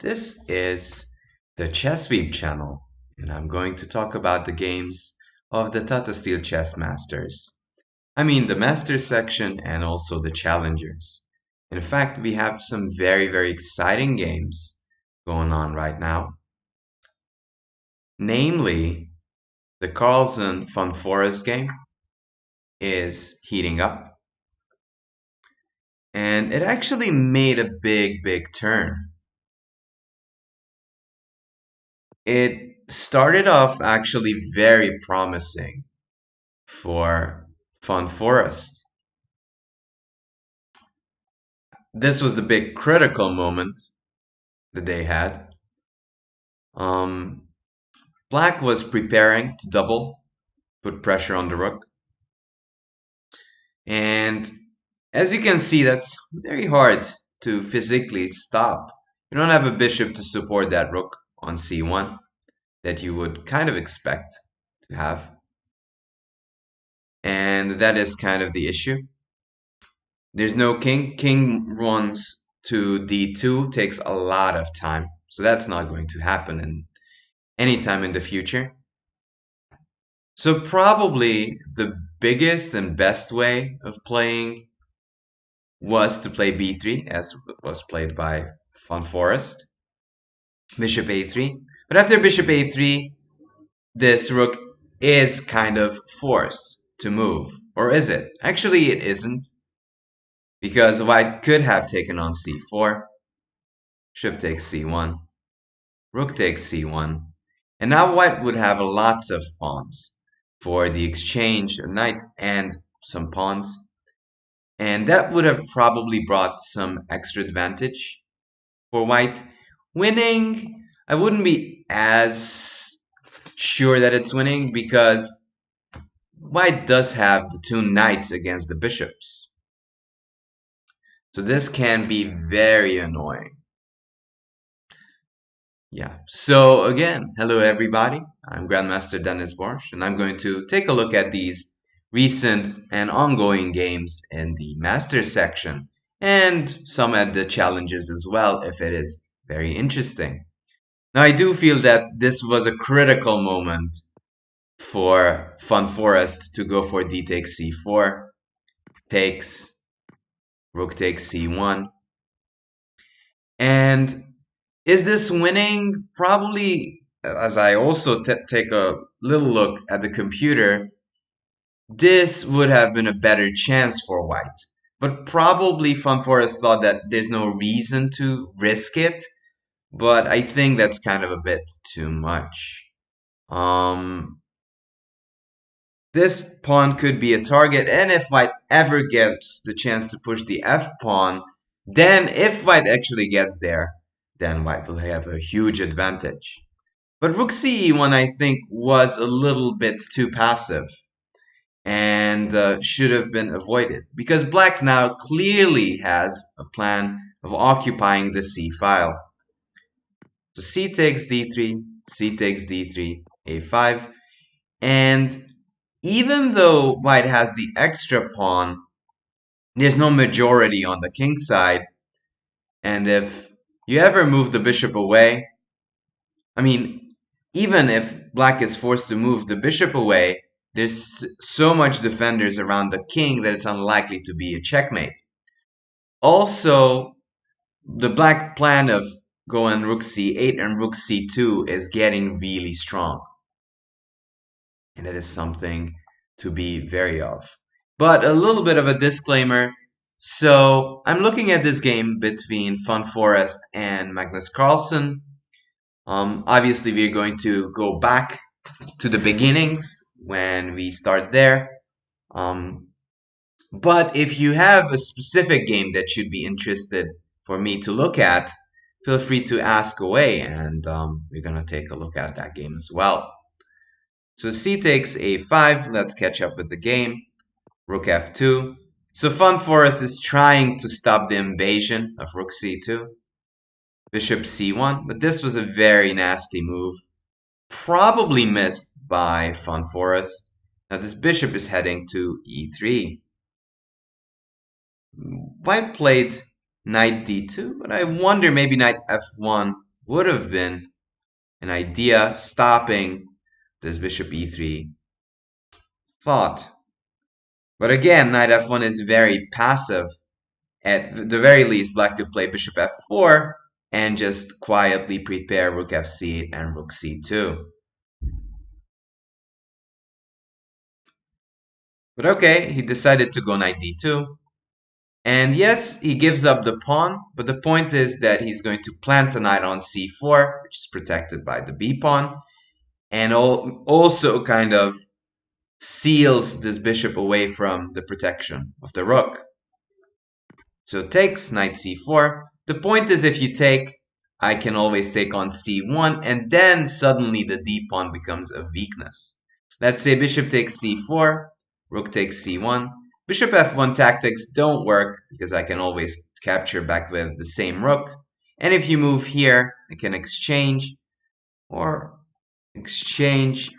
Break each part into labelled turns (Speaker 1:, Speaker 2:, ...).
Speaker 1: This is the Chessweep channel, and I'm going to talk about the games of the Tata Steel Chess Masters. I mean the Masters section and also the Challengers. In fact, we have some very exciting games going on right now. Namely, the Carlsen Fun Forest game is heating up, and it actually made a big turn. It started off actually very promising for Fun Forest. This was the big critical moment that they had. Um, Black was preparing to double, put pressure on the rook. And as you can see, that's very hard to physically stop. You don't have a bishop to support that rook on c1 that you would kind of expect to have. And that is kind of the issue. There's no king. King runs to d2, takes a lot of time. So that's not going to happen in any time in the future. So probably the biggest and best way of playing was to play b3, as was played by Fun Forest. Bishop a3. But after bishop a3, this rook is kind of forced to move. Or is it? Actually, it isn't. Because white could have taken on c4. Bishop takes c1. Rook takes c1. And now white would have lots of pawns for the exchange of knight and some pawns. And that would have probably brought some extra advantage for white. Winning, I wouldn't be as sure that it's winning because white does have the two knights against the bishops. So this can be very annoying. Yeah, so again, hello everybody. I'm Grandmaster Dennis Boros, and I'm going to take a look at these recent and ongoing games in the Masters section, and some at the Challengers as well, if it is very interesting. Now, I do feel that this was a critical moment for Fun Forest to go for d takes c4, takes, rook takes c1, and is this winning? Probably, as I also take a little look at the computer, this would have been a better chance for white. But probably Fun Forest thought that there's no reason to risk it. But I think that's kind of a bit too much. This pawn could be a target, and if white ever gets the chance to push the f pawn, then if white actually gets there, then white will have a huge advantage. But rook ce1, I think, was a little bit too passive and should have been avoided because black now clearly has a plan of occupying the c file. So c takes d3, c takes d3, a5, and even though white has the extra pawn, there's no majority on the king side. And if you ever move the bishop away, I mean, even if black is forced to move the bishop away, there's so much defenders around the king that it's unlikely to be a checkmate. Also, the black plan of going rook c8 and rook c2 is getting really strong. And that is something to be wary of. But a little bit of a disclaimer. So I'm looking at this game between Fun Forest and Magnus Carlsen. Obviously, we're going to go back to the beginnings when we start there. But if you have a specific game that you'd be interested for me to look at, feel free to ask away, and we're going to take a look at that game as well. So c takes a5. Let's catch up with the game. Rook f2. So Fun Forest is trying to stop the invasion of rook c2. Bishop c1. But this was a very nasty move. Probably missed by Fun Forest. Now this bishop is heading to e3. White played knight d2, but I wonder maybe knight f1 would have been an idea stopping this bishop e3 thought. But again, knight f1 is very passive. At the very least, black could play bishop f4 and just quietly prepare rook f8 and rook c2. But okay, he decided to go knight d2. And yes, he gives up the pawn, but the point is that he's going to plant a knight on c4, which is protected by the b pawn, and also kind of seals this bishop away from the protection of the rook. So takes knight c4. The point is, if you take, I can always take on c1, and then suddenly the d pawn becomes a weakness. Let's say bishop takes c4, rook takes c1. Bishop f1 tactics don't work because I can always capture back with the same rook. And if you move here, I can exchange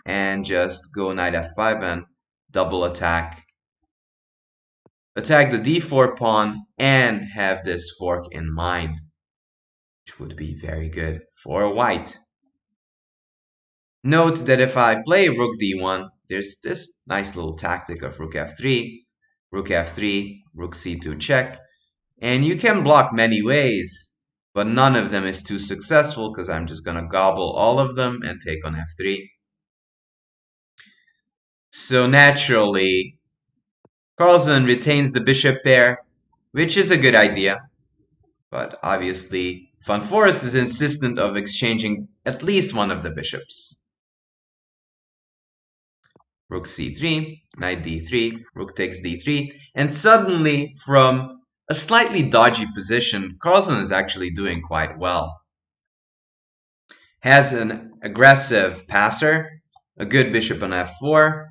Speaker 1: and just go knight f5 and double attack. Attack the d4 pawn and have this fork in mind, which would be very good for white. Note that if I play rook d1, there's this nice little tactic of rook f3, rook f3, rook c2 check, and you can block many ways, but none of them is too successful because I'm just going to gobble all of them and take on f3. So naturally, Carlsen retains the bishop pair, which is a good idea, but obviously Van Forest is insistent of exchanging at least one of the bishops. Rook c3, knight d3, rook takes d3, and suddenly from a slightly dodgy position, Carlsen is actually doing quite well. Has an aggressive passer, a good bishop on f4,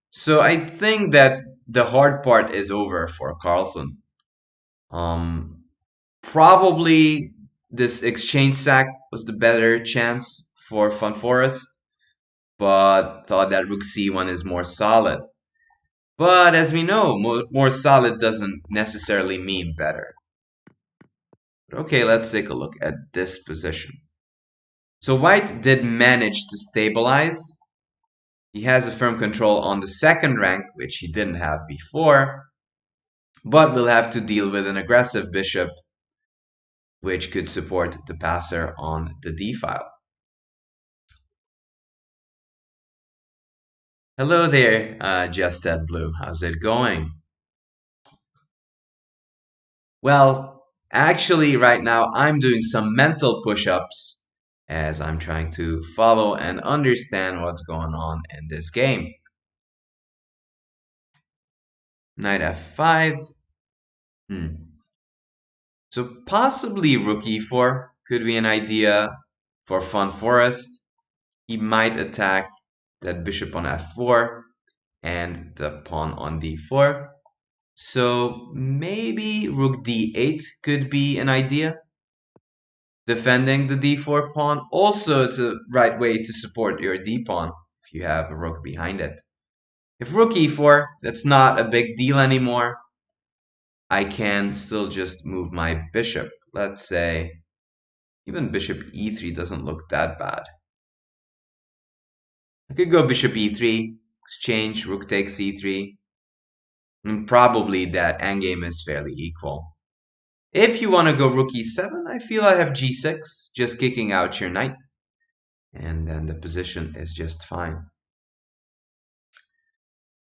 Speaker 1: so I think that the hard part is over for Carlsen. Probably this exchange sack was the better chance for Van Forest, but thought that rook c1 is more solid. But as we know, more solid doesn't necessarily mean better. Okay, let's take a look at this position. So white did manage to stabilize. He has a firm control on the second rank, which he didn't have before, but will have to deal with an aggressive bishop, which could support the passer on the d file. Hello there, Just Dead Blue. How's it going? Well, actually, right now I'm doing some mental push-ups as I'm trying to follow and understand what's going on in this game. Knight f5. So possibly rook e4 could be an idea for Van Forest. He might attack that bishop on f4 and the pawn on d4. So maybe rook d8 could be an idea. Defending the d4 pawn. Also, it's a right way to support your d pawn if you have a rook behind it. If rook e4, that's not a big deal anymore. I can still just move my bishop. Let's say even bishop e3 doesn't look that bad. I could go bishop e3, exchange, rook takes e3. And probably that endgame is fairly equal. If you want to go rook e7, I feel I have g6, just kicking out your knight. And then the position is just fine.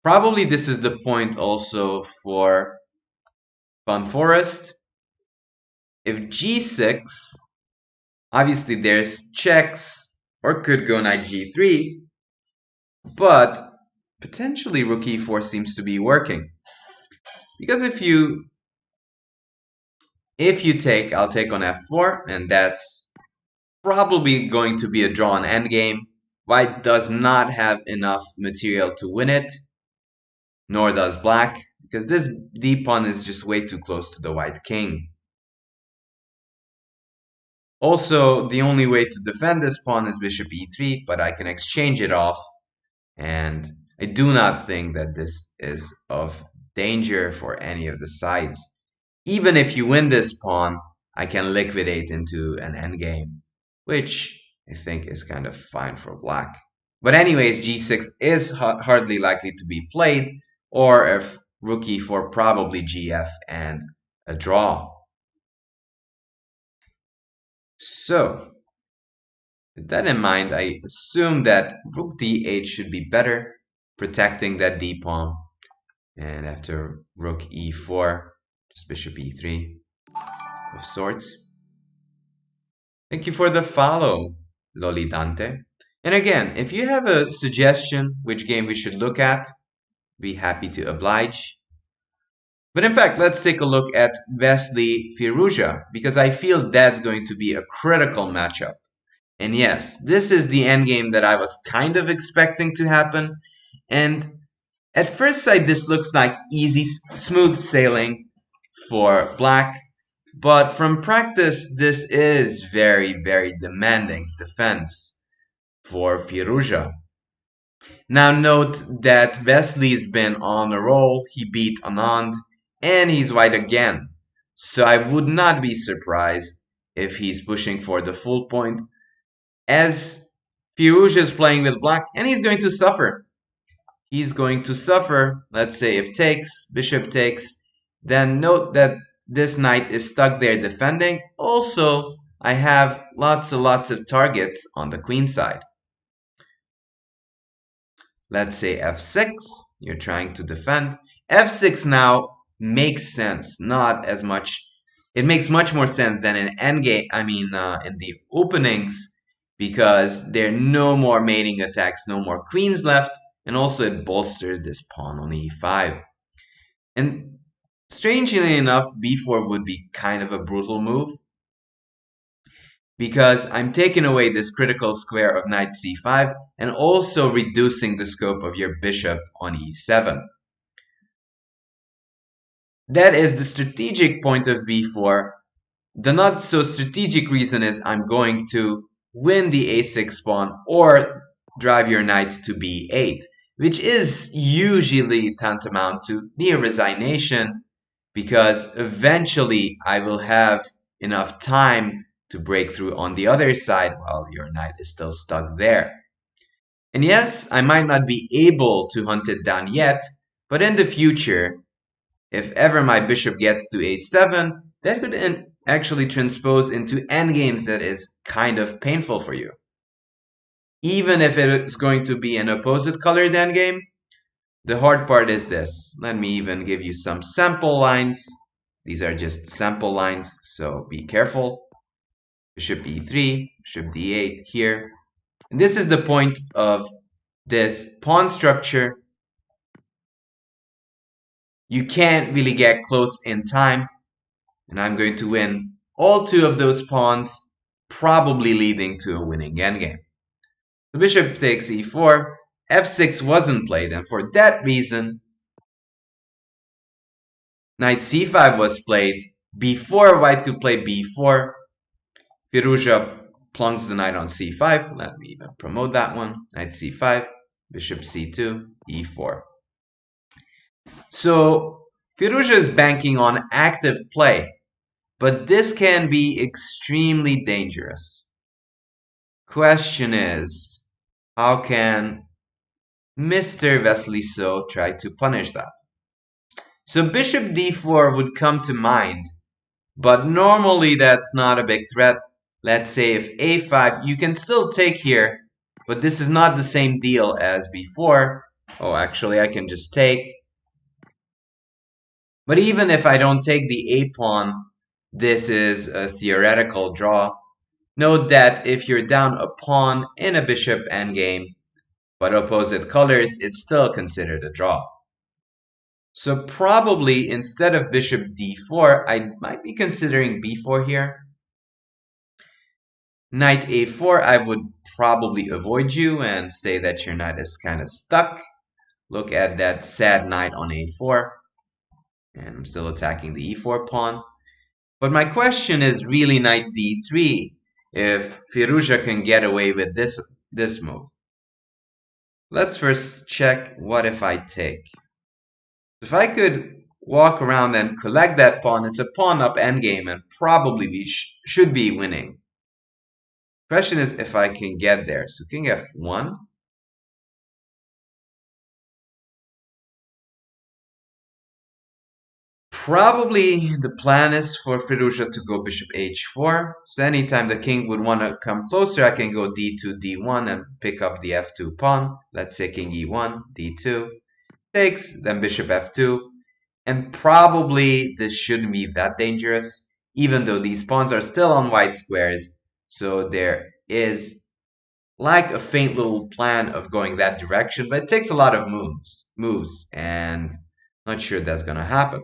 Speaker 1: Probably this is the point also for Van Forest. If g6, obviously there's checks, or could go knight g3, but potentially rook e4 seems to be working. Because if you take, I'll take on f4, and that's probably going to be a drawn endgame. White does not have enough material to win it, nor does black, because this d pawn is just way too close to the white king. Also, the only way to defend this pawn is bishop e3, but I can exchange it off, and I do not think that this is of danger for any of the sides. Even if you win this pawn, I can liquidate into an endgame. which I think is kind of fine for black. But anyways, g6 is hardly likely to be played, or if rook e4, probably gf and a draw. So, with that in mind, I assume that rook d8 should be better, protecting that d pawn. And after rook e4, just bishop e3 of sorts. Thank you for the follow, Lolidante. And again, if you have a suggestion which game we should look at, be happy to oblige. But in fact, let's take a look at Vesely Firouzja, because I feel that's going to be a critical matchup. And yes, this is the endgame that I was kind of expecting to happen. And at first sight, this looks like easy, smooth sailing for black. But from practice, this is very, very demanding defense for Firouzja. Now note that Vesely's been on a roll, he beat Anand, and he's white again. So I would not be surprised if he's pushing for the full point, as Firouzja is playing with black, and he's going to suffer. He's going to suffer, let's say if takes, bishop takes, then note that this knight is stuck there defending. Also, I have lots and lots of targets on the queen side. Let's say f6, you're trying to defend. f6 now makes sense, not as much. It makes much more sense than in endgame, in the openings, because there are no more mating attacks, no more queens left, and also it bolsters this pawn on e5. And strangely enough, b4 would be kind of a brutal move, because I'm taking away this critical square of knight c5 and also reducing the scope of your bishop on e7. That is the strategic point of b4. The not so strategic reason is I'm going to win the a6 pawn or drive your knight to b8, which is usually tantamount to near resignation, because eventually I will have enough time to break through on the other side while your knight is still stuck there. And yes, I might not be able to hunt it down yet, but in the future, if ever my bishop gets to a7, that could actually transpose into endgames that is kind of painful for you. Even if it is going to be an opposite colored endgame, the hard part is this. Let me even give you some sample lines. These are just sample lines, so be careful. Bishop e3, bishop d8 here. And this is the point of this pawn structure. You can't really get close in time, and I'm going to win all two of those pawns, probably leading to a winning endgame. The bishop takes e4, f6 wasn't played, and for that reason, knight c5 was played before white could play b4. Firouzja plunks the knight on c5. Let me even promote that one. Knight c5, bishop c2, e4. So Firouzja is banking on active play, but this can be extremely dangerous. Question is, how can Mr. Vesely So try to punish that? So bishop d4 would come to mind, but normally that's not a big threat. Let's say if a5, you can still take here, but this is not the same deal as before. Oh, actually I can just take. But even if I don't take the a pawn, this is a theoretical draw. Note that if you're down a pawn in a bishop endgame, but opposite colors, it's still considered a draw. So probably instead of bishop d4, I might be considering b4 here. Knight a4, I would probably avoid you and say that your knight is kind of stuck. Look at that sad knight on a4. And I'm still attacking the e4 pawn. But my question is really knight d3, if Firouzja can get away with this move. Let's first check what if I take. If I could walk around and collect that pawn, it's a pawn up endgame and probably we should be winning. Question is if I can get there. So king f1. Probably the plan is for Firouzja to go bishop h4. So anytime the king would want to come closer, I can go d2, d1 and pick up the f2 pawn. Let's say king e1, d2, takes, then bishop f2. And probably this shouldn't be that dangerous, even though these pawns are still on white squares. So there is like a faint little plan of going that direction, but it takes a lot of moves, and not sure that's gonna happen.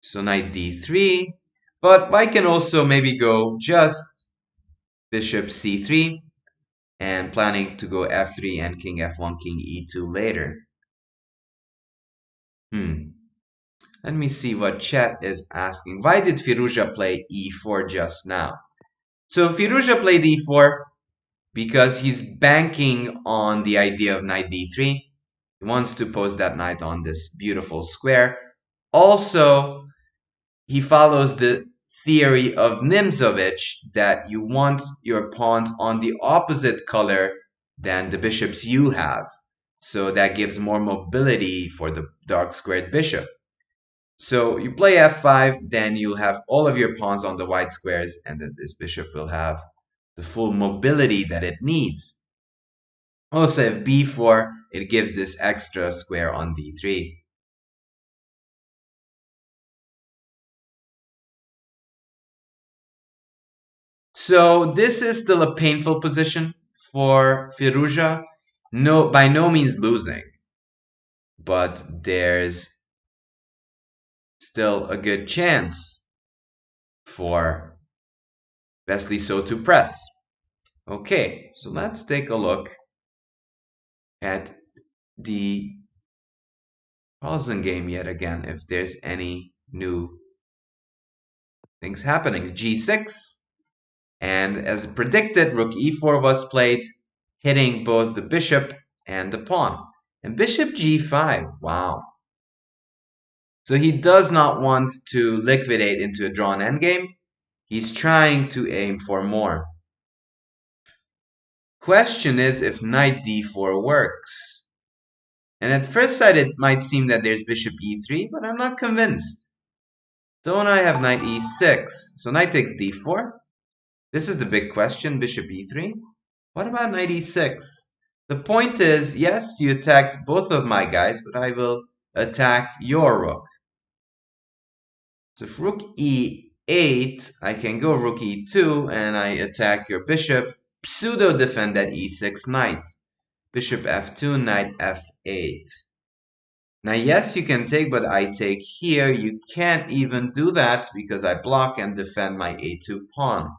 Speaker 1: So knight d3, but I can also maybe go just bishop c3 and planning to go f3 and king f1, king e2 later. Let me see what chat is asking. Why did Firouzja play e4 just now? So Firouzja played e4 because he's banking on the idea of knight d3. He wants to pose that knight on this beautiful square. Also, he follows the theory of Nimzovich that you want your pawns on the opposite color than the bishops you have. So that gives more mobility for the dark squared bishop. So you play f5, then you'll have all of your pawns on the white squares, and then this bishop will have the full mobility that it needs. Also, if b4, it gives this extra square on d3. So this is still a painful position for Firouzja. No, by no means losing, but there's still a good chance for Wesley So to press. Okay, so let's take a look at the Carlsen game yet again, if there's any new things happening. G6, and as predicted, rook e4 was played, hitting both the bishop and the pawn. And bishop g5, wow. So he does not want to liquidate into a drawn endgame. He's trying to aim for more. Question is if knight d4 works. And at first sight, it might seem that there's bishop e3, but I'm not convinced. Don't I have knight e6? So knight takes d4. This is the big question, bishop e3. What about knight e6? The point is, yes, you attacked both of my guys, but I will attack your rook. So if rook e8, I can go rook e2, and I attack your bishop, pseudo-defend that e6 knight. Bishop f2, knight f8. Now, yes, you can take, but I take here. You can't even do that because I block and defend my a2 pawn.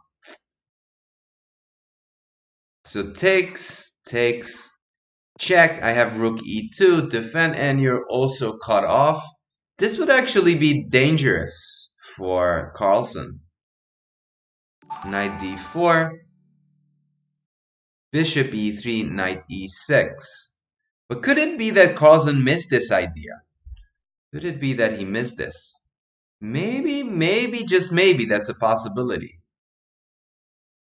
Speaker 1: So takes, check. I have rook e2, defend, and you're also cut off. This would actually be dangerous for Carlsen. Knight d4, bishop e3, knight e6. But could it be that Carlsen missed this idea? Could it be that he missed this? Maybe, just maybe, that's a possibility.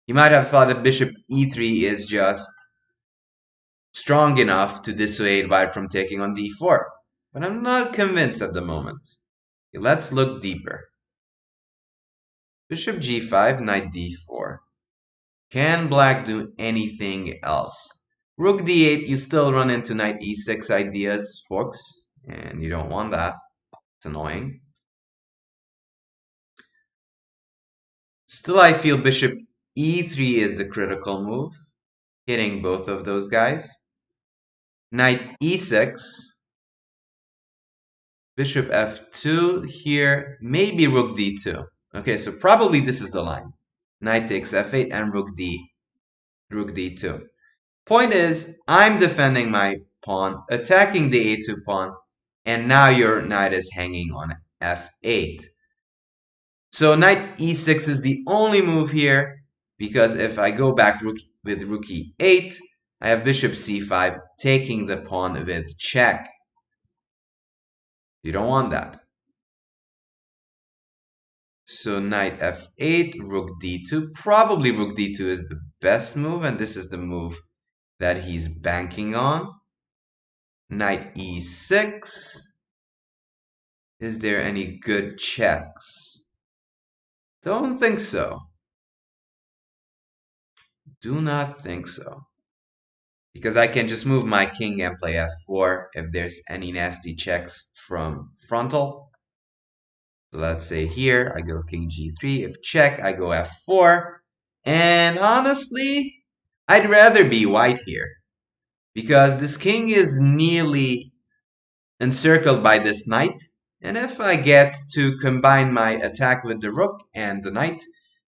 Speaker 1: He might have thought that bishop e3 is just strong enough to dissuade white from taking on d4. But I'm not convinced at the moment. Okay, let's look deeper. Bishop g5, knight d4. Can black do anything else? Rook d8, you still run into knight e6 ideas, folks, and you don't want that. It's annoying. Still, I feel bishop e3 is the critical move, hitting both of those guys. Knight e6, bishop f2 here, maybe rook d2. Okay, so probably this is the line. Knight takes f8 and rook d2. Point is, I'm defending my pawn, attacking the a2 pawn, and now your knight is hanging on f8. So knight e6 is the only move here, because if I go back with rook e8, I have bishop c5 taking the pawn with check. You don't want that. So knight f8, rook d2. Probably rook d2 is the best move, and this is the move that he's banking on. Knight e6. Is there any good checks? Don't think so. Do not think so. Because I can just move my king and play f4 if there's any nasty checks from frontal. So let's say here I go king g3. If check, I go f4. And honestly, I'd rather be white here. Because this king is nearly encircled by this knight. And if I get to combine my attack with the rook and the knight,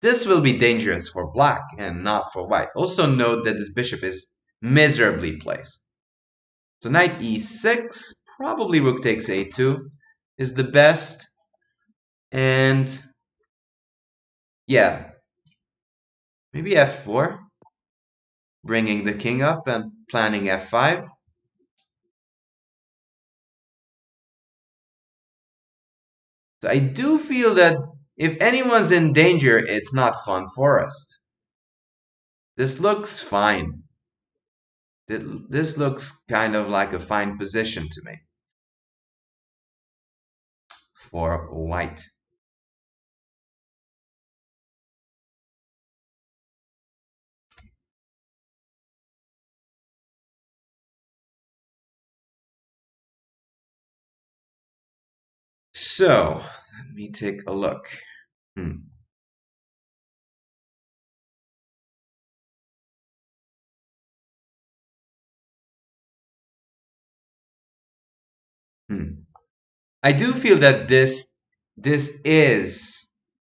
Speaker 1: this will be dangerous for black and not for white. Also note that this bishop is miserably placed. So knight e6, probably rook takes a2 is the best. And yeah, maybe f4, bringing the king up and planning f5. So I do feel that if anyone's in danger, it's not Fun Forest. This looks fine. This looks kind of like a fine position to me for white. So, let me take a look. Hmm. I do feel that this is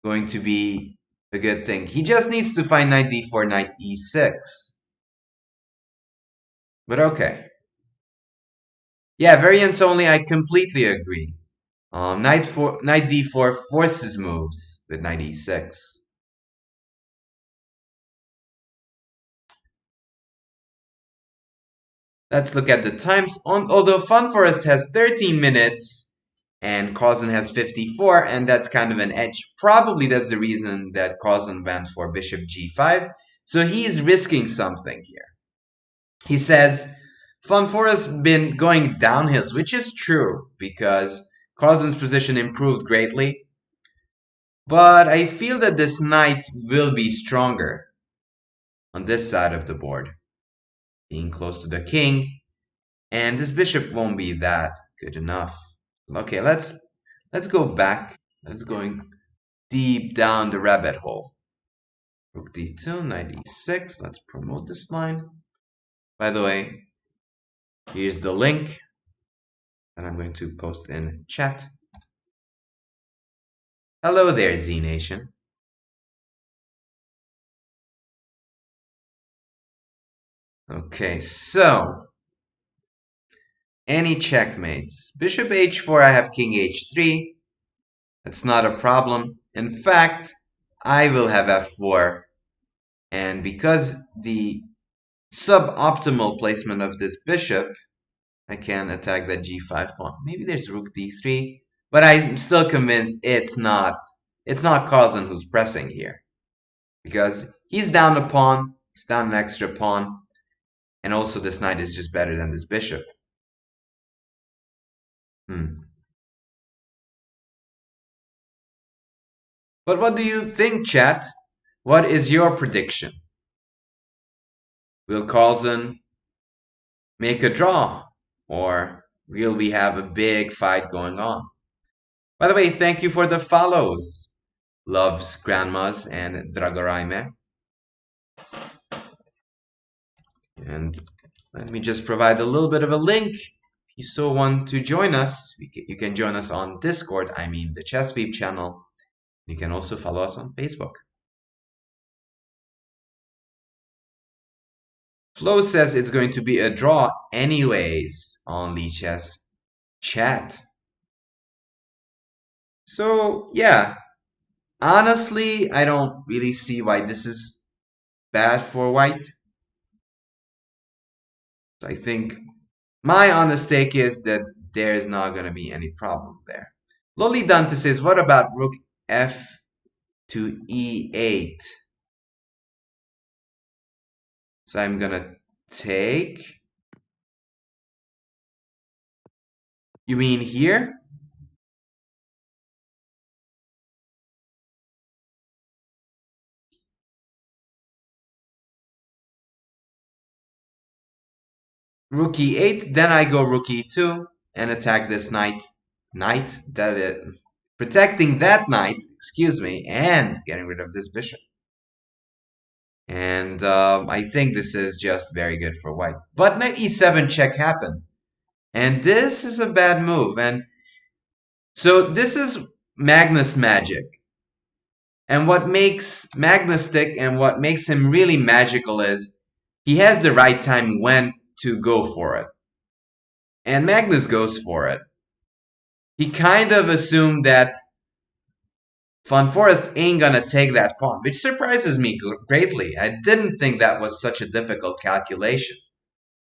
Speaker 1: going to be a good thing. He just needs to find knight d4, knight e6. But okay. Yeah, variance only, I completely agree. Knight d4 forces moves with knight e6. Let's look at the times. Although Fun Forest has 13 minutes and Carlsen has 54, and that's kind of an edge. Probably that's the reason that Carlsen went for bishop g5. So he's risking something here. He says, Fun Forest been going downhills, which is true because Carlsen's position improved greatly. But I feel that this knight will be stronger on this side of the board, being close to the king, and this bishop won't be that good enough. Okay, let's go back. Let's going deep down the rabbit hole. Rook d2, knight e6. Let's promote this line. By the way, here's the link that I'm going to post in chat. Hello there, Z Nation. Okay, so any checkmates? Bishop h4, I have king h3. That's not a problem. In fact, I will have f4. And because the suboptimal placement of this bishop, I can attack that g5 pawn. Maybe there's rook d3, but I'm still convinced it's not Carlsen who's pressing here. Because he's down a pawn, he's down an extra pawn, and also this knight is just better than this bishop. But what do you think, chat? What is your prediction? Will Carlsen make a draw? Or will we have a big fight going on? By the way, thank you for the follows. Loves Grandmas and Dragoraime. And let me just provide a little bit of a link. If you so want to join us, you can join us on Discord, I mean the Chess Beep channel. You can also follow us on Facebook. Flo says it's going to be a draw anyways on Lichess chat. So, yeah. Honestly, I don't really see why this is bad for white. I think my honest take is that there is not going to be any problem there. Loli Dante says, what about rook f to e8. So I'm gonna take. You mean here? Rook e8, then I go rook e2 and attack this knight. That is. Protecting that knight, excuse me, and getting rid of this bishop. And I think this is just very good for white. But knight e7 check happened. And this is a bad move. And so this is Magnus magic. And what makes Magnus tick and what makes him really magical is he has the right time when to go for it. And Magnus goes for it. He kind of assumed that Von Forest ain't gonna take that pawn, which surprises me greatly. I didn't think that was such a difficult calculation.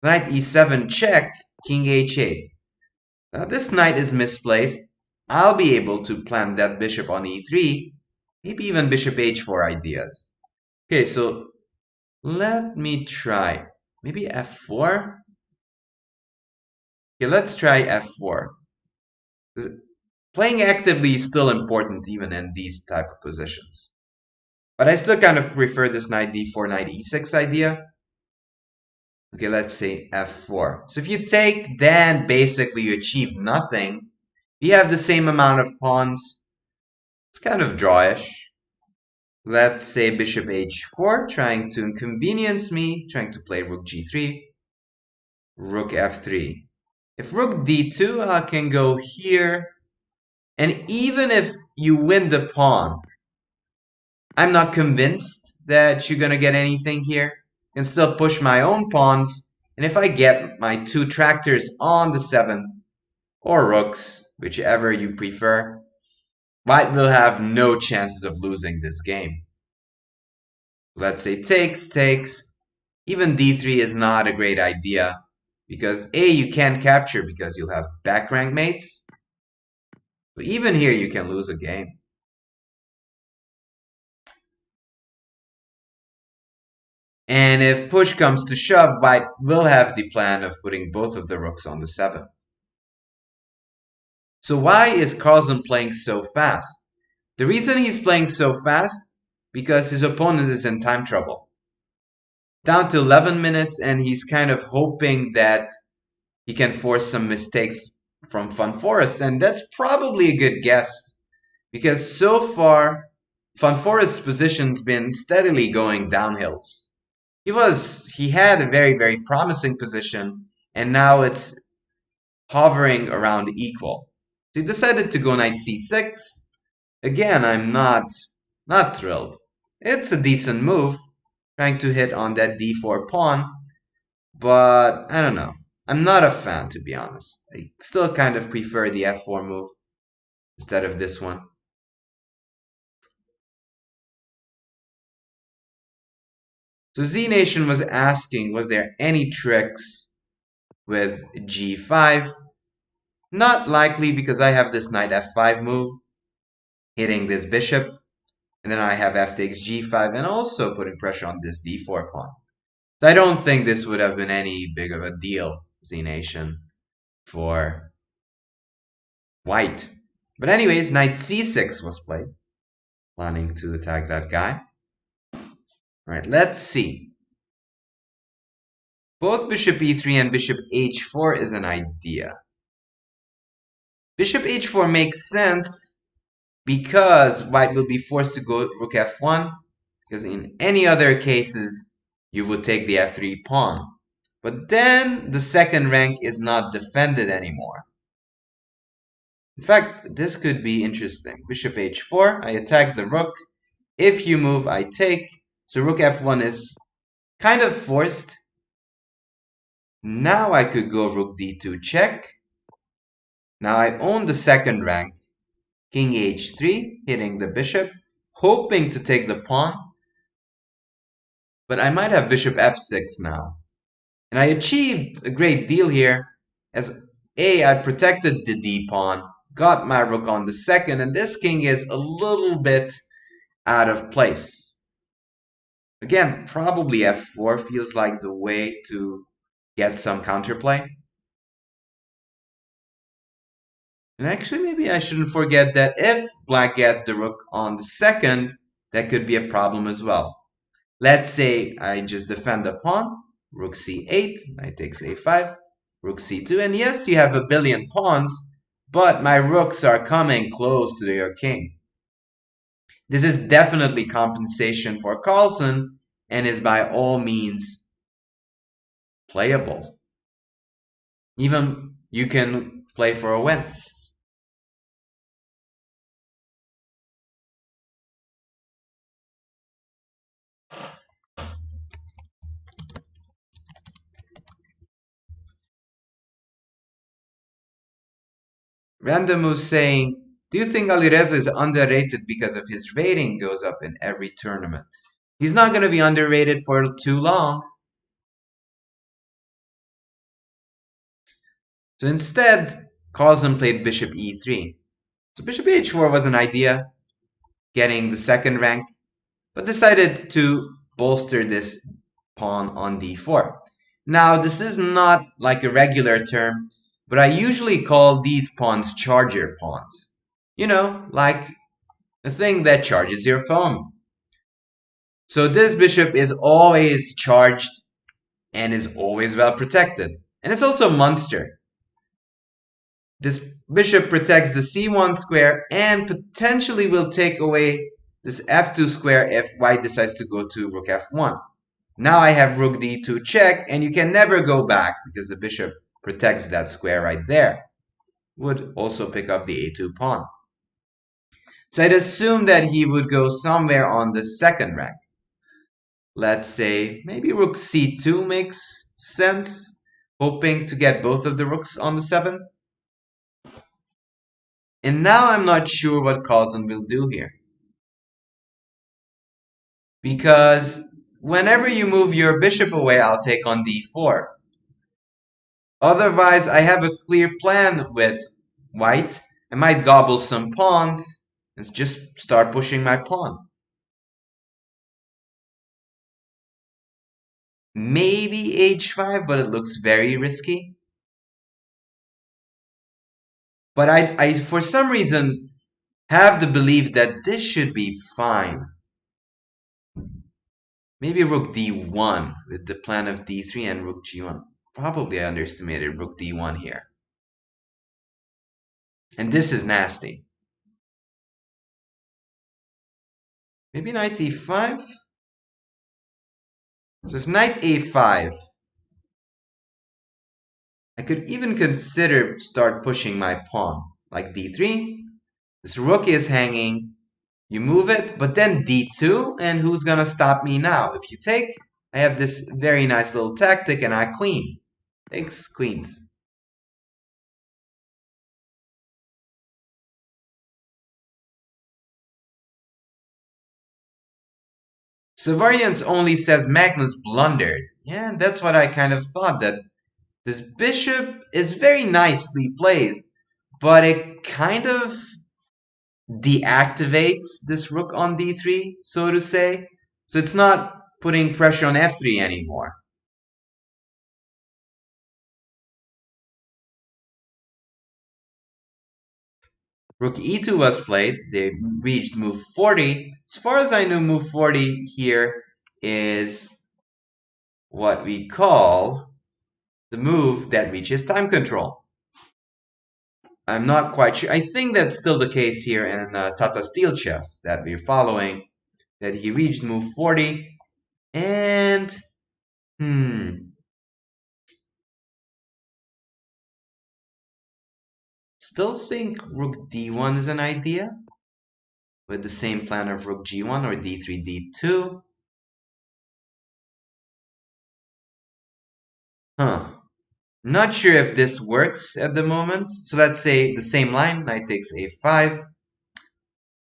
Speaker 1: Knight e7 check, king h8. Now this knight is misplaced. I'll be able to plant that bishop on e3, maybe even bishop h4 ideas. Okay, so let me try. Maybe f4? Okay, let's try f4. Playing actively is still important even in these type of positions. But I still kind of prefer this knight d4, knight e6 idea. Okay, let's say f4. So if you take, then basically you achieve nothing. You have the same amount of pawns. It's kind of drawish. Let's say bishop h4, trying to inconvenience me, trying to play rook g3, rook f3. If rook d2, I can go here. And even if you win the pawn, I'm not convinced that you're going to get anything here. I can still push my own pawns. And if I get my two tractors on the 7th, or rooks, whichever you prefer, white will have no chances of losing this game. Let's say takes. Even d3 is not a great idea. Because A, you can't capture because you'll have back rank mates. But even here, you can lose a game. And if push comes to shove, white will have the plan of putting both of the rooks on the 7th. So why is Carlsen playing so fast? The reason he's playing so fast, because his opponent is in time trouble. Down to 11 minutes, and he's kind of hoping that he can force some mistakes from Van Forest, and that's probably a good guess. Because so far, Van Forest's position's been steadily going downhills. He had a very, very promising position, and now it's hovering around equal. So he decided to go knight c6. Again, I'm not thrilled. It's a decent move, trying to hit on that d4 pawn, but I don't know. I'm not a fan, to be honest. I still kind of prefer the f4 move instead of this one. So Z Nation was asking, was there any tricks with g5? Not likely, because I have this knight f5 move, hitting this bishop, and then I have f takes g5, and also putting pressure on this d4 pawn. So I don't think this would have been any big of a deal, Z Nation, for white. But anyways, knight c6 was played, planning to attack that guy. Alright, let's see. Both bishop e3 and bishop h4 is an idea. Bishop h4 makes sense because white will be forced to go rook f1, because in any other cases, you would take the f3 pawn. But then the second rank is not defended anymore. In fact, this could be interesting. Bishop h4, I attack the rook. If you move, I take. So rook f1 is kind of forced. Now I could go rook d2 check. Now I own the second rank. King h3, hitting the bishop, hoping to take the pawn. But I might have bishop f6 now. And I achieved a great deal here, as A, I protected the d pawn, got my rook on the second, and this king is a little bit out of place. Again, probably f4 feels like the way to get some counterplay. And actually, maybe I shouldn't forget that if black gets the rook on the second, that could be a problem as well. Let's say I just defend the pawn, rook c8, knight takes a5, rook c2, and yes, you have a billion pawns, but my rooks are coming close to your king. This is definitely compensation for Carlsen and is by all means playable. Even you can play for a win. Random is saying, do you think Alireza is underrated because of his rating goes up in every tournament? He's not going to be underrated for too long. So instead, Carlsen played bishop e3. So bishop h4 was an idea, getting the second rank, but decided to bolster this pawn on d4. Now, this is not like a regular term, but I usually call these pawns charger pawns. You know, like a thing that charges your phone. So this bishop is always charged and is always well protected. And it's also a monster. This bishop protects the c1 square and potentially will take away this f2 square if white decides to go to rook f1. Now I have rook d2 check, and you can never go back because the bishop protects that square right there. Would also pick up the a2 pawn. So I'd assume that he would go somewhere on the second rank. Let's say maybe rook c2 makes sense, hoping to get both of the rooks on the 7th. And now I'm not sure what Carlsen will do here. Because whenever you move your bishop away, I'll take on d4. Otherwise, I have a clear plan with white. I might gobble some pawns and just start pushing my pawn. Maybe h5, but it looks very risky. But I for some reason, have the belief that this should be fine. Maybe rook d1 with the plan of d3 and rook g1. Probably I underestimated rook d1 here. And this is nasty. Maybe knight e5? So if knight a5, I could even consider start pushing my pawn. Like d3, this rook is hanging, you move it, but then d2, and who's gonna stop me now? If you take, I have this very nice little tactic, and I queen. Takes queens. Savarians only says Magnus blundered. Yeah, that's what I kind of thought, that this bishop is very nicely placed, but it kind of deactivates this rook on d3, so to say. So it's not putting pressure on f3 anymore. Rook e2 was played. They reached move 40. As far as I know, move 40 here is what we call the move that reaches time control. I'm not quite sure. I think that's still the case here in Tata Steel Chess that we're following, that he reached move 40. And, still think rook d1 is an idea with the same plan of rook g1 or d3, d2. Not sure if this works at the moment. So let's say the same line, knight takes a5,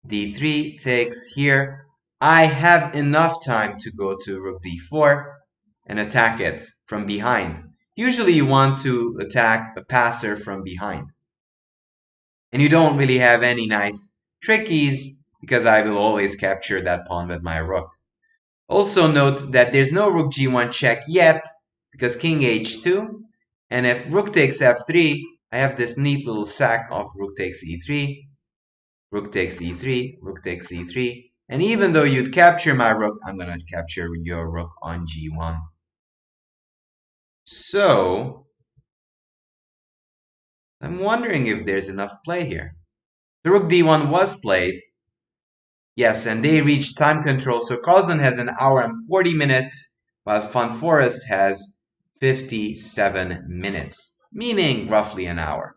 Speaker 1: d3 takes here. I have enough time to go to rook d4 and attack it from behind. Usually you want to attack a passer from behind. And you don't really have any nice trickies because I will always capture that pawn with my rook. Also note that there's no rook g1 check yet, because king h2, and if rook takes f3, I have this neat little sack of rook takes e3, rook takes e3, rook takes e3, and even though you'd capture my rook, I'm going to capture your rook on g1. So, I'm wondering if there's enough play here. The rook d1 was played, yes, and they reached time control, so Carlsen has an hour and 40 minutes, while Van Forest has 57 minutes, meaning roughly an hour.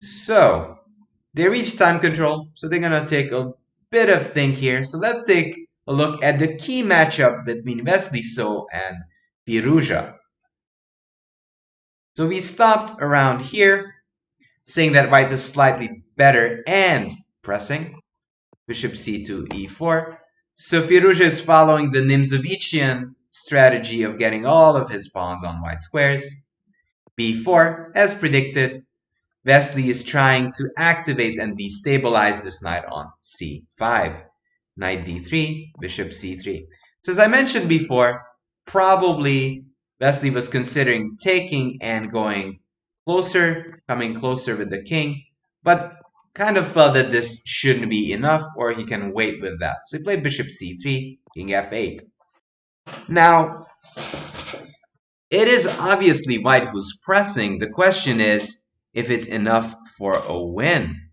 Speaker 1: So, they reached time control, so they're going to take a bit of think here. So let's take a look at the key matchup between Wesley So and Firouzja. So we stopped around here, saying that white is slightly better and pressing. Bishop c2, e4. So Firouzja is following the Nimzovician strategy of getting all of his pawns on white squares. b4, as predicted, Wesley is trying to activate and destabilize this knight on c5. Knight d3, bishop c3. So as I mentioned before, probably Wesley was considering taking and going closer, coming closer with the king, but kind of felt that this shouldn't be enough, or he can wait with that. So he played bishop c3, king f8. Now, it is obviously white who's pressing. The question is if it's enough for a win.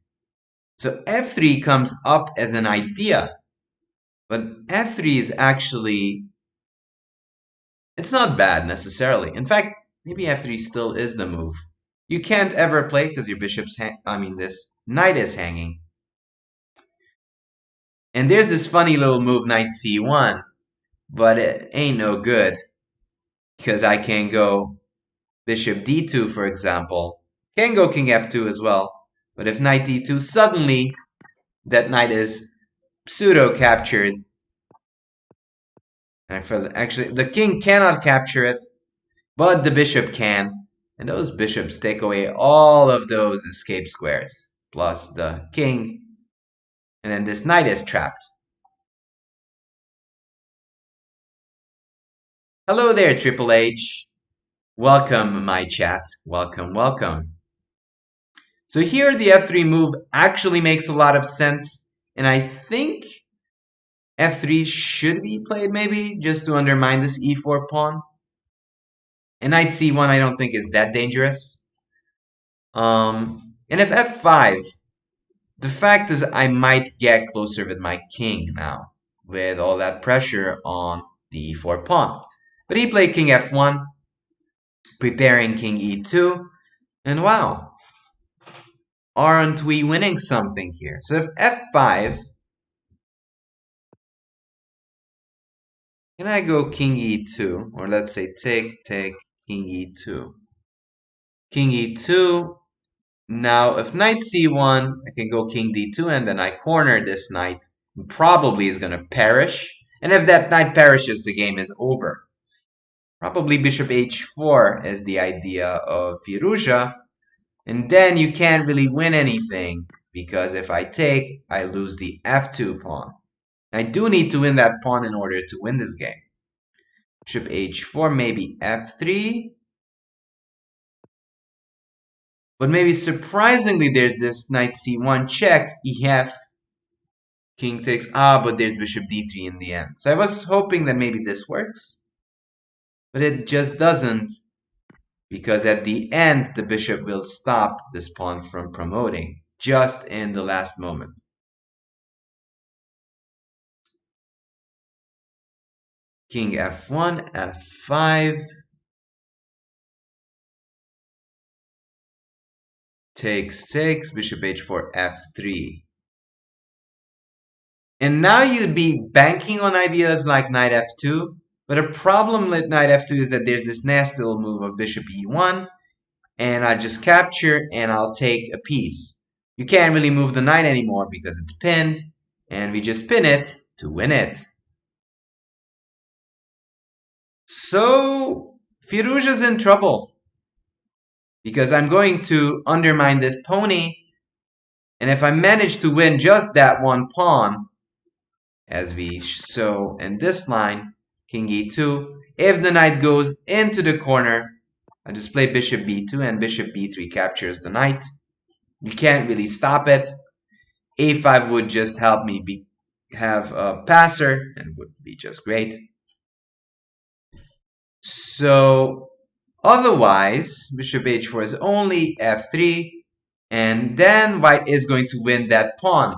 Speaker 1: So f3 comes up as an idea, but f3 is actually, it's not bad necessarily. In fact, maybe f3 still is the move. You can't ever play because your bishop's, this knight is hanging. And there's this funny little move, knight c1, but it ain't no good because I can go bishop d2, for example. Can go king f2 as well. But if knight d2, suddenly that knight is pseudo-captured. Actually, the king cannot capture it, but the bishop can. And those bishops take away all of those escape squares, plus the king. And then this knight is trapped. Hello there, Triple H. Welcome, my chat. Welcome, welcome. So here the f3 move actually makes a lot of sense. And I think f3 should be played maybe, just to undermine this e4 pawn. And knight c1 I don't think is that dangerous. And if f5, the fact is I might get closer with my king now, with all that pressure on the e4 pawn. But he played king f1, preparing king e2, and wow, aren't we winning something here? So if f5, can I go king e2, or let's say take, king e2. King e2, now if knight c1, I can go king d2, and then I corner this knight, probably is going to perish. And if that knight perishes, the game is over. Probably bishop h4 is the idea of Firouzja. And then you can't really win anything, because if I take, I lose the f2 pawn. I do need to win that pawn in order to win this game. Bishop h4, maybe f3. But maybe surprisingly, there's this knight c1 check, ef, king takes, but there's bishop d3 in the end. So I was hoping that maybe this works, but it just doesn't, because at the end, the bishop will stop this pawn from promoting, just in the last moment. King f1, f5, takes, bishop h4, f3. And now you'd be banking on ideas like knight f2, but a problem with knight f2 is that there's this nasty little move of bishop e1, and I just capture and I'll take a piece. You can't really move the knight anymore because it's pinned, and we just pin it to win it. So Firouzja's in trouble, because I'm going to undermine this pony, And if I manage to win just that one pawn, as we show in this line, king e2, if the knight goes into the corner, I just play bishop b2 and bishop b3 captures the knight. You can't really stop it. a5 would just help me have a passer and would be just great. So otherwise, bishop h4 is only f3, and then white is going to win that pawn,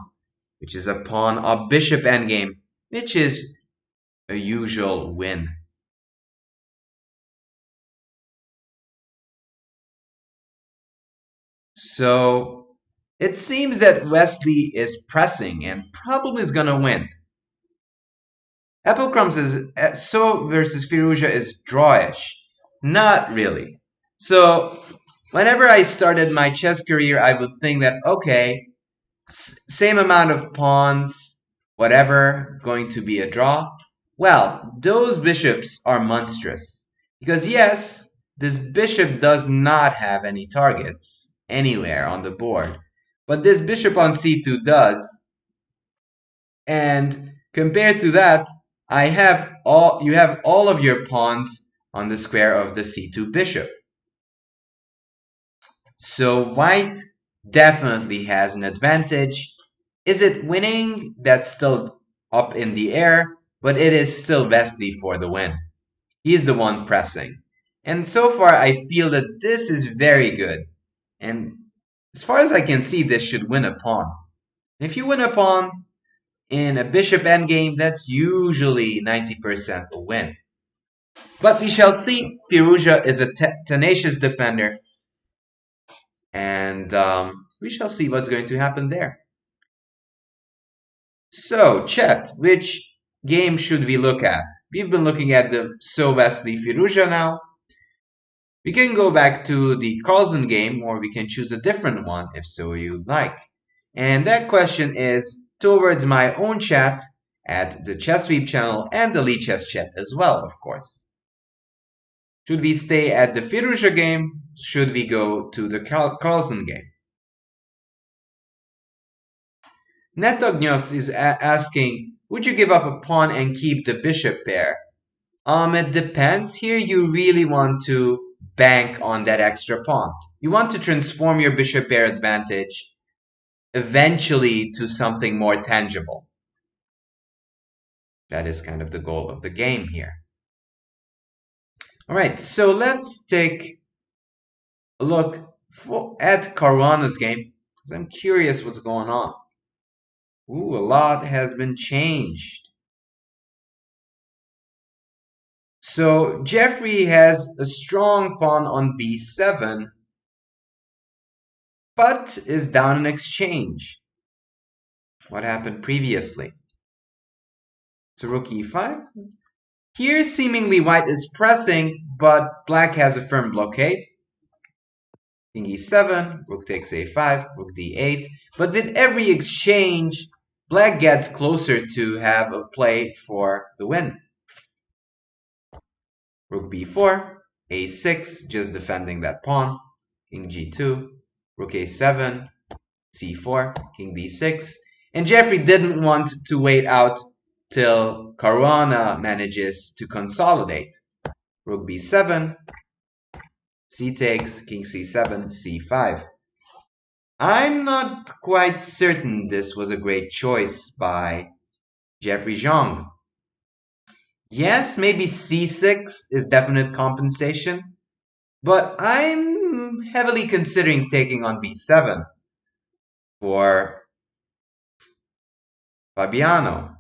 Speaker 1: which is a pawn of bishop endgame, which is a usual win. So it seems that Wesley is pressing and probably is gonna win. Apple Crumbs is so versus Firouzja is drawish. Not really. So whenever I started my chess career, I would think that okay, same amount of pawns, whatever, going to be a draw. Well, those bishops are monstrous. Because yes, this bishop does not have any targets anywhere on the board. But this bishop on c2 does. And compared to that, you have all of your pawns on the square of the c2 bishop. So white definitely has an advantage. Is it winning? That's still up in the air, but it is still Wesley for the win. He's the one pressing. And so far, I feel that this is very good. And as far as I can see, this should win a pawn. And if you win a pawn in a bishop endgame, that's usually 90% a win. But we shall see. Firouzja is a tenacious defender. And we shall see what's going to happen there. So, chat, which game should we look at? We've been looking at the So Wesley Firouzja now. We can go back to the Carlsen game, or we can choose a different one if so you'd like. And that question is towards my own chat at the Chess Sweep channel and the Lee Chess chat as well, of course. Should we stay at the Firouzja game? Should we go to the Carlsen game? Netognos is asking, would you give up a pawn and keep the bishop pair? It depends. Here you really want to bank on that extra pawn. You want to transform your bishop pair advantage eventually to something more tangible. That is kind of the goal of the game here. All right, so let's take a look at Caruana's game because I'm curious what's going on. Ooh, a lot has been changed. So Jeffrey has a strong pawn on b7, but is down in exchange. What happened previously? So rook e5. Here seemingly white is pressing, but black has a firm blockade. King e7, rook takes a5, rook d8. But with every exchange, black gets closer to have a play for the win. Rook b4, a6, just defending that pawn. King g2, rook a7, c4, king d6. And Jeffrey didn't want to wait out till Caruana manages to consolidate. Rook b7, c takes, king c7, c5. I'm not quite certain this was a great choice by Jeffrey Zhang. Yes, maybe c6 is definite compensation, but I'm heavily considering taking on b7 for Fabiano.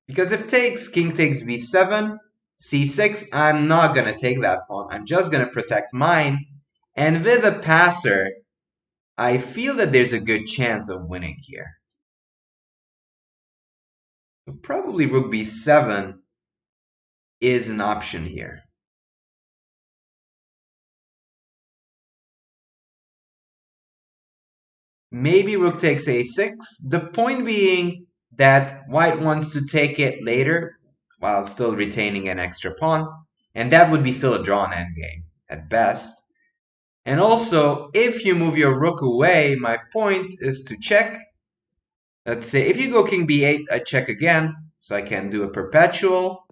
Speaker 1: Because if king takes b7, c6, I'm not going to take that pawn. I'm just going to protect mine. And with a passer, I feel that there's a good chance of winning here. So probably rook b7 is an option here. Maybe rook takes a6. The point being that white wants to take it later while still retaining an extra pawn. And that would be still a drawn endgame at best. And also, if you move your rook away, my point is to check. Let's say if you go king b8, I check again, so I can do a perpetual.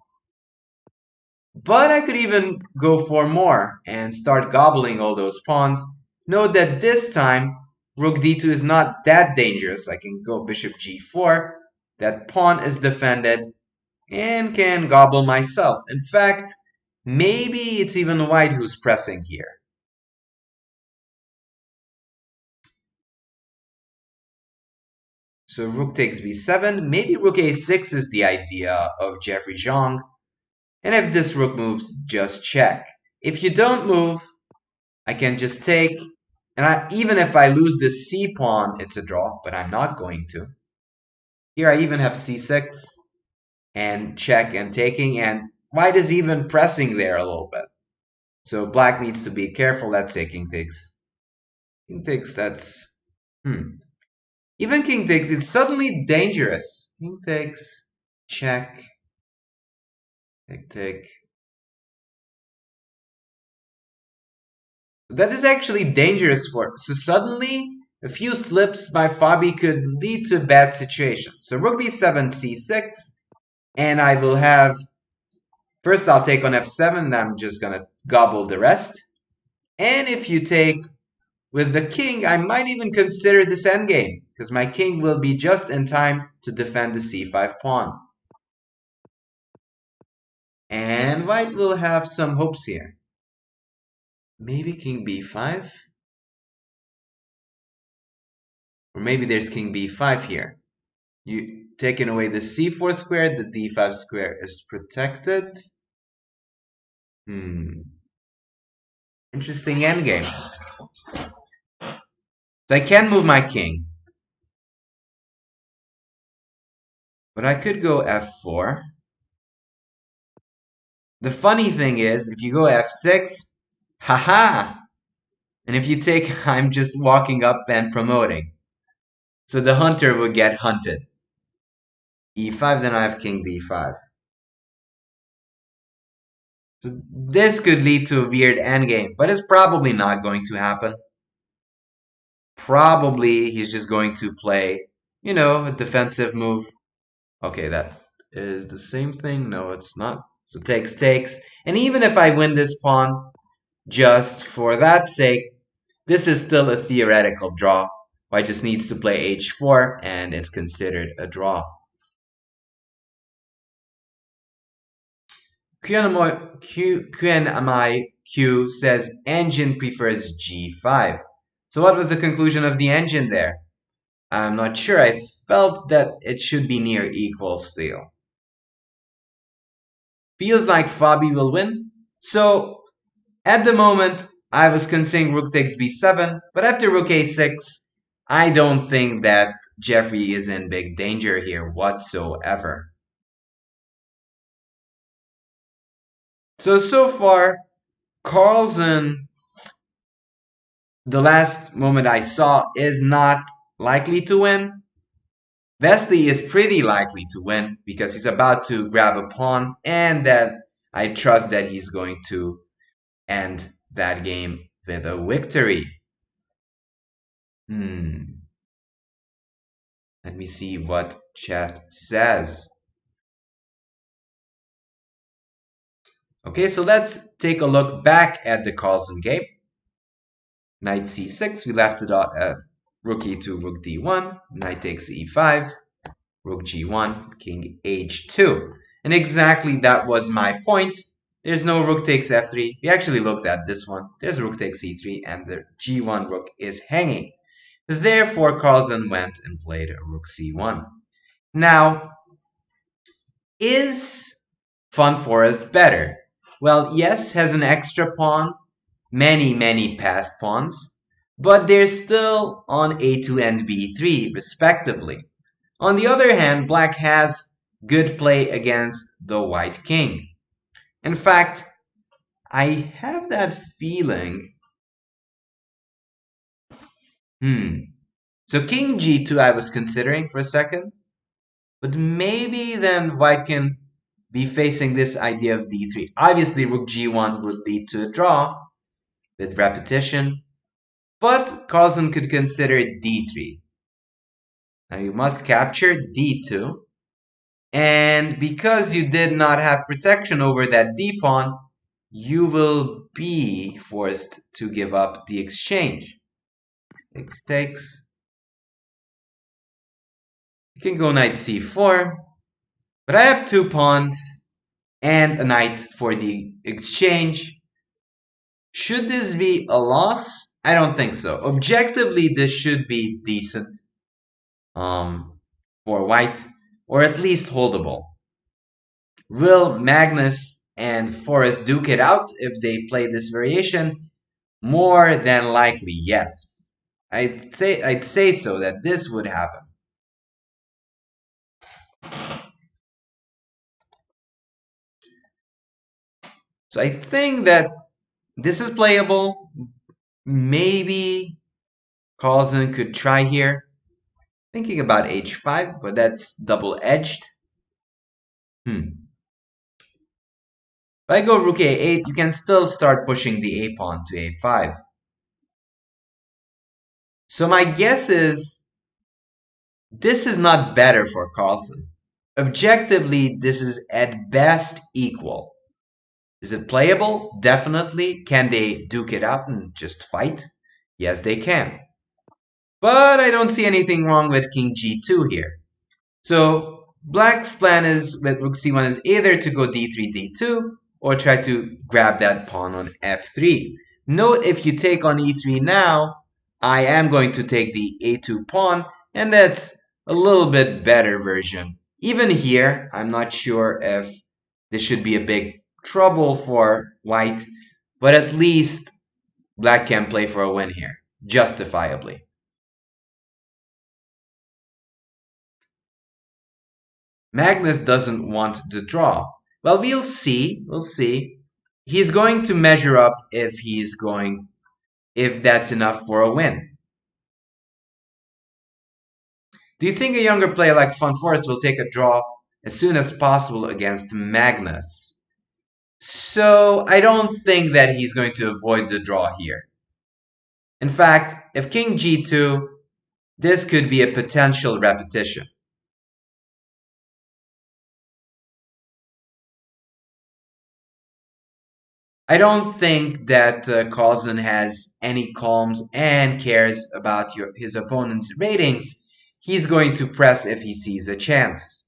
Speaker 1: But I could even go for more and start gobbling all those pawns. Note that this time, rook d2 is not that dangerous. I can go bishop g4. That pawn is defended and can gobble myself. In fact, maybe it's even white who's pressing here. So rook takes b7. Maybe rook a6 is the idea of Jeffrey Zhang. And if this rook moves, just check. If you don't move, I can just take. And even if I lose this c pawn, it's a draw, but I'm not going to. Here I even have c6 and check and taking, and white is even pressing there a little bit. So black needs to be careful. Let's say king takes. King takes, that's... Even king takes is suddenly dangerous. King takes, check, take. That is actually dangerous so suddenly, a few slips by Fabi could lead to a bad situation. So rook b7, c6, and I will have... First I'll take on f7, and I'm just gonna gobble the rest. And if you take with the king, I might even consider this endgame, because my king will be just in time to defend the c5 pawn. And white will have some hopes here. Maybe king b5? Or maybe there's king b5 here. You taking away the c4 square, the d5 square is protected. Interesting endgame. So I can move my king. But I could go f4. The funny thing is, if you go f6, haha! And if you take, I'm just walking up and promoting. So the hunter would get hunted. e5, then I have king d5. So this could lead to a weird endgame, but it's probably not going to happen. Probably he's just going to play, a defensive move. Okay, that is the same thing. No, it's not. So takes. And even if I win this pawn, just for that sake, this is still a theoretical draw. White just needs to play h4, and it's considered a draw. QNMIQ says engine prefers g5. So what was the conclusion of the engine there? I'm not sure. I felt that it should be near equal still. Feels like Fabi will win. So at the moment, I was considering rook takes b7, but after rook a6, I don't think that Jeffrey is in big danger here whatsoever. So far, Carlsen, the last moment I saw, is not likely to win. Vesely is pretty likely to win because he's about to grab a pawn, and that I trust that he's going to end that game with a victory. Let me see what chat says. Okay, so let's take a look back at the Carlsen game. Knight c6, we left it off at rook e2, rook d1, knight takes e5, rook g1, king h2. And exactly that was my point. There's no rook takes f3. We actually looked at this one. There's rook takes e3, and the g1 rook is hanging. Therefore, Carlsen went and played rook c1. Now, is Fun Forest better? Well, yes, has an extra pawn, many passed pawns, but they're still on a2 and b3, respectively. On the other hand, black has good play against the white king. In fact, I have that feeling. So king g2 I was considering for a second, but maybe then white can be facing this idea of d3. Obviously, rook g1 would lead to a draw with repetition. But Carlsen could consider d3. Now you must capture d2. And because you did not have protection over that d pawn, you will be forced to give up the exchange. X takes. You can go knight c4, but I have two pawns and a knight for the exchange. Should this be a loss? I don't think so. Objectively, this should be decent for white, or at least holdable. Will Magnus and Forrest duke it out if they play this variation? More than likely, yes. I'd say so that this would happen. So I think that this is playable. Maybe Carlsen could try here. Thinking about h5, but that's double-edged. If I go rook a8, you can still start pushing the a pawn to a5. So my guess is this is not better for Carlsen. Objectively, this is at best equal. Is it playable? Definitely. Can they duke it out and just fight? Yes, they can. But I don't see anything wrong with king g2 here. So black's plan is with rook c1 is either to go d3, d2, or try to grab that pawn on f3. Note if you take on e3 now, I am going to take the a2 pawn, and that's a little bit better version. Even here, I'm not sure if this should be a big trouble for white, but at least black can play for a win here, justifiably. Magnus doesn't want the draw. Well, we'll see. We'll see. He's going to measure up if that's enough for a win. Do you think a younger player like Von Forest will take a draw as soon as possible against Magnus? So I don't think that he's going to avoid the draw here. In fact, if King G2, this could be a potential repetition. I don't think that Carlsen has any qualms and cares about his opponent's ratings. He's going to press if he sees a chance.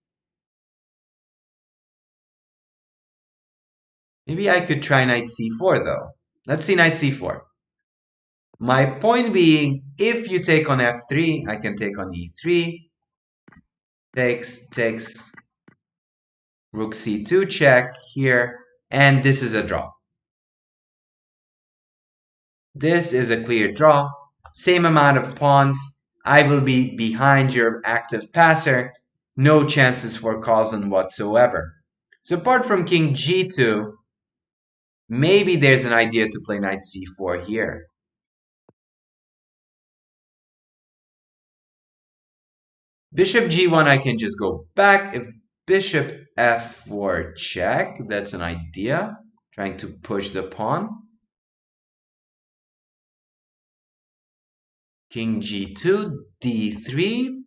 Speaker 1: Maybe I could try knight c4 though. Let's see knight c4. My point being, if you take on f3, I can take on e3. Takes, rook c2 check here, and this is a draw. This is a clear draw. Same amount of pawns. I will be behind your active passer. No chances for Carlsen whatsoever. So apart from king g2, maybe there's an idea to play knight c4 here. Bishop g1, I can just go back. If bishop f4 check, that's an idea. Trying to push the pawn. King g2, d3.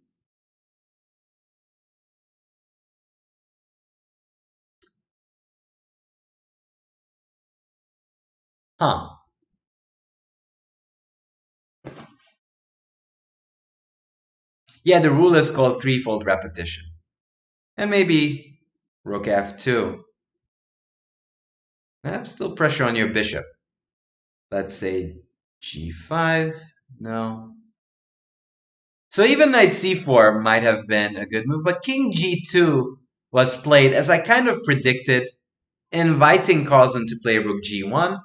Speaker 1: Huh. Yeah, the rule is called threefold repetition. And maybe rook f2. I have still pressure on your bishop. Let's say g5. No. So even knight c4 might have been a good move, but king g2 was played as I kind of predicted, inviting Carlsen to play rook g1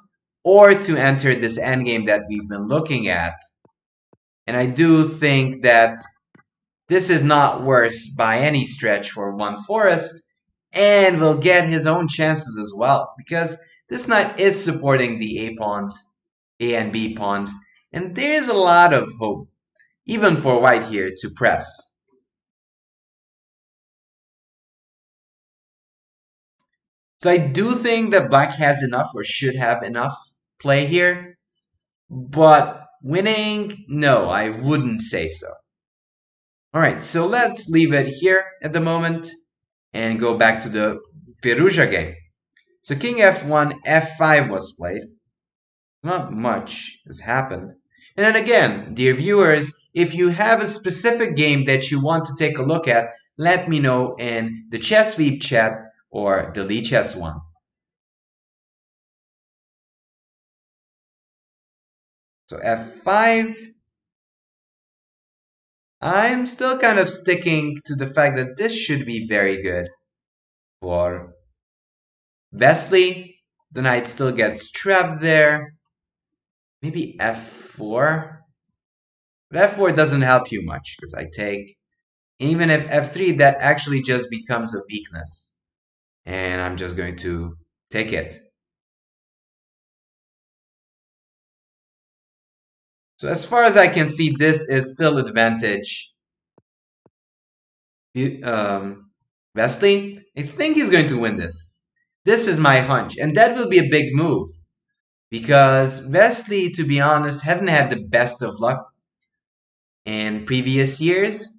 Speaker 1: or to enter this endgame that we've been looking at. And I do think that this is not worse by any stretch for Von Forest, and will get his own chances as well, because this knight is supporting the A pawns, A and B pawns, and there's a lot of hope, even for white here, to press. So I do think that black has enough or should have enough play here, but Winning? No, I wouldn't say so. Alright, so let's leave it here at the moment and go back to the Firuja game. So king f1, f5 was played. Not much has happened. And then again, dear viewers, if you have a specific game that you want to take a look at, let me know in the Chess Weep chat or the Lee Chess one. So f5. I'm still kind of sticking to the fact that this should be very good for Wesley. The knight still gets trapped there. Maybe f4. But f4 doesn't help you much because I take. Even if f3, that actually just becomes a weakness. And I'm just going to take it. So as far as I can see, this is still advantage. Wesley, I think he's going to win this. This is my hunch. And that will be a big move. Because Wesley, to be honest, hadn't had the best of luck in previous years.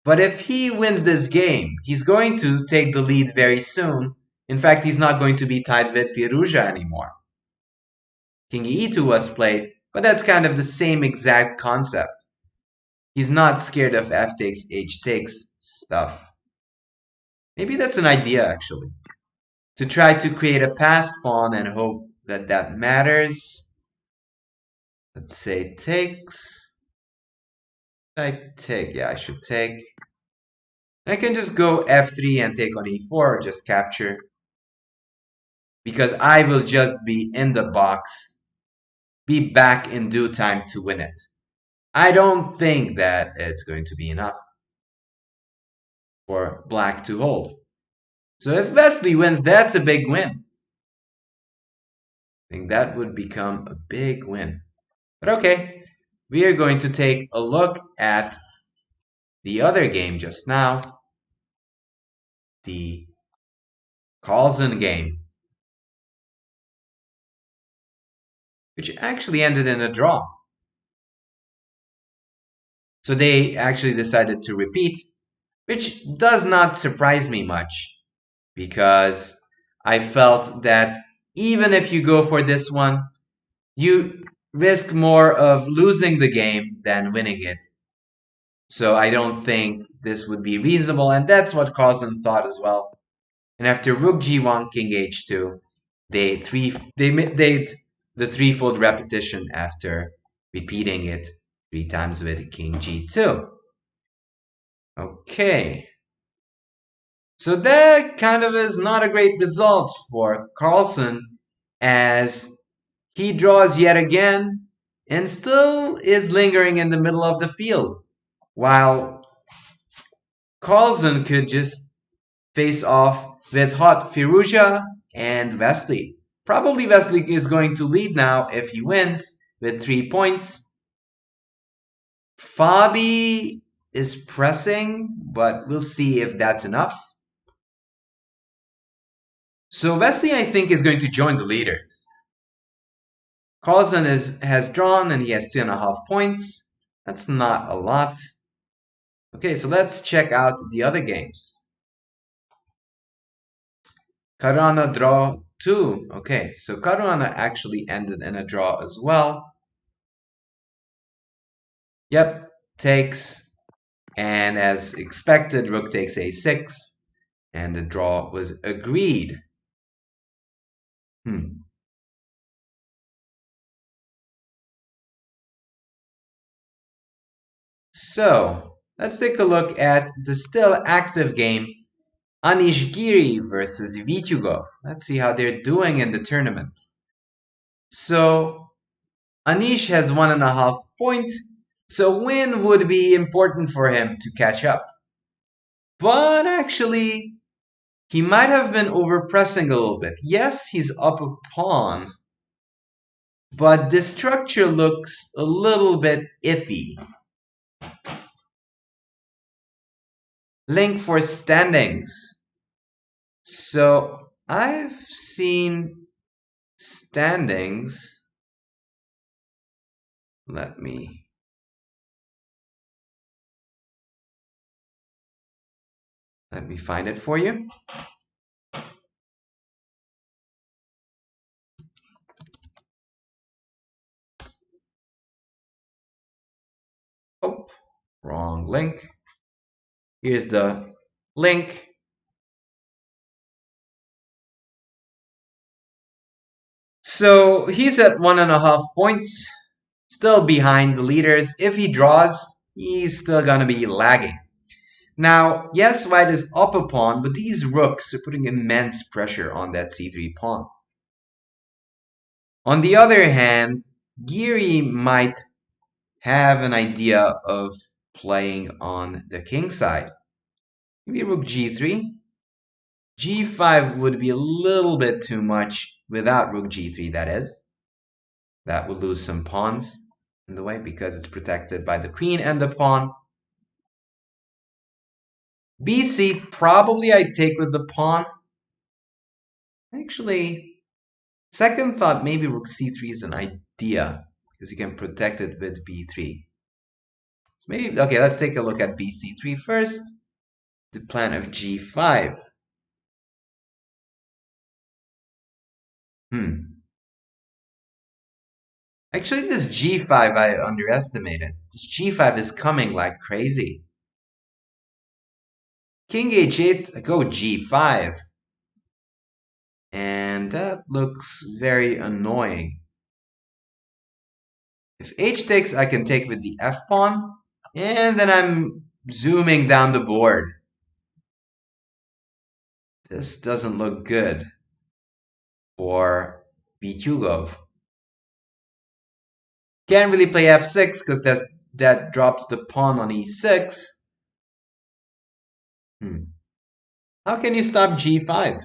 Speaker 1: But if he wins this game, he's going to take the lead very soon. In fact, he's not going to be tied with Firuja anymore. King e2 was played, but that's kind of the same exact concept. He's not scared of f takes, h takes stuff. Maybe that's an idea, actually. To try to create a passed pawn and hope that that matters. Let's say takes. I take, yeah, I should take. I can just go f3 and take on e4 or just capture. Because I will just be in the box, be back in due time to win it. I don't think that it's going to be enough for black to hold. So if Wesley wins, that's a big win. I think that would become a big win. But okay, we are going to take a look at the other game just now, the Carlsen game, which actually ended in a draw. So they actually decided to repeat, which does not surprise me much, because I felt that even if you go for this one, you risk more of losing the game than winning it. So I don't think this would be reasonable, and that's what Carlsen thought as well. And after Rook G1, King H2, they made the threefold repetition after repeating it 3 times with King G2. Okay. So that kind of is not a great result for Carlsen, as he draws yet again and still is lingering in the middle of the field, while Carlsen could just face off with hot Firuja and Wesley. Probably Wesley is going to lead now if he wins with 3 points. Fabi is pressing, but we'll see if that's enough. So Wesley, I think, is going to join the leaders. Carlsen has drawn and he has 2.5 points. That's not a lot. Okay, so let's check out the other games. Caruana draw 2. Okay, so Caruana actually ended in a draw as well. Yep, takes, and as expected, rook takes a6, and the draw was agreed. So, let's take a look at the still active game, Anish Giri versus Vityugov. Let's see how they're doing in the tournament. So, Anish has 1.5 points, so win would be important for him to catch up. But actually, he might have been overpressing a little bit. Yes, he's up a pawn, but this structure looks a little bit iffy. Link for standings. So I've seen standings Let me find it for you. Oh, wrong link. Here's the link. So he's at 1.5 points, still behind the leaders. If he draws, he's still gonna be lagging. Now, yes, white is up a pawn, but these rooks are putting immense pressure on that c3 pawn. On the other hand, Geary might have an idea of playing on the king side. Maybe rook g3. g5 would be a little bit too much without rook g3, that is. That would lose some pawns in the way because it's protected by the queen and the pawn. bc, probably I'd take with the pawn. Actually, second thought, maybe rook c3 is an idea because you can protect it with b3. So maybe, okay, let's take a look at bc3 first. The plan of g5. Actually, this g5 I underestimated. This g5 is coming like crazy. King h8, I go g5. And that looks very annoying. If h takes, I can take with the f-pawn. And then I'm zooming down the board. This doesn't look good for Vityugov. Can't really play f6 because that drops the pawn on e6. How can you stop g5?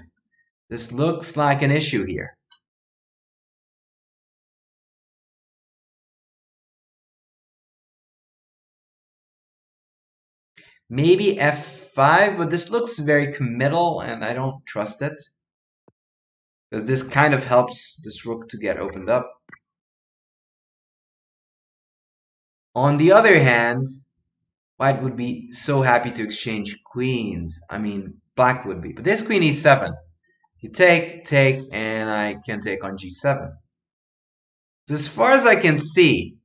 Speaker 1: This looks like an issue here. Maybe f5, but this looks very committal and I don't trust it. Because this kind of helps this rook to get opened up. On the other hand, white would be so happy to exchange queens. I mean, black would be. But there's queen e7. You take, and I can take on g7. So as far as I can see,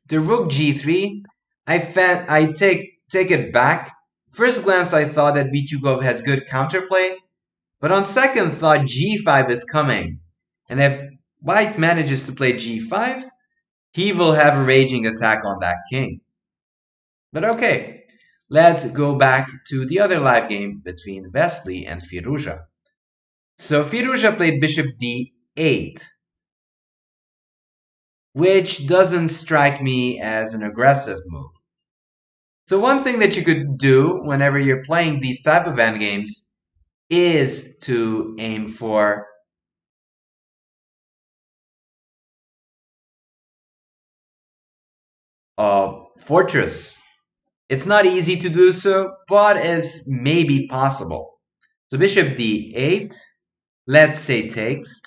Speaker 1: the rook g3, I take it back. First glance, I thought that Vityugov has good counterplay. But on second thought, g5 is coming. And if white manages to play g5, he will have a raging attack on that king. But okay, let's go back to the other live game between Wesley and Firuza. So Firuza played bishop d8, which doesn't strike me as an aggressive move. So one thing that you could do whenever you're playing these type of endgames is to aim for a fortress. It's not easy to do so, but it's maybe possible. So bishop d8, let's say takes.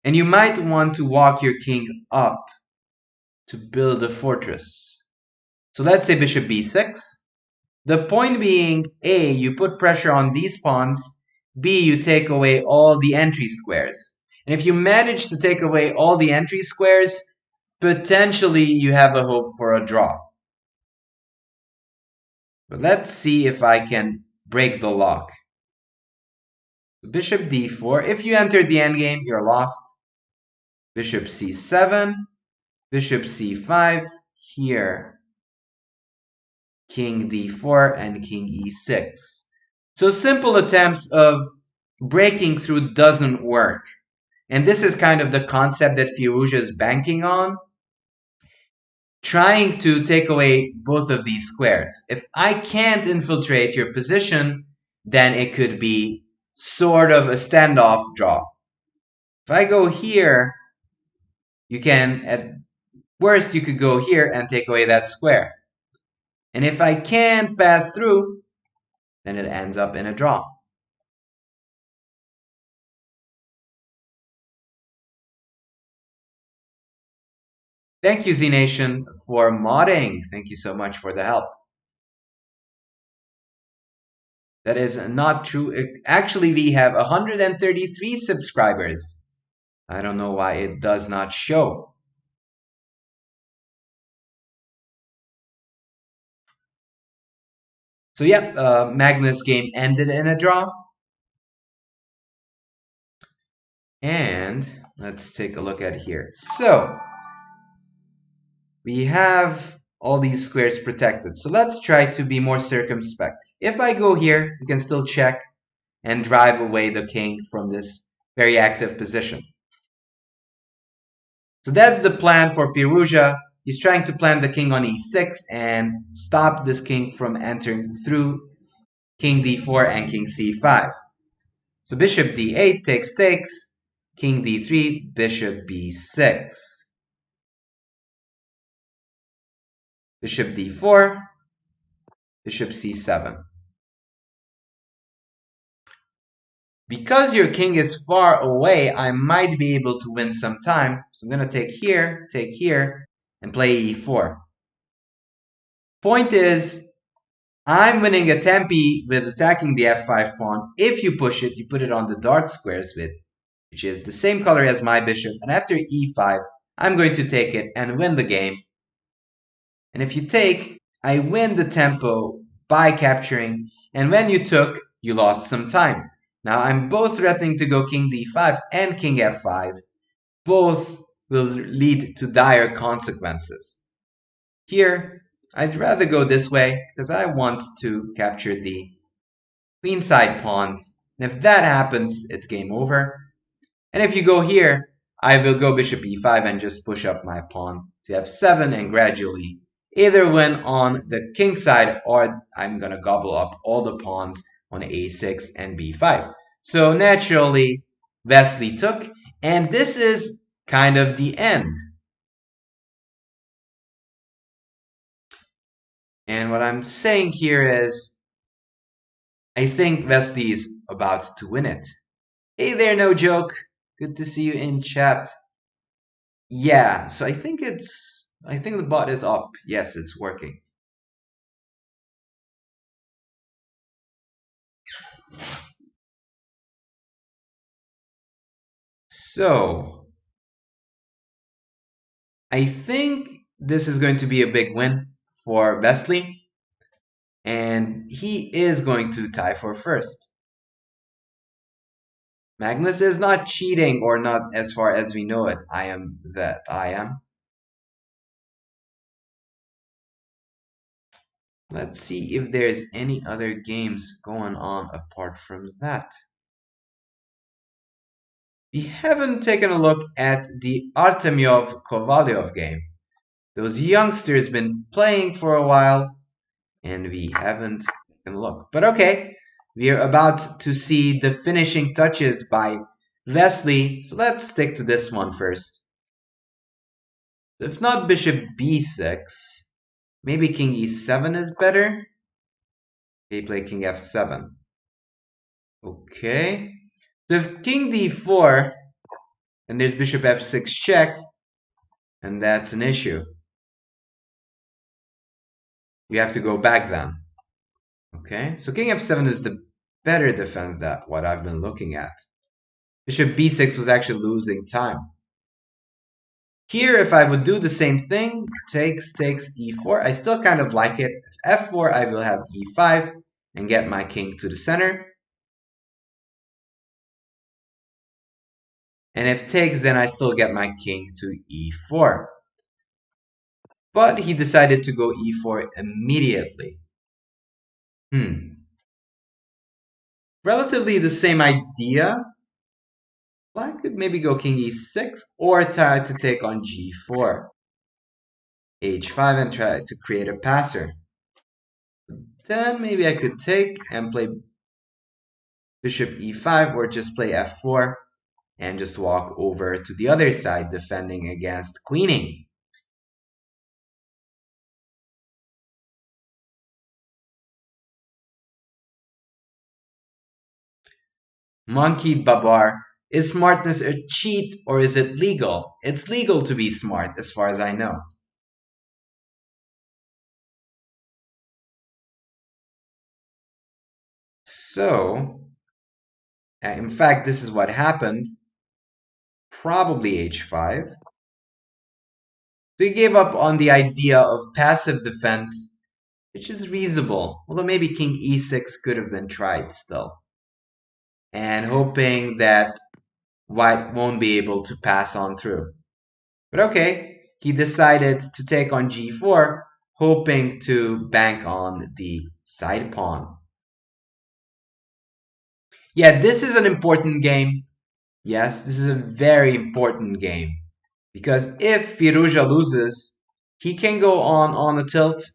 Speaker 1: And you might want to walk your king up to build a fortress. So let's say bishop b6. The point being, A, you put pressure on these pawns, B, you take away all the entry squares. And if you manage to take away all the entry squares, potentially you have a hope for a draw. But let's see if I can break the lock. Bishop d4. If you enter the endgame, you're lost. Bishop c7. Bishop c5. Here, king d4 and king e6. So simple attempts of breaking through doesn't work. And this is kind of the concept that Firuza is banking on. Trying to take away both of these squares. If I can't infiltrate your position, then it could be sort of a standoff draw. If I go here, you can, at worst, you could go here and take away that square. And if I can't pass through, then it ends up in a draw. Thank you, Z Nation, for modding. Thank you so much for the help. That is not true. Actually, we have 133 subscribers. I don't know why it does not show. So, yep, Magnus' game ended in a draw. And let's take a look at here. So, we have all these squares protected. So let's try to be more circumspect. If I go here, you can still check and drive away the king from this very active position. So that's the plan for Firouzja. He's trying to plant the king on e6 and stop this king from entering through king d4 and king c5. So bishop d8 takes, king d3, bishop b6. Bishop d4, bishop c7. Because your king is far away, I might be able to win some time. So I'm going to take here, and play e4. Point is, I'm winning a tempi with attacking the f5 pawn. If you push it, you put it on the dark squares with, which is the same color as my bishop. And after e5, I'm going to take it and win the game. And if you take, I win the tempo by capturing. And when you took, you lost some time. Now I'm both threatening to go king d5 and king f5. Both will lead to dire consequences. Here, I'd rather go this way because I want to capture the queenside pawns. And if that happens, it's game over. And if you go here, I will go bishop e5 and just push up my pawn to f7 and gradually either win on the king side or I'm going to gobble up all the pawns on a6 and b5. So naturally, Wesley took, and this is kind of the end. And what I'm saying here is, I think Wesley is about to win it. Hey there, no joke. Good to see you in chat. Yeah, so I think the bot is up. Yes, it's working. So, I think this is going to be a big win for Wesley, and he is going to tie for first. Magnus is not cheating, or not as far as we know it. I am. Let's see if there's any other games going on apart from that. We haven't taken a look at the Artemyov-Kovalyov game. Those youngsters been playing for a while, and we haven't taken a look. But okay, we are about to see the finishing touches by Wesley, so let's stick to this one first. If not bishop b6, maybe king e7 is better. They play king f7. Okay. So if king d4, and there's bishop f6 check, and that's an issue. You have to go back then. Okay, so king f7 is the better defense that what I've been looking at. Bishop b6 was actually losing time. Here, if I would do the same thing, takes e4, I still kind of like it. If f4, I will have e5 and get my king to the center. And if takes, then I still get my king to e4. But he decided to go e4 immediately. Relatively the same idea. Well, I could maybe go king e6 or try to take on g4. h5 and try to create a passer. Then maybe I could take and play bishop e5 or just play f4 and just walk over to the other side defending against queening. Monkeyed Babar. Is smartness a cheat or is it legal? It's legal to be smart, as far as I know. So, in fact, this is what happened. Probably h5. So he gave up on the idea of passive defense, which is reasonable, although maybe king e6 could have been tried still. And hoping that white won't be able to pass on through. But okay, he decided to take on g4, hoping to bank on the side pawn. Yeah, this is an important game. Yes, this is a very important game. Because if Firuja loses, he can go on a tilt.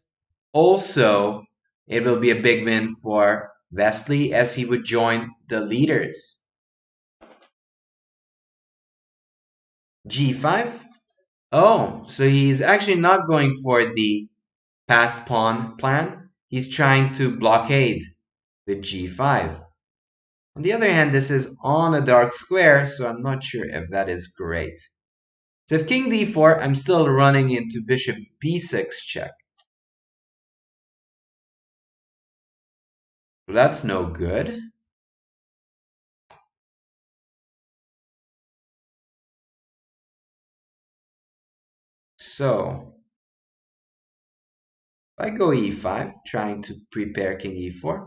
Speaker 1: Also, it will be a big win for Vesely as he would join the leaders. g5. Oh, so he's actually not going for the passed pawn plan. He's trying to blockade with g5. On the other hand, this is on a dark square, so I'm not sure if that is great. So if king d4, I'm still running into bishop b6 check. So that's no good. So if I go e5, trying to prepare king e4,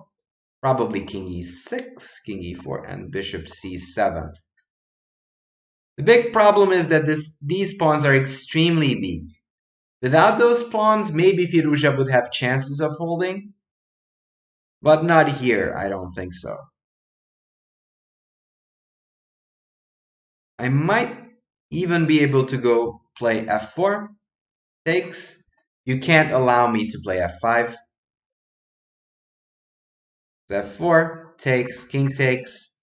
Speaker 1: probably king e6, king e4, and bishop c7. The big problem is that these pawns are extremely weak. Without those pawns, maybe Firuza would have chances of holding, but not here, I don't think so. I might even be able to go play f4, takes. You can't allow me to play f5. So f4, takes, king takes.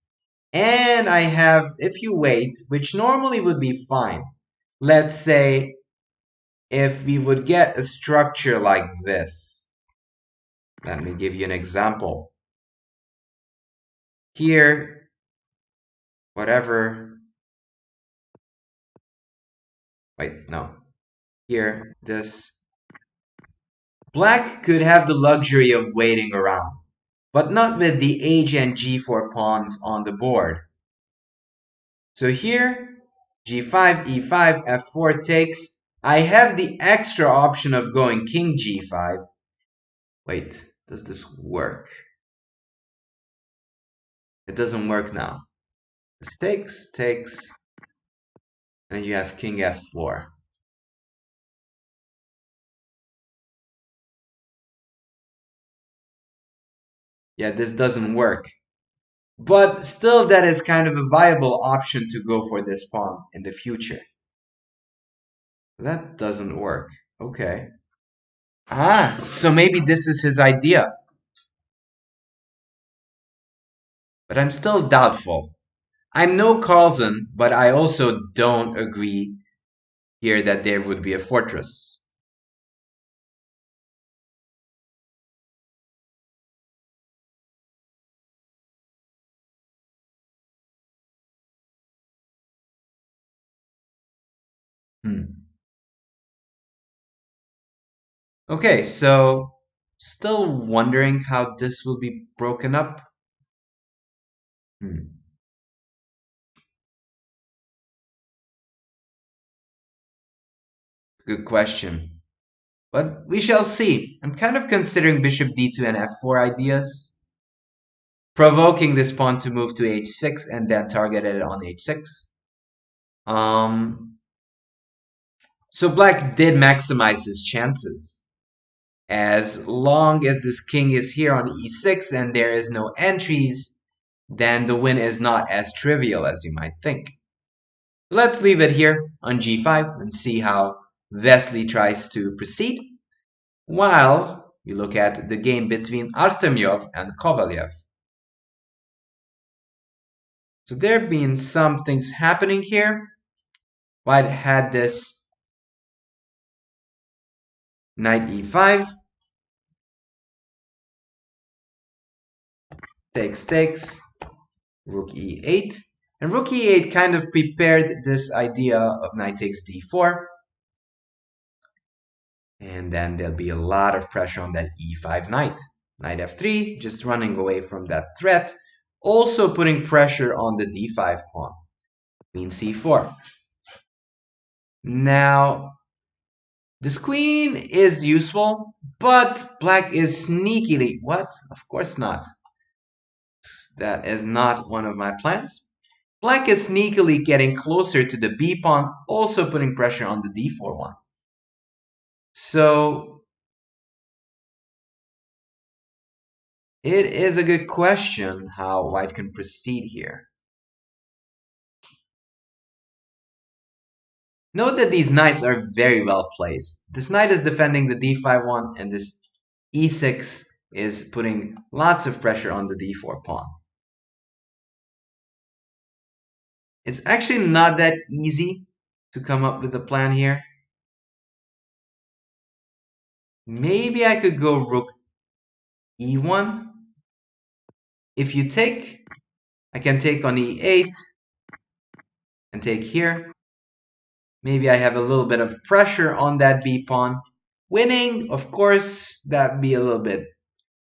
Speaker 1: And I have, if you wait, which normally would be fine. Let's say if we would get a structure like this. Let me give you an example. Here, whatever. Wait, no. Here, this. Black could have the luxury of waiting around, but not with the h and g4 pawns on the board. So here, g5, e5, f4 takes. I have the extra option of going king g5. Wait, does this work? It doesn't work now. This takes, and you have king f4. Yeah, this doesn't work. But still, that is kind of a viable option to go for this pawn in the future. That doesn't work. Okay. Ah, so maybe this is his idea. But I'm still doubtful. I'm no Carlsen, but I also don't agree here that there would be a fortress. Hmm. Okay, so still wondering how this will be broken up. Hmm. Good question. But we shall see. I'm kind of considering bishop d2 and f4 ideas, provoking this pawn to move to h6 and then target it on h6. So black did maximize his chances. As long as this king is here on e6 and there is no entries, then the win is not as trivial as you might think. Let's leave it here on g5 and see how Vesely tries to proceed, while we look at the game between Artemyov and Kovalyev. So there have been some things happening here. White had this knight e5, takes, rook e8. And rook e8 kind of prepared this idea of knight takes d4. And then there'll be a lot of pressure on that e5 knight. Knight f3, just running away from that threat. Also putting pressure on the d5 pawn. Queen c4. Now, this queen is useful, but black is sneakily... What? Of course not. That is not one of my plans. Black is sneakily getting closer to the b pawn, also putting pressure on the d4 one. So it is a good question how white can proceed here. Note that these knights are very well placed. This knight is defending the d5 one, and this e6 is putting lots of pressure on the d4 pawn. It's actually not that easy to come up with a plan here. Maybe I could go rook e1. If you take, I can take on e8 and take here. Maybe I have a little bit of pressure on that b pawn. Winning, of course, that'd be a little bit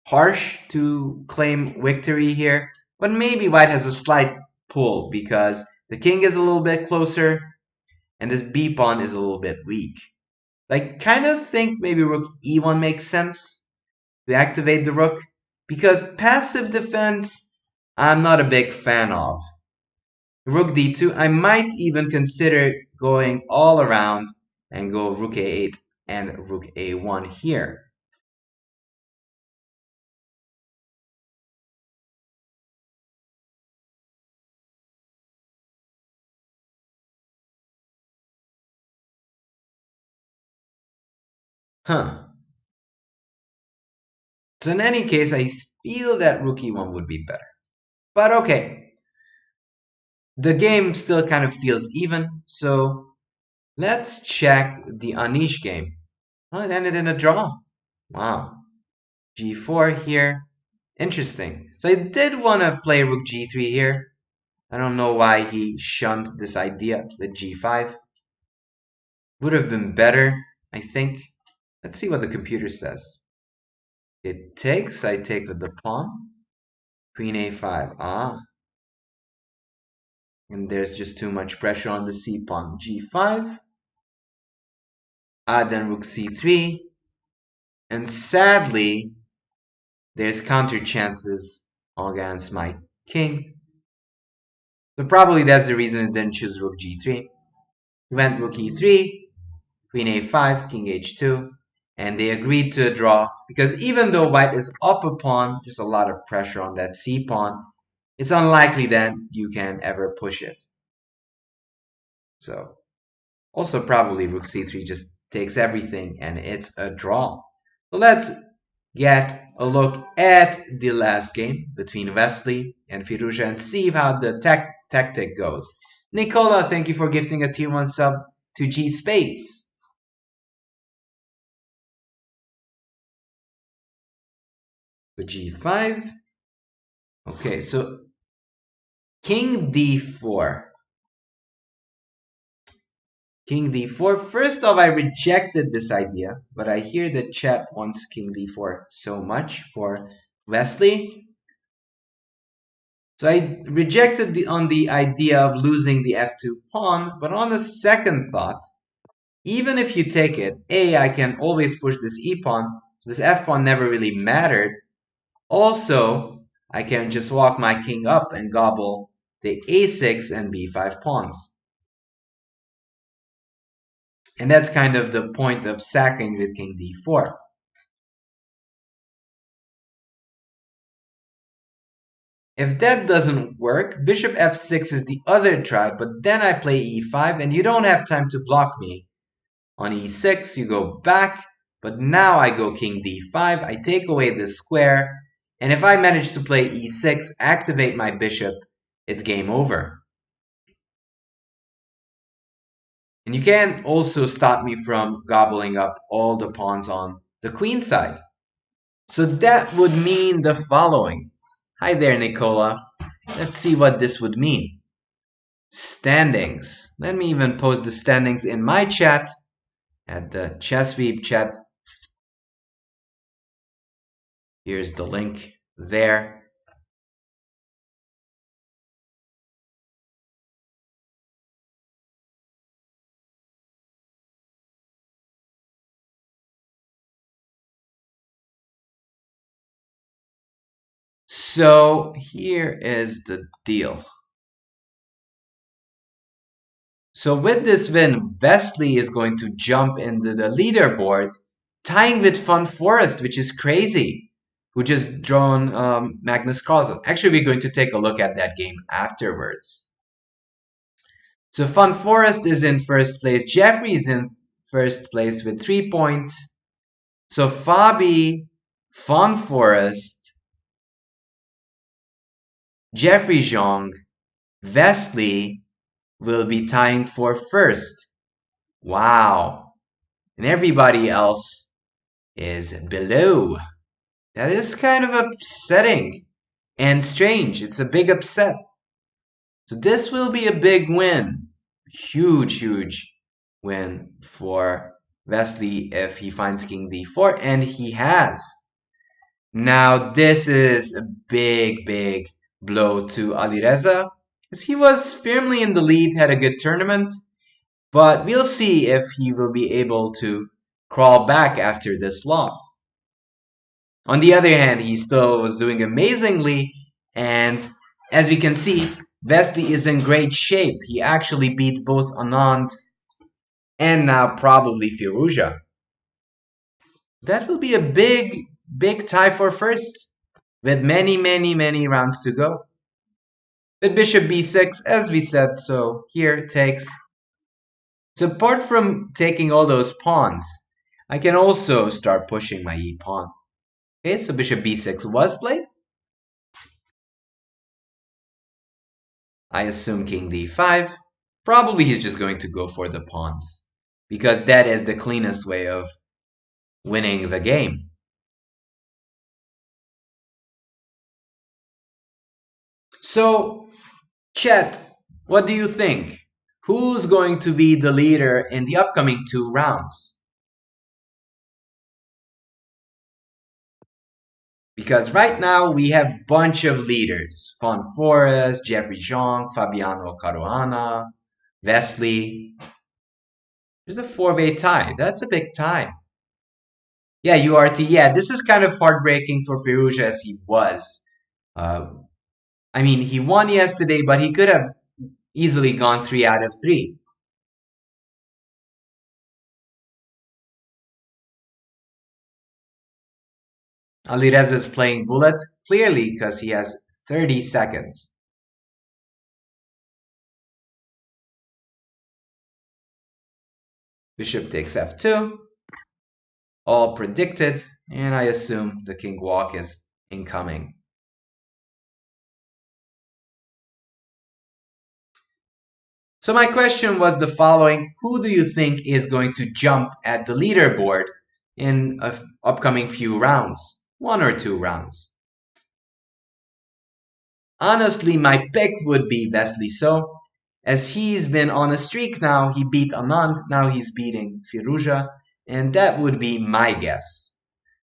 Speaker 1: harsh to claim victory here, but maybe white has a slight pull because the king is a little bit closer and this b pawn is a little bit weak. I kind of think maybe rook e1 makes sense to activate the rook because passive defense I'm not a big fan of. Rook d2, I might even consider going all around and go rook a8 and rook a1 here. Huh. So in any case, I feel that rook e1 would be better. But okay. The game still kind of feels even, so let's check the Anish game. Oh, it ended in a draw. Wow. g4 here. Interesting. So I did want to play rook g3 here. I don't know why he shunned this idea with g5. Would have been better, I think. Let's see what the computer says. It takes, I take with the pawn. Queen a5. Ah. And there's just too much pressure on the c pawn. g5. Then rook c3. And sadly, there's counter chances against my king. So probably that's the reason it didn't choose rook g3. He went rook e3, queen a5, king h2, and they agreed to a draw because even though white is up a pawn, there's a lot of pressure on that c pawn. It's unlikely that you can ever push it. So also probably rook c3 just takes everything and it's a draw. So let's get a look at the last game between Wesley and Firuja and see how the tactic goes. Nicola, thank you for gifting a tier 1 sub to G Spades. So G5. Okay, so King D4. King D4. First off, I rejected this idea, but I hear that chat wants King D4 so much for Wesley. So I rejected on the idea of losing the f2 pawn, but on a second thought, even if you take it, I can always push this e pawn, so this f pawn never really mattered. Also, I can just walk my king up and gobble the a6 and b5 pawns. And that's kind of the point of sacking with king d4. If that doesn't work, bishop f6 is the other try, but then I play e5 and you don't have time to block me. On e6, you go back, but now I go king d5, I take away this square, and if I manage to play e6, activate my bishop, it's game over. And you can also stop me from gobbling up all the pawns on the queen side. So that would mean the following. Hi there, Nicola. Let's see what this would mean. Standings. Let me even post the standings in my chat at the ChessVeep chat. Here's the link there. So here is the deal. So with this win, Wesley is going to jump into the leaderboard, tying with Fun Forest, which is crazy, who just drawn Magnus Carlsen. Actually, we're going to take a look at that game afterwards. So Fun Forest is in first place. Jeffrey is in first place with 3 points. So Fabi, Fun Forest, Jeffrey Zhang, Wesley will be tying for first. Wow. And everybody else is below. That is kind of upsetting and strange. It's a big upset. So this will be a big win. Huge, huge win for Wesley if he finds King d4, and he has. Now this is a big, big blow to Alireza, as he was firmly in the lead, had a good tournament, but we'll see if he will be able to crawl back after this loss. On the other hand, he still was doing amazingly, and as we can see, Wesley is in great shape. He actually beat both Anand and now probably Firouzja. That will be a big, big tie for first, with many, many, many rounds to go. With bishop b6, as we said, so here takes. So apart from taking all those pawns, I can also start pushing my e-pawn. Okay, so bishop b6 was played. I assume king d5. Probably he's just going to go for the pawns, because that is the cleanest way of winning the game. So, chat, what do you think? Who's going to be the leader in the upcoming 2 rounds? Because right now we have a bunch of leaders. Fon Forest, Jeffrey Zhang, Fabiano Caruana, Wesley. There's a 4-way tie. That's a big tie. Yeah, URT. Yeah, this is kind of heartbreaking for Firouzja as he was. Uh, I mean, he won yesterday, but he could have easily gone 3 out of 3. Alireza is playing bullet, clearly because he has 30 seconds. Bishop takes f2. All predicted, and I assume the king walk is incoming. So my question was the following: who do you think is going to jump at the leaderboard in upcoming few rounds? 1 or 2 rounds. Honestly, my pick would be Wesley So, as he's been on a streak now. He beat Anand, now he's beating Firouzja, and that would be my guess.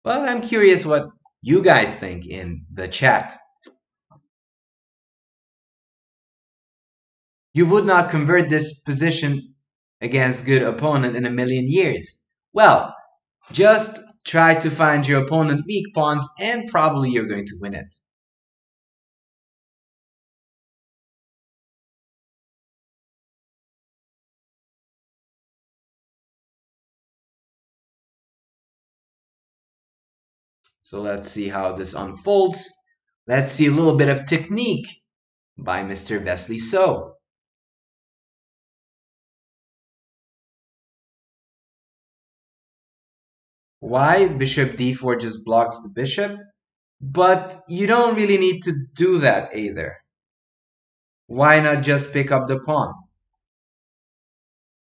Speaker 1: But I'm curious what you guys think in the chat. You would not convert this position against good opponent in a million years. Well, just try to find your opponent weak pawns and probably you're going to win it. So let's see how this unfolds. Let's see a little bit of technique by Mr. Wesley So. Why? Bishop d4 just blocks the bishop, but you don't really need to do that either. Why not just pick up the pawn?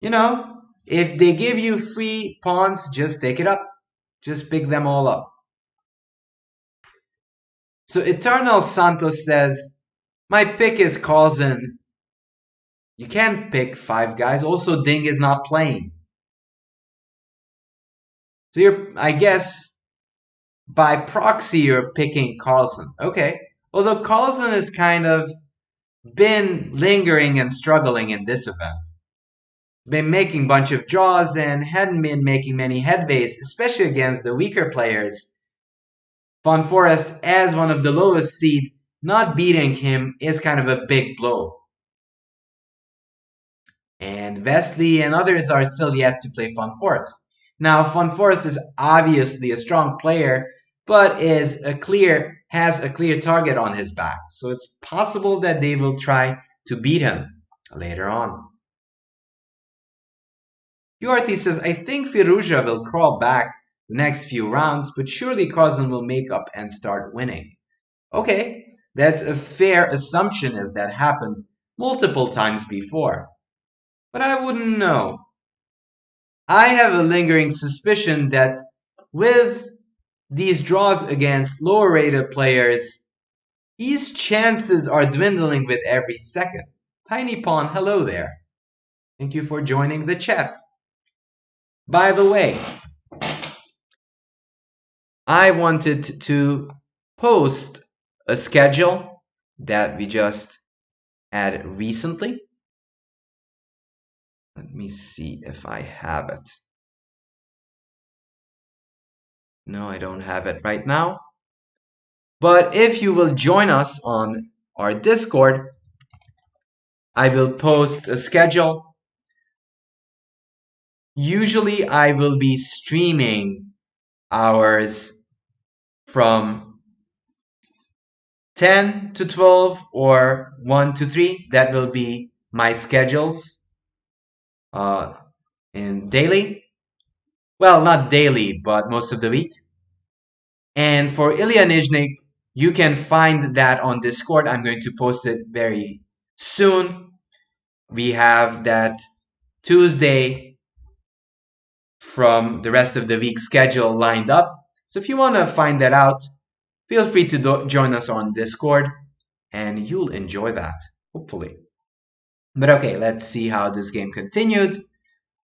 Speaker 1: You know, if they give you free pawns, just take it up. Just pick them all up. So Eternal Santos says, my pick is Carlsen You can't pick five guys. Also, Ding is not playing. So I guess, by proxy, you're picking Carlson. Okay. Although Carlson has kind of been lingering and struggling in this event. Been making a bunch of draws and hadn't been making many headways, especially against the weaker players. Von Forest, as one of the lowest seed, not beating him is kind of a big blow. And Wesley and others are still yet to play Von Forest. Now, Von Forest is obviously a strong player, but has a clear target on his back. So it's possible that they will try to beat him later on. Yorti says, I think Firuja will crawl back the next few rounds, but surely Carlsen will make up and start winning. Okay, that's a fair assumption as that happened multiple times before. But I wouldn't know. I have a lingering suspicion that with these draws against lower rated players, these chances are dwindling with every second. Tiny Pawn, hello there. Thank you for joining the chat. By the way, I wanted to post a schedule that we just added recently. Let me see if I have it. No, I don't have it right now. But if you will join us on our Discord, I will post a schedule. Usually I will be streaming hours from 10 to 12 or 1 to 3. That will be my schedules in daily. Well, not daily, but most of the week. And for Ilya Nizhnik, you can find that on Discord. I'm going to post it very soon. We have that Tuesday from the rest of the week schedule lined up. So if you want to find that out, feel free to join us on Discord and you'll enjoy that, hopefully. But okay, let's see how this game continued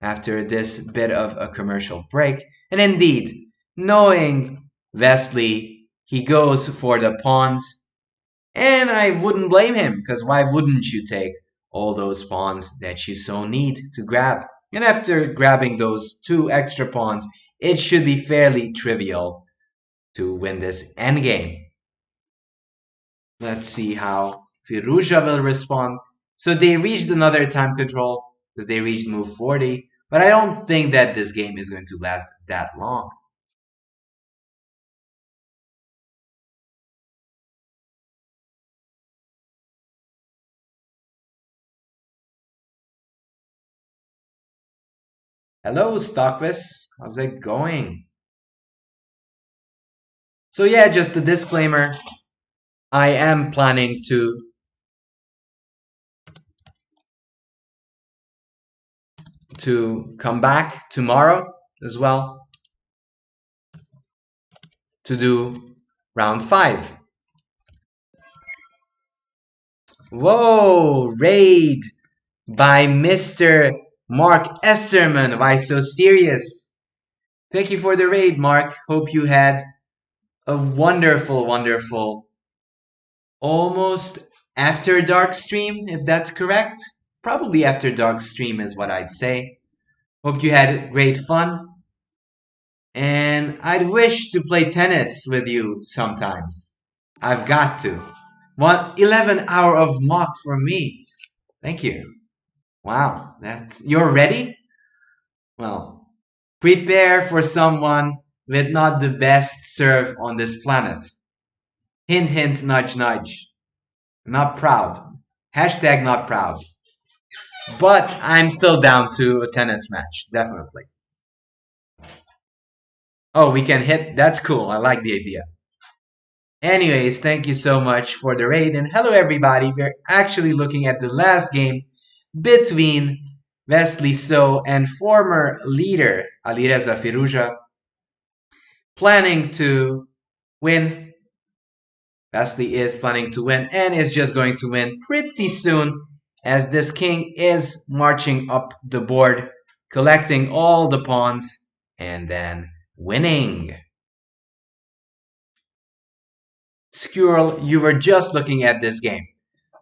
Speaker 1: after this bit of a commercial break. And indeed, knowing Wesley, he goes for the pawns. And I wouldn't blame him, because why wouldn't you take all those pawns that you so need to grab? And after grabbing those 2 extra pawns, it should be fairly trivial to win this endgame. Let's see how Firuja will respond. So they reached another time control, because they reached move 40. But I don't think that this game is going to last that long. Hello, Stockvis. How's it going? So yeah, just a disclaimer. I am planning to come back tomorrow as well to do round 5. Whoa, raid by Mr. Mark Esserman. Why so serious? Thank you for the raid, Mark. Hope you had a wonderful, wonderful, almost after dark stream, if that's correct. Probably after dark stream is what I'd say. Hope you had great fun. And I'd wish to play tennis with you sometimes. I've got to. 11 hour of mock for me. Thank you. Wow, you're ready? Well, prepare for someone with not the best serve on this planet. Hint, hint, nudge, nudge. Not proud. Hashtag not proud. But I'm still down to a tennis match, definitely. Oh, we can hit. That's cool. I like the idea. Anyways, thank you so much for the raid. And hello, everybody. We're actually looking at the last game between Wesley So and former leader Alireza Firuja, planning to win. Wesley is planning to win and is just going to win pretty soon as this king is marching up the board, collecting all the pawns, and then winning. Squirrel, you were just looking at this game.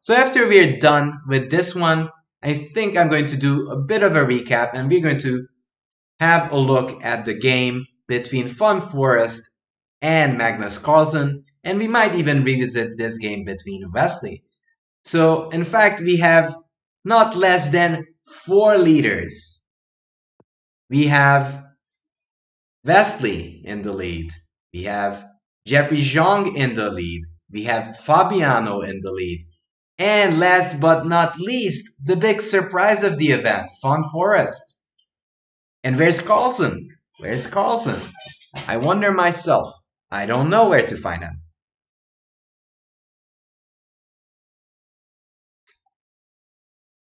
Speaker 1: So after we're done with this one, I think I'm going to do a bit of a recap and we're going to have a look at the game between Fun Forest and Magnus Carlsen, and we might even revisit this game between Wesley. So, in fact, we have not less than 4 leaders. We have Wesley in the lead. We have Jeffrey Zhang in the lead. We have Fabiano in the lead. And last but not least, the big surprise of the event, Fun Forest. And where's Carlsen? Where's Carlsen? I wonder myself. I don't know where to find him.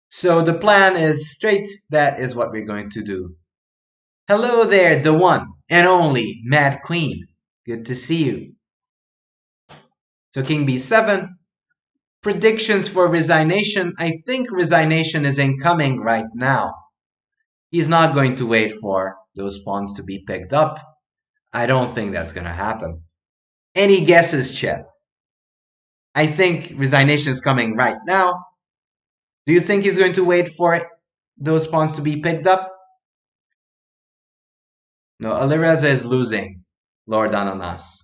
Speaker 1: So the plan is straight. That is what we're going to do. Hello there, the one and only Mad Queen. Good to see you. So King B7. Predictions for Resignation. I think Resignation is incoming right now. He's not going to wait for those pawns to be picked up. I don't think that's going to happen. Any guesses, Chet? I think Resignation is coming right now. Do you think he's going to wait for those pawns to be picked up? No, Alireza is losing Lord Ananas.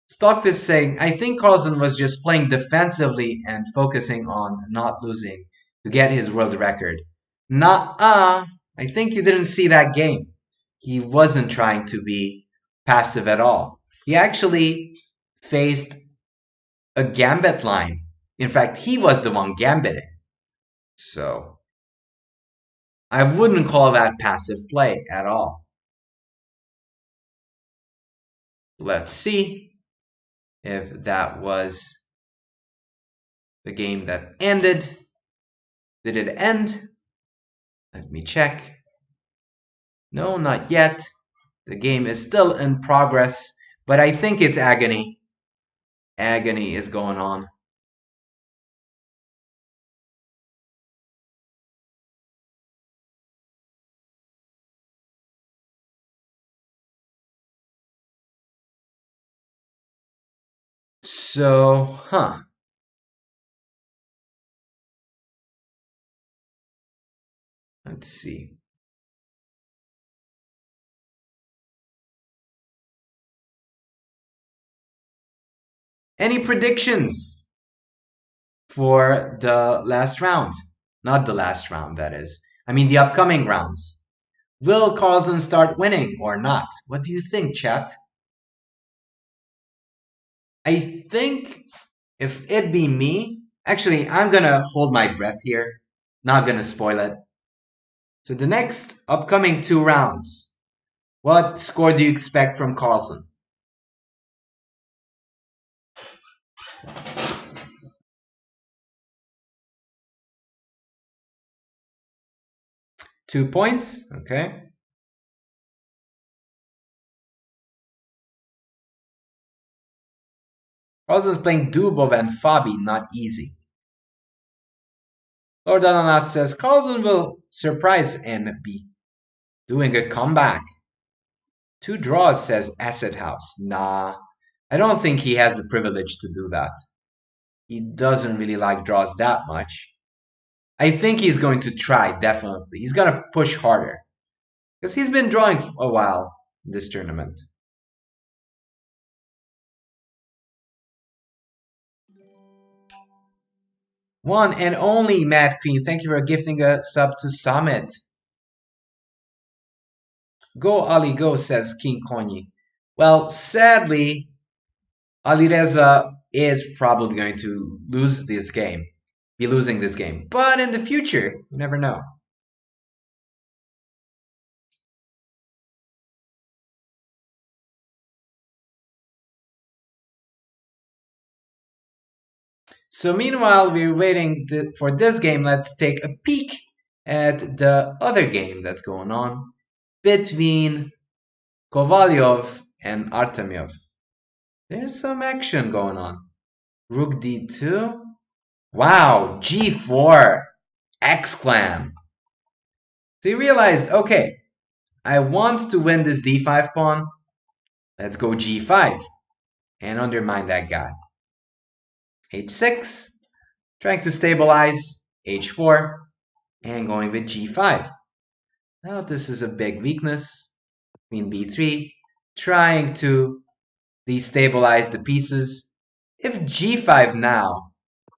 Speaker 1: Stock is saying, I think Carlsen was just playing defensively and focusing on not losing to get his world record. Nuh-uh. I think you didn't see that game. He wasn't trying to be passive at all. He actually faced a gambit line. In fact, he was the one gambiting. So, I wouldn't call that passive play at all. Let's see if that was the game that ended. Did it end? Let me check. No, not yet. The game is still in progress, but I think it's agony. Agony is going on. So, let's see. Any predictions for the last round? Not the last round, that is. I mean, the upcoming rounds. Will Carlsen start winning or not? What do you think, chat? I think if it be me, actually, I'm gonna hold my breath here. Not gonna spoil it. So the next upcoming 2 rounds, what score do you expect from Carlsen? £2, okay. Carlsen's playing Dubov and Fabi, not easy. Lord Ananas says Carlsen will surprise and be doing a comeback. 2 draws, says Acid House. Nah, I don't think he has the privilege to do that. He doesn't really like draws that much. I think he's going to try, definitely. He's going to push harder. Because he's been drawing a while in this tournament. One and only Mad Queen. Thank you for gifting a sub to Summit. Go Ali go, says King Konyi. Well, sadly, Alireza is probably going to lose this game. Be losing this game. But in the future, you never know. So meanwhile, we're waiting for this game. Let's take a peek at the other game that's going on between Kovalyov and Artemyov. There's some action going on. Rook d2. Wow, g4. Exclam. So you realized, okay, I want to win this d5 pawn. Let's go g5 and undermine that guy. h6. Trying to stabilize. h4. And going with g5. Now this is a big weakness. Queen b3. Trying to destabilize the pieces. If g5 now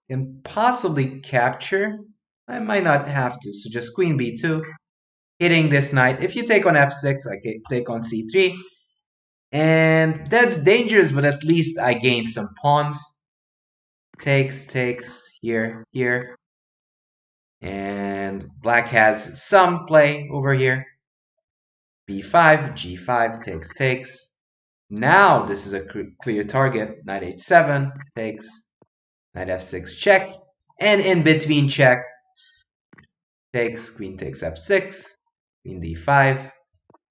Speaker 1: can possibly capture, I might not have to. So just queen b2, hitting this knight. If you take on f6, I can take on c3. And that's dangerous, but at least I gain some pawns. Takes, here, here. And black has some play over here. b5, g5, takes. Now this is a clear target. Knight h7, takes. Knight f6, check. And in between check, takes, queen takes f6, queen d5,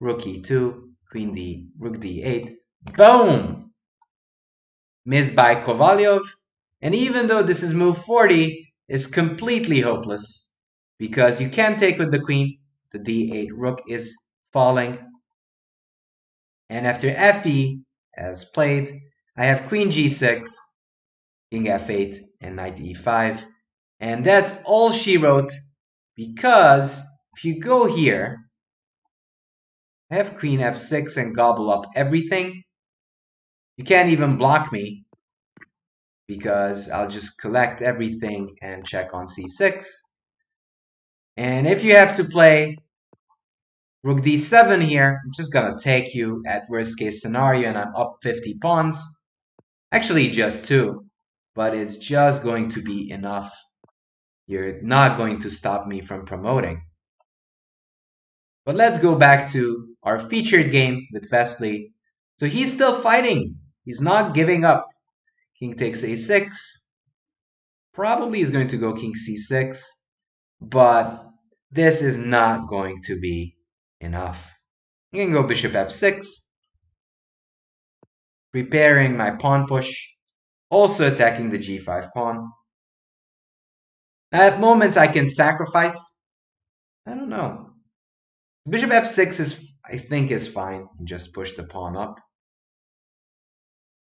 Speaker 1: rook e2, rook d8. Boom! Missed by Kovalyov. And even though this is move 40, is completely hopeless because you can't take with the queen. The d8 rook is falling. And after fe, as played, I have queen g6, king f8, and knight e5. And that's all she wrote because if you go here, I have queen f6 and gobble up everything. You can't even block me because I'll just collect everything and check on c6. And if you have to play rook d7 here, I'm just gonna take you at worst case scenario and I'm up 50 pawns. Actually just 2, but it's just going to be enough. You're not going to stop me from promoting. But let's go back to our featured game with Vesely. So he's still fighting. He's not giving up. King takes a6. Probably is going to go king c6. But this is not going to be enough. You can go bishop f6. Preparing my pawn push. Also attacking the g5 pawn. At moments I can sacrifice. I don't know. Bishop f6 is, I think, is fine. Just push the pawn up.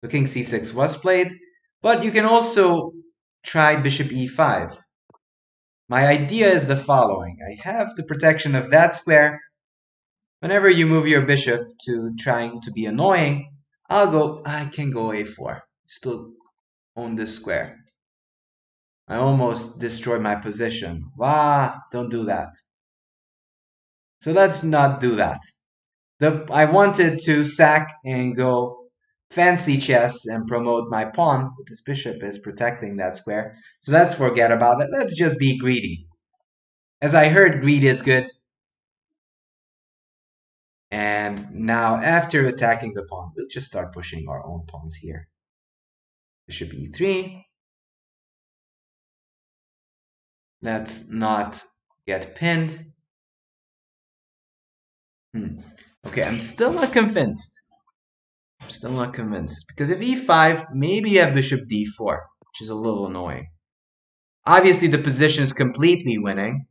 Speaker 1: So king c6 was played, but you can also try bishop e5. My idea is the following. I have the protection of that square. Whenever you move your bishop to trying to be annoying, I can go a4. Still own this square. I almost destroyed my position. Don't do that. So let's not do that. I wanted to sack and go fancy chess and promote my pawn, but this bishop is protecting that square. So let's forget about it. Let's just be greedy. As I heard, greed is good. And now, after attacking the pawn, we'll just start pushing our own pawns here. Bishop e3. Let's not get pinned. Okay, I'm still not convinced. Because if e5, maybe you have bishop d4, which is a little annoying. Obviously, the position is completely winning,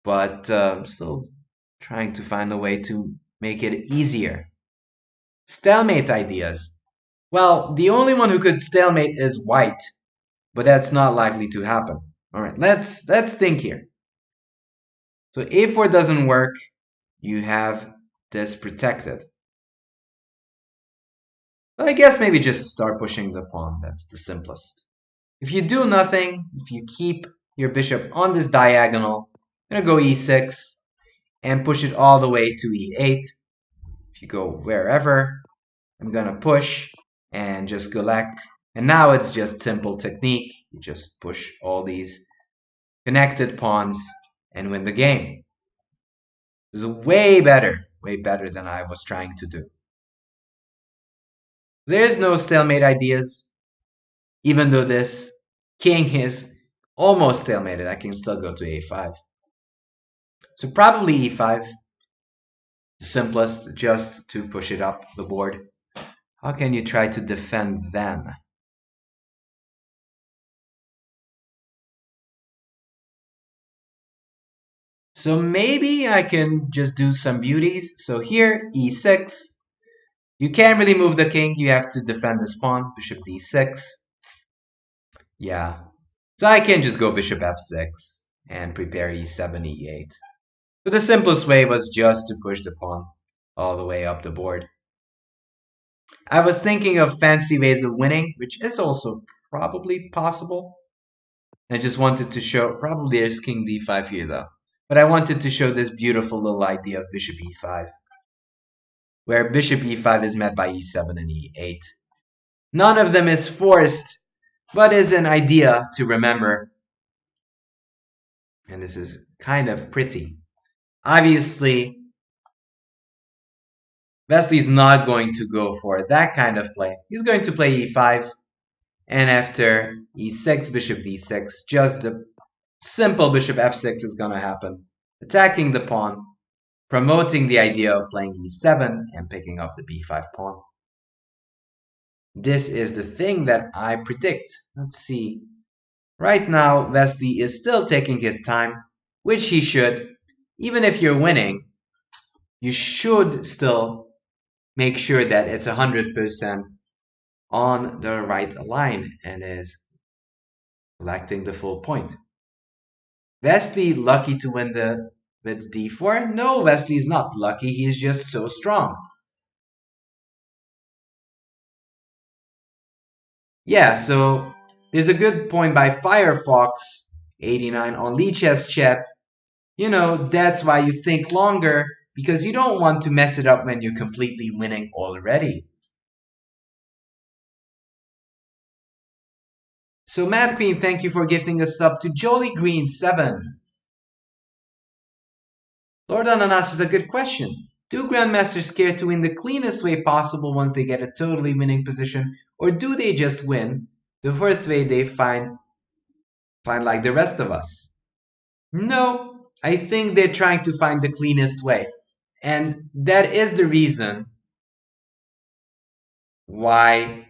Speaker 1: but I'm still trying to find a way to make it easier. Stalemate ideas. Well, the only one who could stalemate is white, but that's not likely to happen. All right, let's think here. So a4 doesn't work. You have this protected. I guess maybe just start pushing the pawn. That's the simplest. If you do nothing, if you keep your bishop on this diagonal, I'm going to go e6 and push it all the way to e8. If you go wherever, I'm going to push and just collect. And now it's just simple technique. You just push all these connected pawns and win the game. This is way better than I was trying to do. There's no stalemate ideas. Even though this king is almost stalemated, I can still go to a5. So probably e5, the simplest, just to push it up the board. How can you try to defend then? So maybe I can just do some beauties. So here, e6. You can't really move the king. You have to defend this pawn. Bishop d6. Yeah. So I can just go bishop f6 and prepare e7, e8. So the simplest way was just to push the pawn all the way up the board. I was thinking of fancy ways of winning, which is also probably possible. I just wanted to show, probably there's king d5 here though. But I wanted to show this beautiful little idea of bishop e5, where bishop e5 is met by e7 and e8. None of them is forced, but is an idea to remember. And this is kind of pretty. Obviously, Wesley's not going to go for that kind of play. He's going to play e5, and after e6, bishop d6, just the simple bishop f6 is going to happen, attacking the pawn, promoting the idea of playing e7 and picking up the b5 pawn. This is the thing that I predict. Let's see. Right now, Wesley is still taking his time, which he should. Even if you're winning, you should still make sure that it's 100% on the right line and is collecting the full point. Wesley lucky to win the with d4? No, Wesley's not lucky. He's just so strong. Yeah, so there's a good point by Firefox89 on Lichess chat. You know, that's why you think longer, because you don't want to mess it up when you're completely winning already. So Mad Queen, thank you for gifting a sub to Jolly Green 7. Lord Ananas is a good question. Do grandmasters care to win the cleanest way possible once they get a totally winning position, or do they just win the first way they find like the rest of us? No, I think they're trying to find the cleanest way. And that is the reason why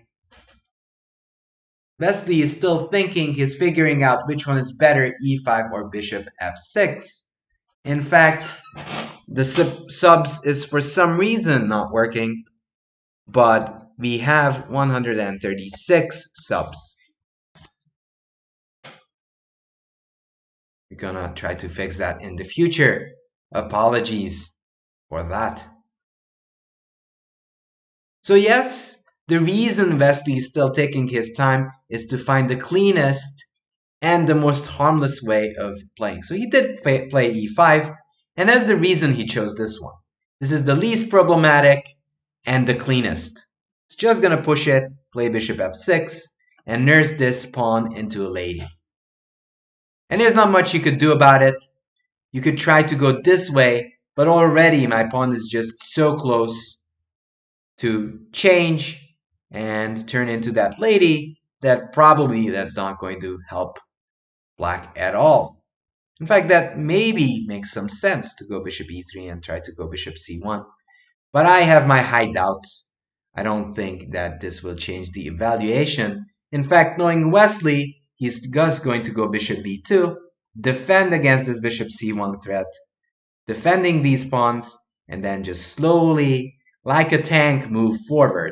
Speaker 1: Wesley is still thinking he's figuring out which one is better, e5 or bishop f6. In fact, the subs is for some reason not working, but we have 136 subs. We're gonna try to fix that in the future. Apologies for that. So yes, the reason Wesley is still taking his time is to find the cleanest and the most harmless way of playing. So he did play e5, and that's the reason he chose this one. This is the least problematic and the cleanest. It's just gonna push it, play bishop f6, and nurse this pawn into a lady. And there's not much you could do about it. You could try to go this way, but already my pawn is just so close to change and turn into that lady that probably that's not going to help black at all. In fact, that maybe makes some sense to go bishop e3 and try to go bishop c1. But I have my high doubts. I don't think that this will change the evaluation. In fact, knowing Wesley, he's just going to go bishop b2, defend against this bishop c1 threat, defending these pawns, and then just slowly, like a tank, move forward.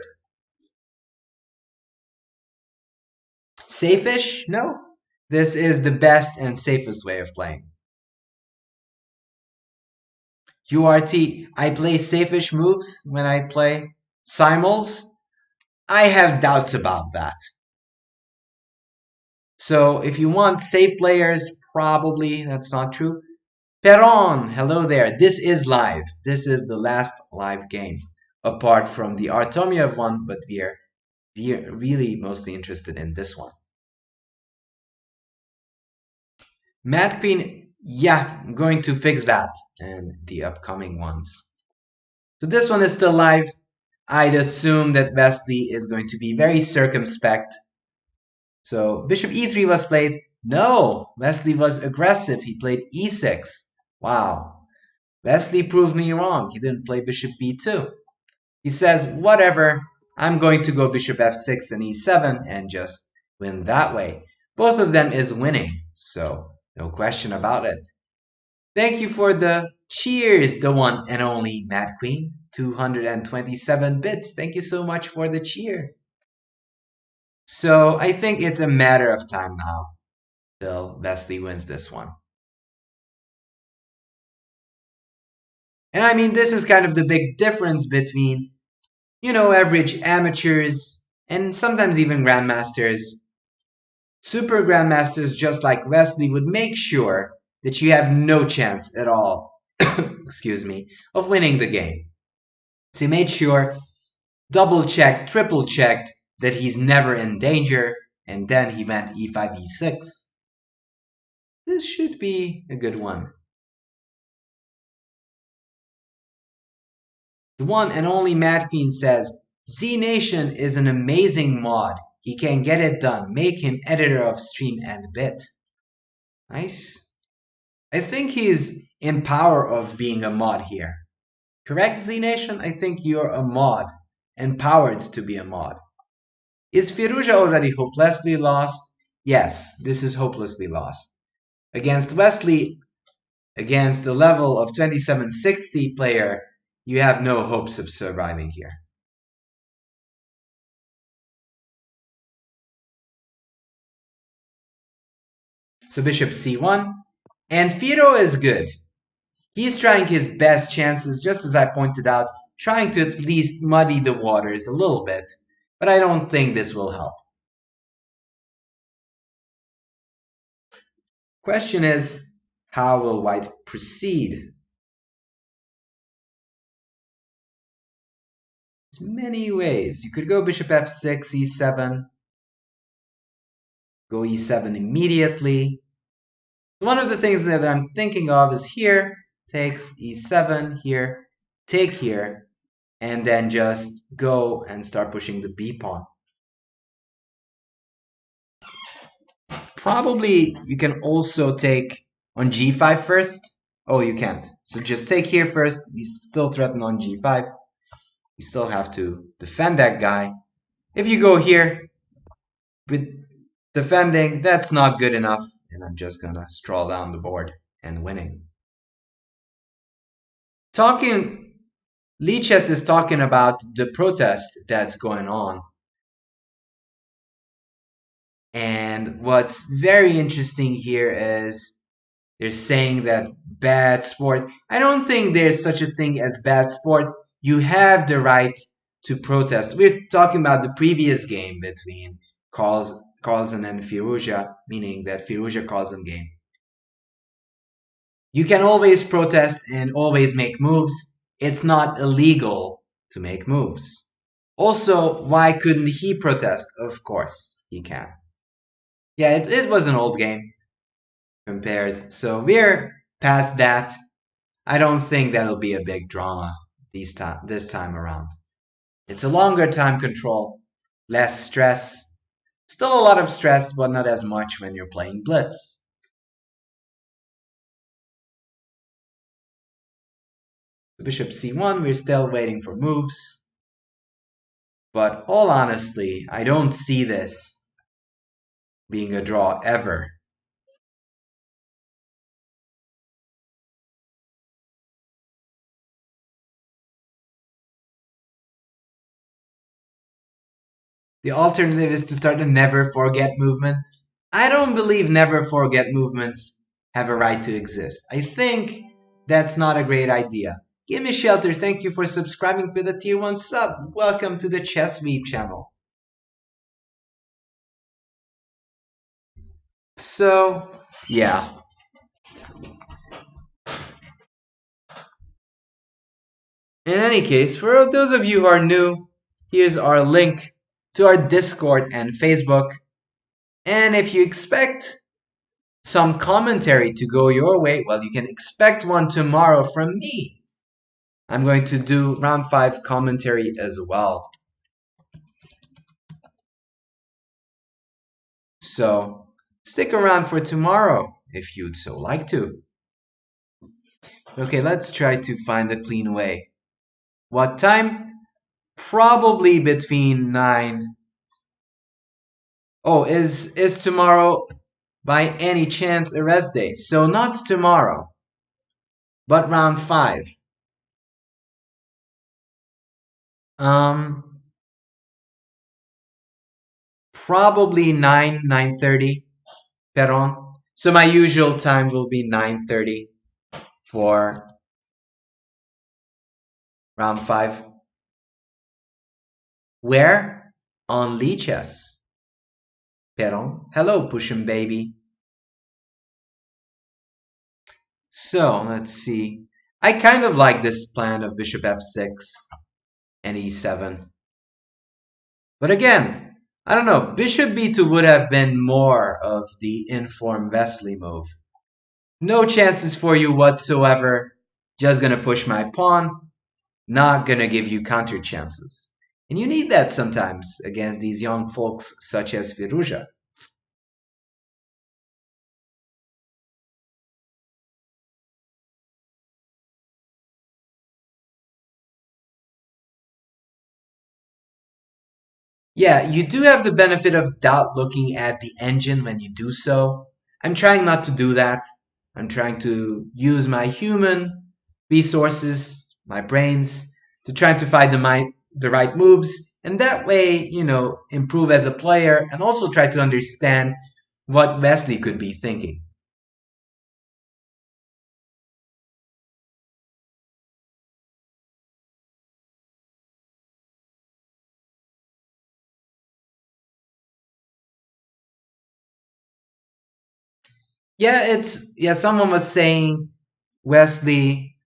Speaker 1: Safe-ish? No. This is the best and safest way of playing. URT, I play safe-ish moves when I play simuls. I have doubts about that. So if you want safe players, probably that's not true. Peron, hello there. This is live. This is the last live game, apart from the Artemiev one, but we're really mostly interested in this one. Mad Queen, yeah, I'm going to fix that and the upcoming ones. So this one is still live. I'd assume that Wesley is going to be very circumspect. So bishop e3 was played. No, Wesley was aggressive. He played e6. Wow. Wesley proved me wrong. He didn't play bishop b2. He says, whatever, I'm going to go bishop f6 and e7 and just win that way. Both of them is winning, so no question about it. Thank you for the cheers, the one and only Mad Queen. 227 bits. Thank you so much for the cheer. So I think it's a matter of time now till Leslie wins this one. And I mean, this is kind of the big difference between, average amateurs and sometimes even grandmasters. Super grandmasters just like Wesley would make sure that you have no chance at all, excuse me, of winning the game. So he made sure, double checked, triple checked that he's never in danger, and then he went e5, e6. This should be a good one. The one and only Mad Queen says, Z Nation is an amazing mod. He can get it done. Make him editor of stream and bit. Nice. I think he's in power of being a mod here. Correct, Z Nation? I think you're a mod. Empowered to be a mod. Is Firuja already hopelessly lost? Yes, this is hopelessly lost. Against Wesley, against the level of 2760 player, you have no hopes of surviving here. So bishop c1, and Firo is good. He's trying his best chances, just as I pointed out, trying to at least muddy the waters a little bit, but I don't think this will help. Question is, how will white proceed? There's many ways. You could go bishop f6, e7, go e7 immediately. One of the things that I'm thinking of is here, takes e7, here, take here, and then just go and start pushing the b pawn. Probably you can also take on g5 first. Oh, you can't. So just take here first. You still threaten on g5. You still have to defend that guy. If you go here with defending, that's not good enough. And I'm just gonna stroll down the board and winning. Lichess is talking about the protest that's going on. And what's very interesting here is they're saying that bad sport. I don't think there's such a thing as bad sport. You have the right to protest. We're talking about the previous game between Carlsen and Firuja, meaning that Firuja Carlsen game. You can always protest and always make moves. It's not illegal to make moves. Also, why couldn't he protest? Of course, he can. Yeah, it was an old game compared. So we're past that. I don't think that'll be a big drama this time around. It's a longer time control, less stress. Still a lot of stress, but not as much when you're playing Blitz. Bishop c1, we're still waiting for moves. But all honestly, I don't see this being a draw ever. The alternative is to start a never forget movement. I don't believe never forget movements have a right to exist. I think that's not a great idea. Give me shelter. Thank you for subscribing to the tier 1 sub. Welcome to the Chess Weep channel. So, yeah. In any case, for those of you who are new, here's our link to our Discord and Facebook. And if you expect some commentary to go your way, well, you can expect one tomorrow from me. I'm going to do round 5 commentary as well. So stick around for tomorrow if you'd so like to. Okay, let's try to find a clean way. What time? Probably between 9. Oh, is tomorrow by any chance a rest day? So not tomorrow. But round five, um, probably 9:30 Peron. So my usual time will be 9:30 for round five. Where? On Lichess. Peron. Hello, Push'em baby. So let's see. I kind of like this plan of bishop f6 and e7. But again, I don't know. Bishop b2 would have been more of the informed Wesley move. No chances for you whatsoever. Just gonna push my pawn. Not gonna give you counter chances. And you need that sometimes against these young folks such as Firuja. Yeah, you do have the benefit of doubt looking at the engine when you do so. I'm trying not to do that. I'm trying to use my human resources, my brains, to try to find the right moves, and that way, improve as a player and also try to understand what Wesley could be thinking. Someone was saying Wesley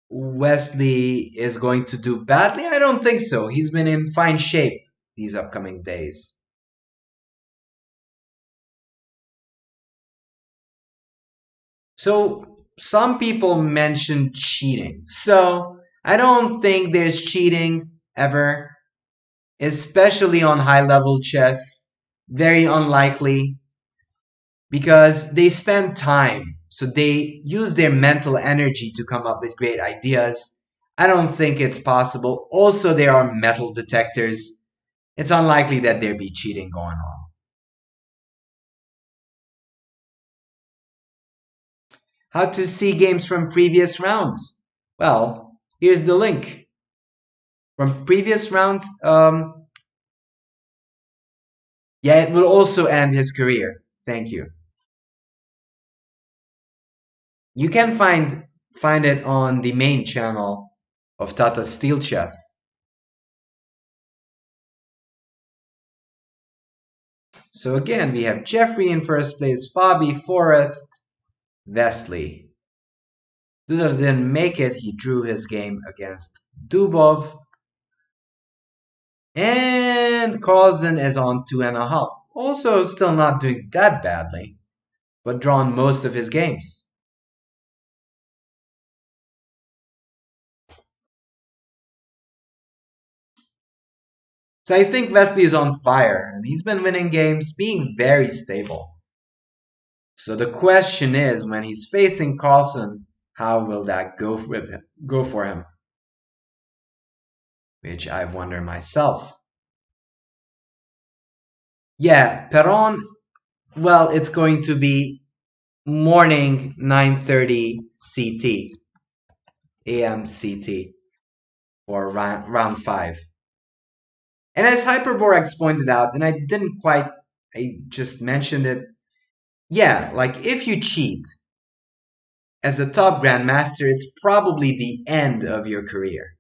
Speaker 1: Wesley is going to do badly. I don't think so. He's been in fine shape these upcoming days. So some people mention cheating. So I don't think there's cheating ever, especially on high level chess. Very unlikely because they spend time. So they use their mental energy to come up with great ideas. I don't think it's possible. Also, there are metal detectors. It's unlikely that there be cheating going on. How to see games from previous rounds? Well, here's the link. From previous rounds, yeah, it will also end his career. Thank you. You can find it on the main channel of Tata Steel Chess. So again, we have Jeffrey in first place, Fabi, Forrest, Wesley. Duda didn't make it. He drew his game against Dubov. And Carlsen is on 2.5. Also, still not doing that badly, but drawn most of his games. So I think Wesley is on fire, and he's been winning games, being very stable. So the question is, when he's facing Carlsen, how will that go for him? Which I wonder myself. Yeah, Peron. Well, it's going to be morning 9:30 CT, AM CT, or round five. And as Hyperborex pointed out, and I just mentioned it. Yeah, like if you cheat as a top grandmaster, it's probably the end of your career.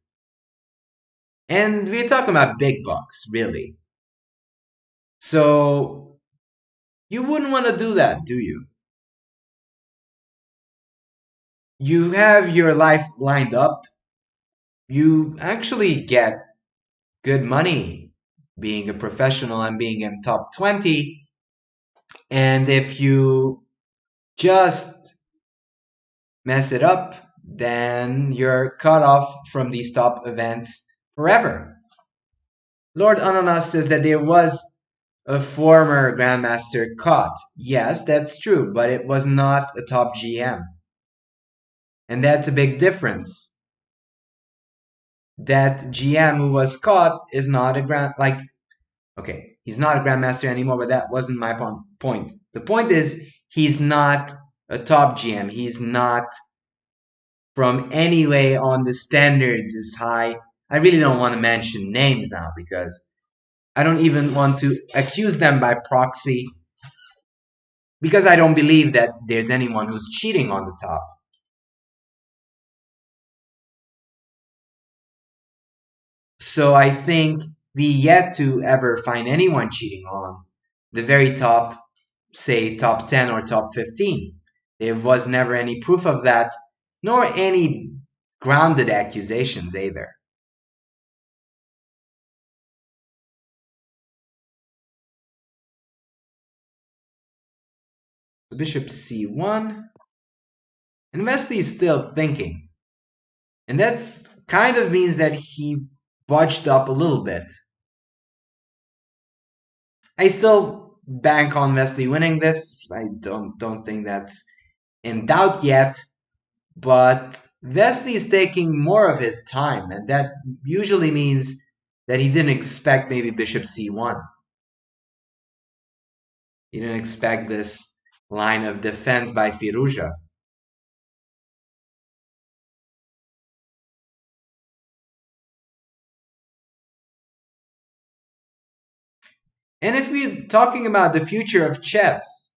Speaker 1: And we're talking about big bucks, really. So you wouldn't want to do that, do you? You have your life lined up. You actually get good money being a professional and being in top 20. And if you just mess it up, then you're cut off from these top events forever. Lord Ananas says that there was a former Grandmaster caught. Yes, that's true, but it was not a top GM. And that's a big difference. That GM who was caught is not a okay, he's not a Grandmaster anymore, but that wasn't my point. The point is, he's not a top GM. He's not from any way on the standards is high. I really don't want to mention names now because I don't even want to accuse them by proxy because I don't believe that there's anyone who's cheating on the top. So I think we yet to ever find anyone cheating on the very top, say top 10 or top 15. There was never any proof of that, nor any grounded accusations either. So bishop c1, and Wesley is still thinking. And that's kind of means that he budged up a little bit. I still bank on Wesley winning this. I don't think that's in doubt yet. But Wesley is taking more of his time, and that usually means that he didn't expect maybe bishop c1. He didn't expect this line of defense by Firuza. And if we're talking about the future of chess,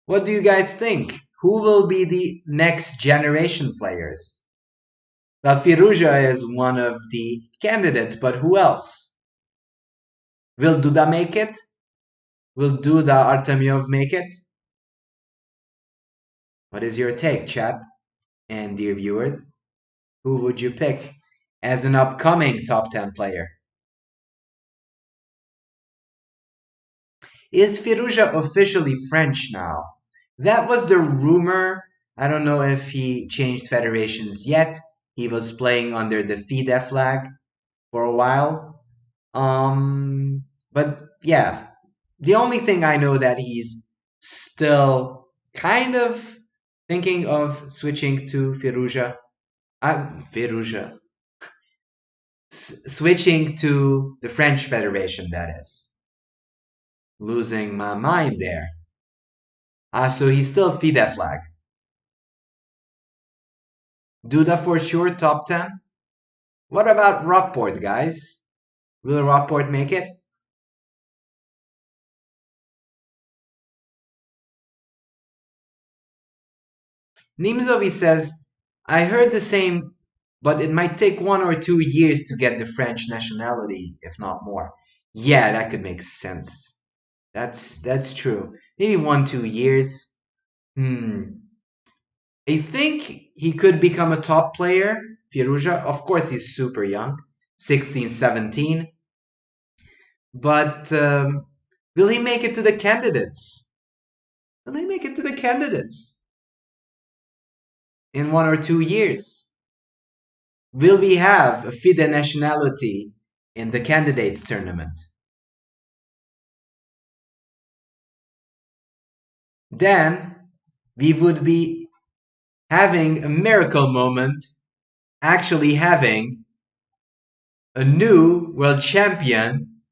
Speaker 1: what do you guys think? Who will be the next generation players? Well, Firuza is one of the candidates, but who else? Will Duda make it? Will Duda Artemyov make it? What is your take, chat and dear viewers? Who would you pick as an upcoming top 10 player? Is Firuza officially French now? That was the rumor. I don't know if he changed federations yet. He was playing under the FIDE flag for a while. But yeah, the only thing I know that he's still kind of thinking of switching to Firuza. Firuza. Switching to the French Federation, that is. Losing my mind there. So he's still FIDE flag. Duda for sure, top 10. What about Rockport, guys? Will Rockport make it? Nimzovi says, I heard the same, but it might take 1 or 2 years to get the French nationality, if not more. Yeah, that could make sense. That's true. Maybe 1 2 years. I think he could become a top player, Firuza. Of course, he's super young, 16, 17. But will he make it to the candidates? Will he make it to the candidates in 1 or 2 years? Will we have a FIDE nationality in the candidates tournament? Then we would be having a miracle moment, actually having a new world champion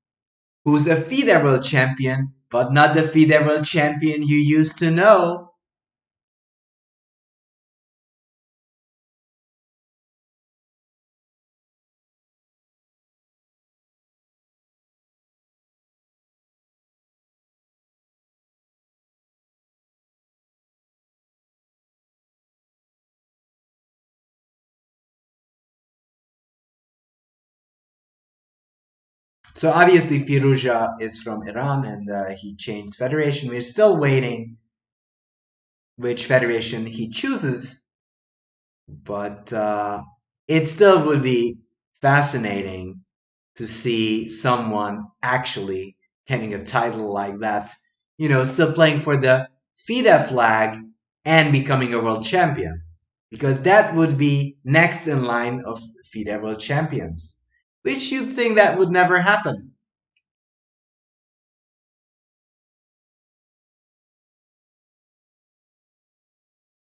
Speaker 1: who's a FIDE world champion, but not the FIDE world champion you used to know. So obviously Firuza is from Iran and he changed federation. We're still waiting which federation he chooses, but it still would be fascinating to see someone actually getting a title like that, still playing for the FIDE flag and becoming a world champion, because that would be next in line of FIDE world champions, which you'd think that would never happen.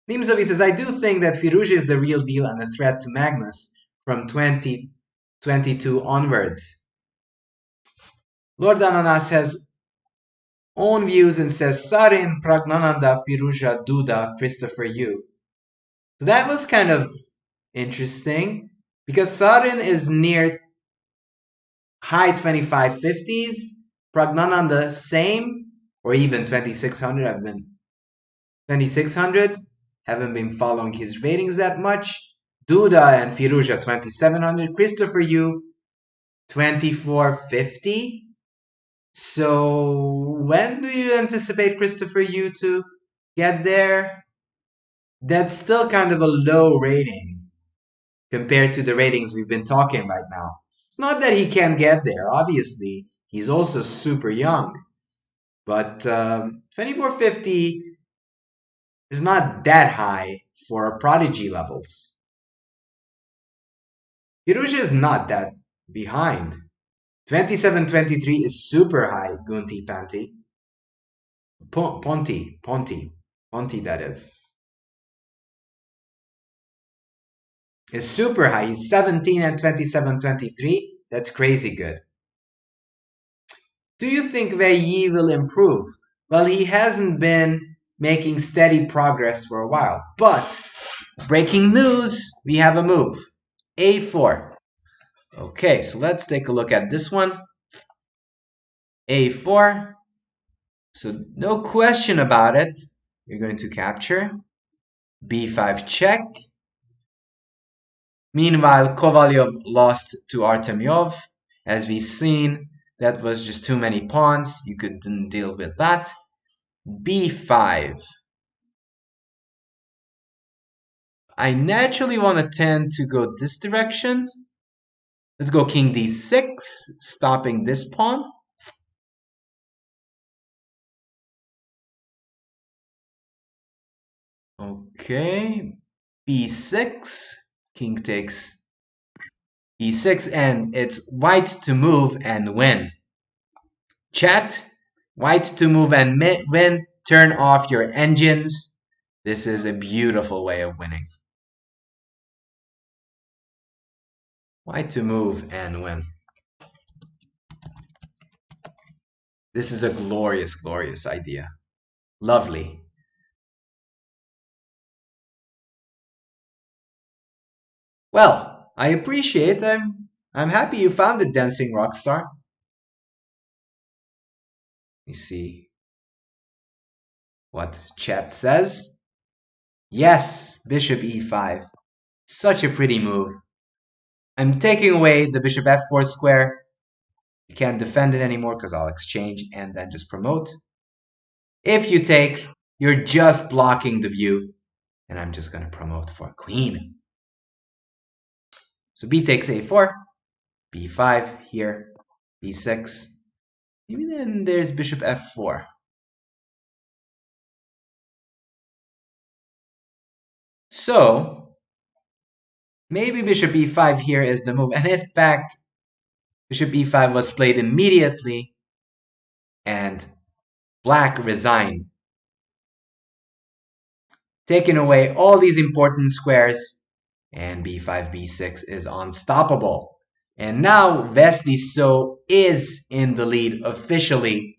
Speaker 1: Nimzovi says, I do think that Firuza is the real deal and a threat to Magnus from 2022 onwards. Lord Ananas has own views and says Sarin, Pragnananda, Firuja, Duda, Christopher Yu. So that was kind of interesting because Sarin is near high 2550s, Pragnananda same, or even 2600. I've been 2600. Haven't been following his ratings that much. Duda and Firuja 2700. Christopher Yu 2450. So when do you anticipate Christopher Yu to get there? That's still kind of a low rating compared to the ratings we've been talking right now. It's not that he can't get there. Obviously, he's also super young. But 2450 is not that high for prodigy levels. Hiroshi is not that behind. 2723 is super high, Gunti Panti. Ponti, that is super high. He's 17 and 2723. That's crazy good. Do you think Wei Yi will improve? Well, he hasn't been making steady progress for a while. But, breaking news, we have a move. A4. Okay, so let's take a look at this one. A4. So no question about it. You're going to capture. B5 check. Meanwhile, Kovalyov lost to Artemyov. As we've seen, that was just too many pawns. You couldn't deal with that. B5. I naturally want to tend to go this direction. Let's go King D6, stopping this pawn. Okay, B6, King takes E6, and it's white to move and win. Chat, white to move and win, turn off your engines. This is a beautiful way of winning. White to move and win. This is a glorious, glorious idea. Lovely. Well, I appreciate it. I'm happy you found it, Dancing Rockstar. Let me see what chat says. Yes, Bishop E5. Such a pretty move. I'm taking away the Bishop F4 square. You can't defend it anymore because I'll exchange and then just promote. If you take, you're just blocking the view. And I'm just going to promote for queen. So B takes A4, B5 here, B6. Maybe then there's Bishop F4. So maybe Bishop E5 here is the move. And in fact, Bishop E5 was played immediately and Black resigned, taking away all these important squares, and B5, B6 is unstoppable. And now Wesley So is in the lead officially.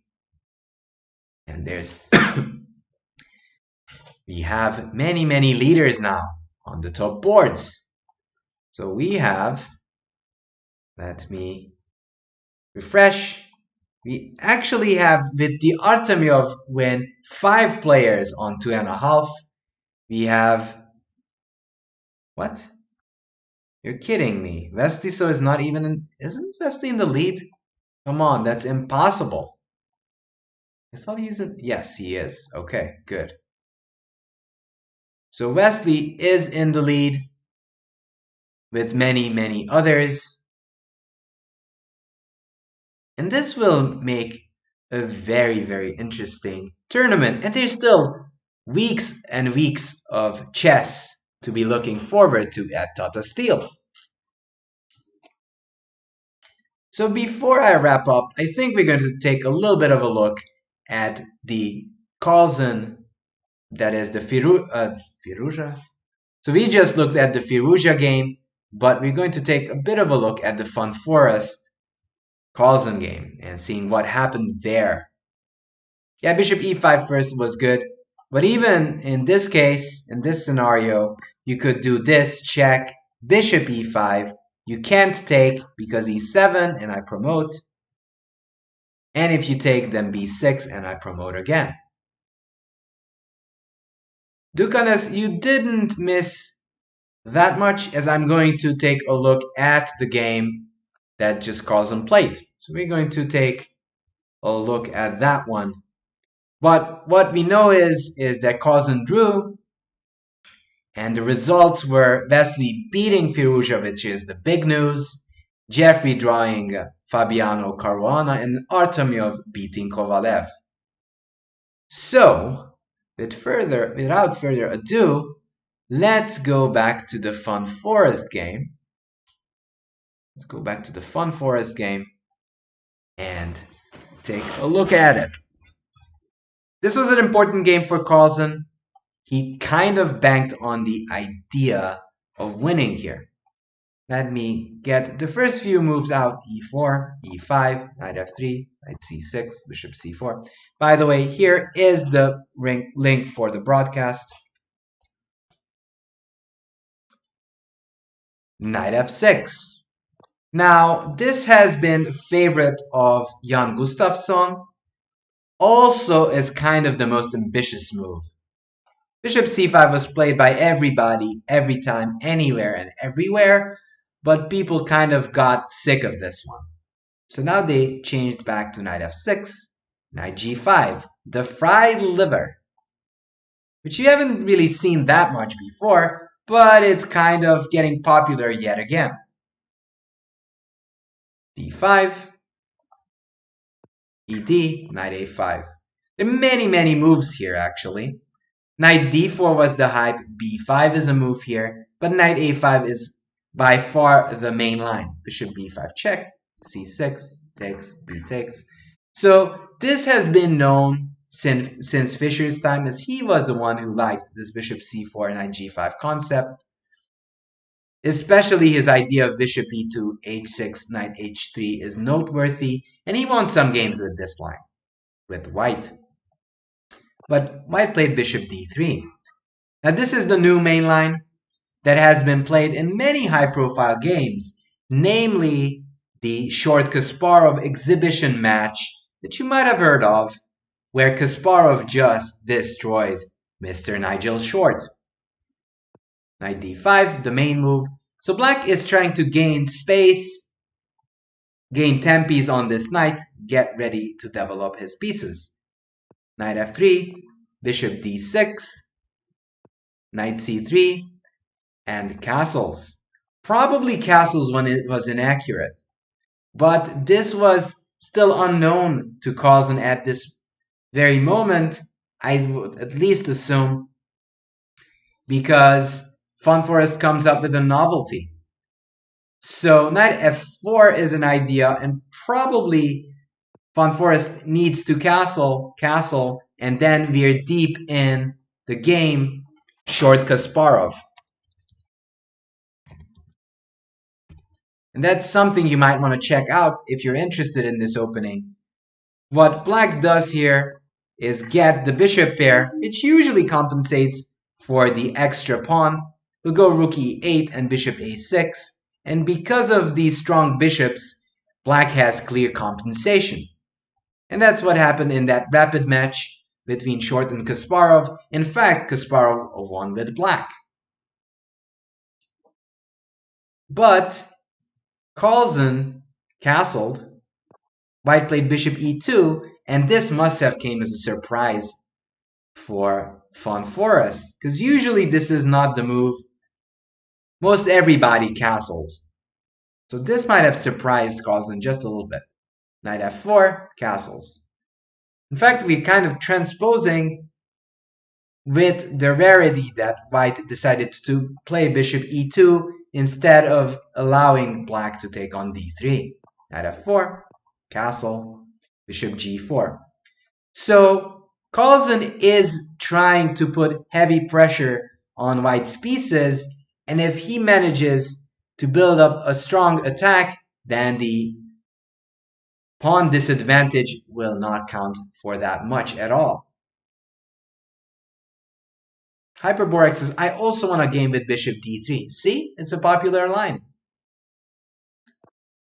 Speaker 1: And there's we have many, many leaders now on the top boards. So we have, let me refresh. We actually have, with the Artemyov win, 5 players on 2.5. We have, what? You're kidding me. Vestiso is not even in, isn't Vesti in the lead? Come on, that's impossible. I thought he's in, yes, he is. Okay, good. So Wesley is in the lead with many, many others. And this will make a very, very interesting tournament. And there's still weeks and weeks of chess to be looking forward to at Tata Steel. So before I wrap up, I think we're going to take a little bit of a look at the Carlsen, that is the Firuja. So we just looked at the Firuja game, but we're going to take a bit of a look at the Fun Forest Carlsen game and seeing what happened there.
Speaker 2: Yeah, bishop e5 first was good. But even in this case, in this scenario, you could do this, check, bishop e5. You can't take because e7 and I promote. And if you take, then b6 and I promote again. Dukanes, you didn't miss that much, as I'm going to take a look at the game that just Carlsen played. So we're going to take a look at that one. But what we know is that Carlsen drew, and the results were Vesely beating Firuza, which is the big news, Jeffrey drawing Fabiano Caruana, and Artemyov beating Kovalev. So, without further ado, let's go back to the Fun Forest game. Let's go back to the Fun Forest game and take a look at it. This was an important game for Carlsen. He kind of banked on the idea of winning here. Let me get the first few moves out. E4, E5, knight F3, knight C6, bishop C4. By the way, here is the link for the broadcast. Knight F6. Now, this has been a favorite of Jan Gustafsson. Also is kind of the most ambitious move. Bishop c5 was played by everybody, every time, anywhere and everywhere, but people kind of got sick of this one. So now they changed back to knight f6, knight g5, the fried liver, which you haven't really seen that much before, but it's kind of getting popular yet again. d5, ed, knight a5. There are many moves here, actually. Knight d4 was the hype, b5 is a move here, but knight a5 is by far the main line. Bishop b5 check, c6, takes, b takes. So this has been known since Fischer's time, as he was the one who liked this bishop c4 knight g5 concept. Especially his idea of bishop e2, h6, knight h3 is noteworthy, and he won some games with this line, with white. But white played bishop d3. Now this is the new main line that has been played in many high-profile games, namely the Short Kasparov exhibition match that you might have heard of, where Kasparov just destroyed Mr. Nigel Short. Knight d5, the main move. So black is trying to gain space, gain tempes on this knight, get ready to develop his pieces. Knight f3, bishop d6, knight c3, and castles. Probably castles when it was inaccurate. But this was still unknown to Carlsen at this very moment, I would at least assume, because Fun Forest comes up with a novelty. So knight f4 is an idea, and probably Fun Forest needs to castle, and then we're deep in the game, short Kasparov. And that's something you might want to check out if you're interested in this opening. What black does here is get the bishop pair, which usually compensates for the extra pawn. We'll go rook e8 and bishop a6. And because of these strong bishops, black has clear compensation. And that's what happened in that rapid match between Short and Kasparov. In fact, Kasparov won with black. But Carlsen castled. White played bishop e2, and this must have came as a surprise for Fun Forest, because usually this is not the move. Most everybody castles. So this might have surprised Carlsen just a little bit. Knight f4, castles. In fact, we're kind of transposing with the rarity that white decided to play bishop e2 instead of allowing black to take on d3. Knight f4, castle, bishop g4. So Carlsen is trying to put heavy pressure on white's pieces, and if he manages to build up a strong attack, then the Pawn disadvantage will not count for that much at all. Hyperborex says, I also want a game with bishop d3. See, it's a popular line.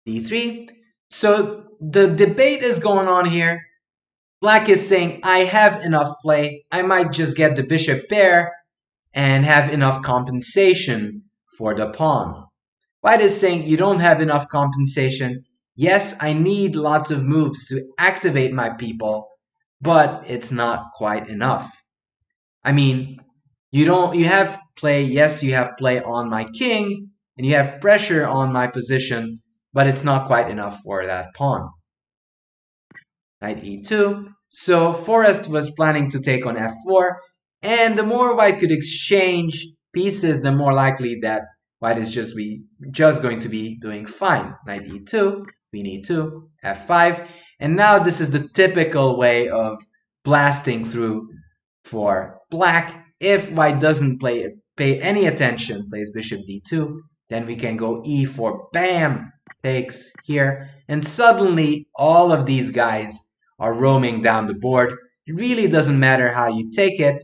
Speaker 2: d3. So the debate is going on here. Black is saying, I have enough play. I might just get the bishop pair and have enough compensation for the pawn. White is saying, you don't have enough compensation. Yes, I need lots of moves to activate my people, but it's not quite enough. I mean, you have play, yes, you have play on my king, and you have pressure on my position, but it's not quite enough for that pawn. Knight e2. So Forrest was planning to take on f4, and the more white could exchange pieces, the more likely that white is just going to be doing fine. Knight e2, queen e2, f5, and now this is the typical way of blasting through for black. If white doesn't pay any attention, plays bishop d2, then we can go e4, bam, takes here, and suddenly all of these guys are roaming down the board. It really doesn't matter how you take it.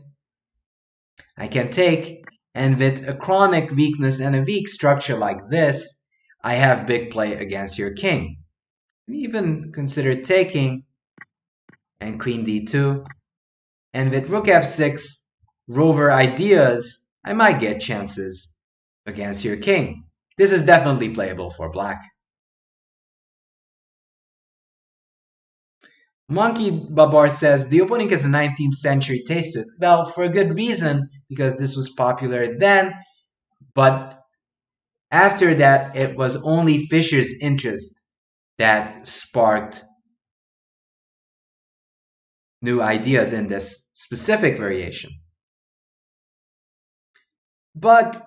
Speaker 2: I can take, and with a chronic weakness and a weak structure like this, I have big play against your king. Even consider taking and queen d2, and with rook f6, rover ideas, I might get chances against your king. This is definitely playable for black. Monkey Babar says the opening has a 19th century taste to it. Well, for a good reason, because this was popular then, but after that, it was only Fischer's interest that sparked new ideas in this specific variation. But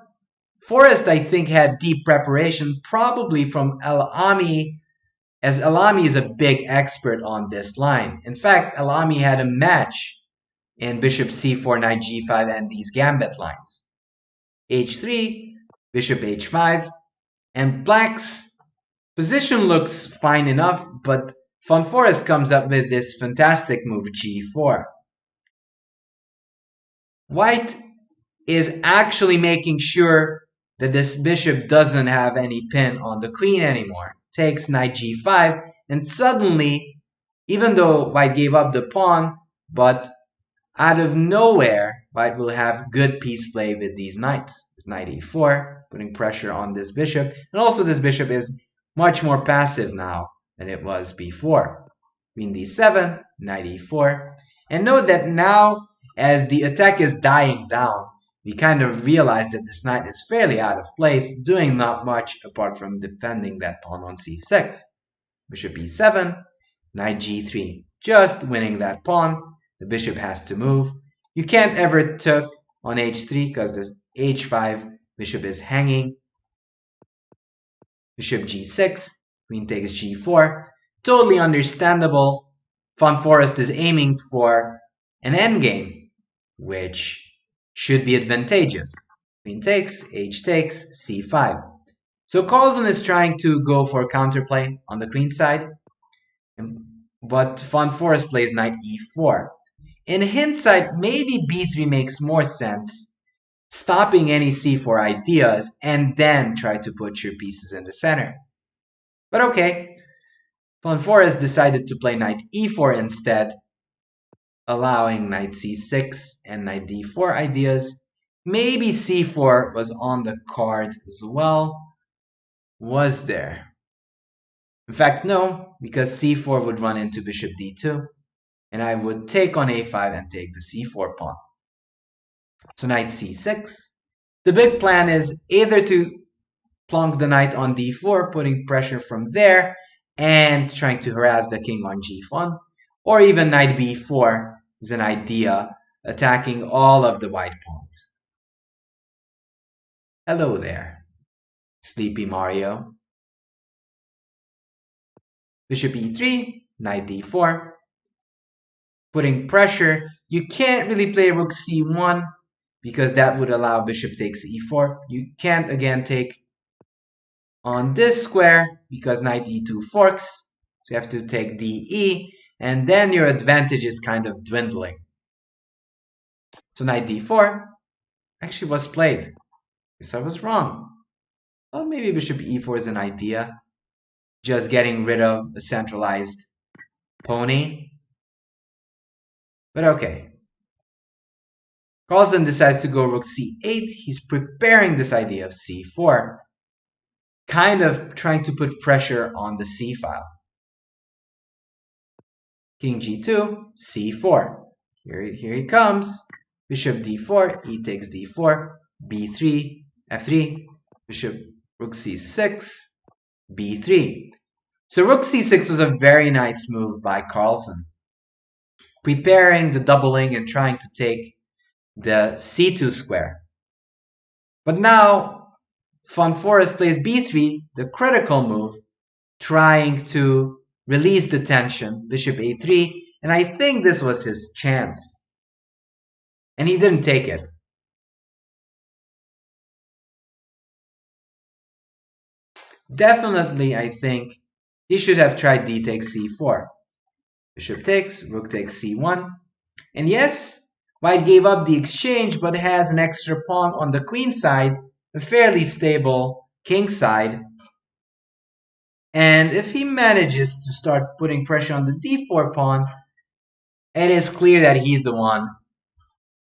Speaker 2: Forrest, I think, had deep preparation, probably from El-Ami, as El-Ami is a big expert on this line. In fact, El-Ami had a match in bishop c4, knight g5, and these gambit lines. h3, bishop h5, and black's position looks fine enough, but Von Forest comes up with this fantastic move g4. White is actually making sure that this bishop doesn't have any pin on the queen anymore. Takes knight g5, and suddenly, even though white gave up the pawn, but out of nowhere, white will have good piece play with these knights. Knight e4, putting pressure on this bishop, and also this bishop is much more passive now than it was before. Queen d7, knight e4, and note that now, as the attack is dying down, we kind of realize that this knight is fairly out of place, doing not much apart from defending that pawn on c6. Bishop e7, knight g3, just winning that pawn. The bishop has to move. You can't ever took on h3 because this h5 bishop is hanging. Bishop g6, queen takes g4. Totally understandable. Von Forest is aiming for an endgame, which should be advantageous. Queen takes, h takes, c5. So Carlsen is trying to go for counterplay on the queen side, but Von Forest plays knight e4. In hindsight, maybe b3 makes more sense, stopping any c4 ideas and then try to put your pieces in the center. But okay, Von Forest decided to play knight e4 instead, allowing knight c6 and knight d4 ideas. Maybe c4 was on the cards as well. Was there? In fact, no, because c4 would run into bishop d2, and I would take on a5 and take the c4 pawn. So knight c6. The big plan is either to plonk the knight on d4, putting pressure from there, and trying to harass the king on g1, or even knight b4 is an idea, attacking all of the white pawns. Hello there, Sleepy Mario. Bishop e3, knight d4, putting pressure. You can't really play rook c1 because that would allow bishop takes e4. You can't again take on this square because knight e2 forks. you have to take DE, and then your advantage is kind of dwindling. So knight D4 actually was played. Guess I was wrong. Well, maybe bishop E4 is an idea. Just getting rid of a centralized pony. But okay. Carlsen decides to go rook C8. He's preparing this idea of C4. Kind of trying to put pressure on the C file. King G2, C4. Here he comes. Bishop D4, E takes D4, B3, F3, bishop rook C6, B3. So rook C6 was a very nice move by Carlsen, preparing the doubling and trying to take the C2 square. But now Von Forest plays B3, the critical move, trying to release the tension, bishop A3, and I think this was his chance. And he didn't take it. Definitely, I think he should have tried d takes c4. Bishop takes, rook takes c1. And yes, white gave up the exchange, but has an extra pawn on the queen side, a fairly stable king side. And if he manages to start putting pressure on the d4 pawn, it is clear that he's the one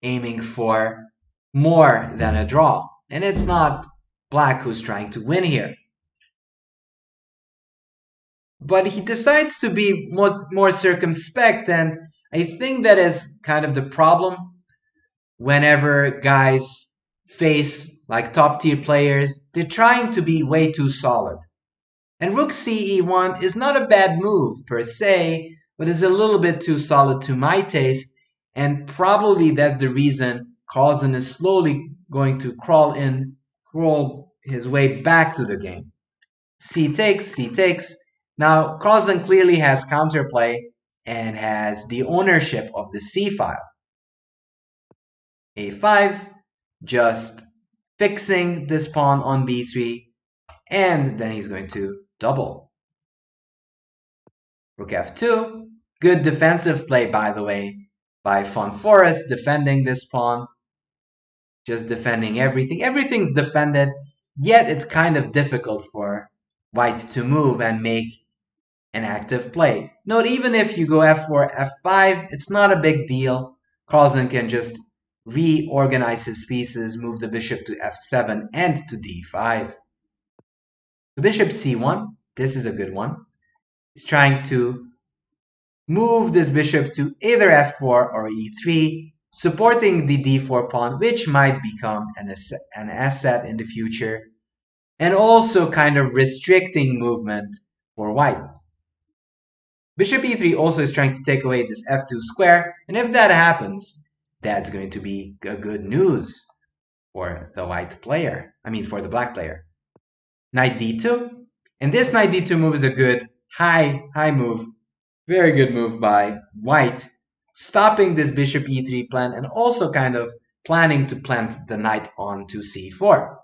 Speaker 2: aiming for more than a draw. And it's not black who's trying to win here. But he decides to be more circumspect, and I think that is kind of the problem whenever guys face like top tier players. They're trying to be way too solid. And rook ce1 is not a bad move per se, but is a little bit too solid to my taste, and probably that's the reason Carlsen is slowly going to crawl his way back to the game. C takes, C takes. Now, Carlsen clearly has counterplay and has the ownership of the C file. A5, just fixing this pawn on B3, and then he's going to double. Rook F2, good defensive play, by the way, by Von Forest, defending this pawn. Just defending everything. Everything's defended, yet it's kind of difficult for white to move and make an active play. Note, even if you go f4, f5, it's not a big deal. Carlsen can just reorganize his pieces, move the bishop to f7 and to d5. The bishop c1, this is a good one. He's trying to move this bishop to either f4 or e3, supporting the d4 pawn, which might become an asset in the future, and also kind of restricting movement for white. Bishop e3 also is trying to take away this f2 square, and if that happens, that's going to be good news for the white player. For the black player. Knight d2, and this knight d2 move is a good high move, very good move by white, stopping this bishop e3 plan and also kind of planning to plant the knight onto c4.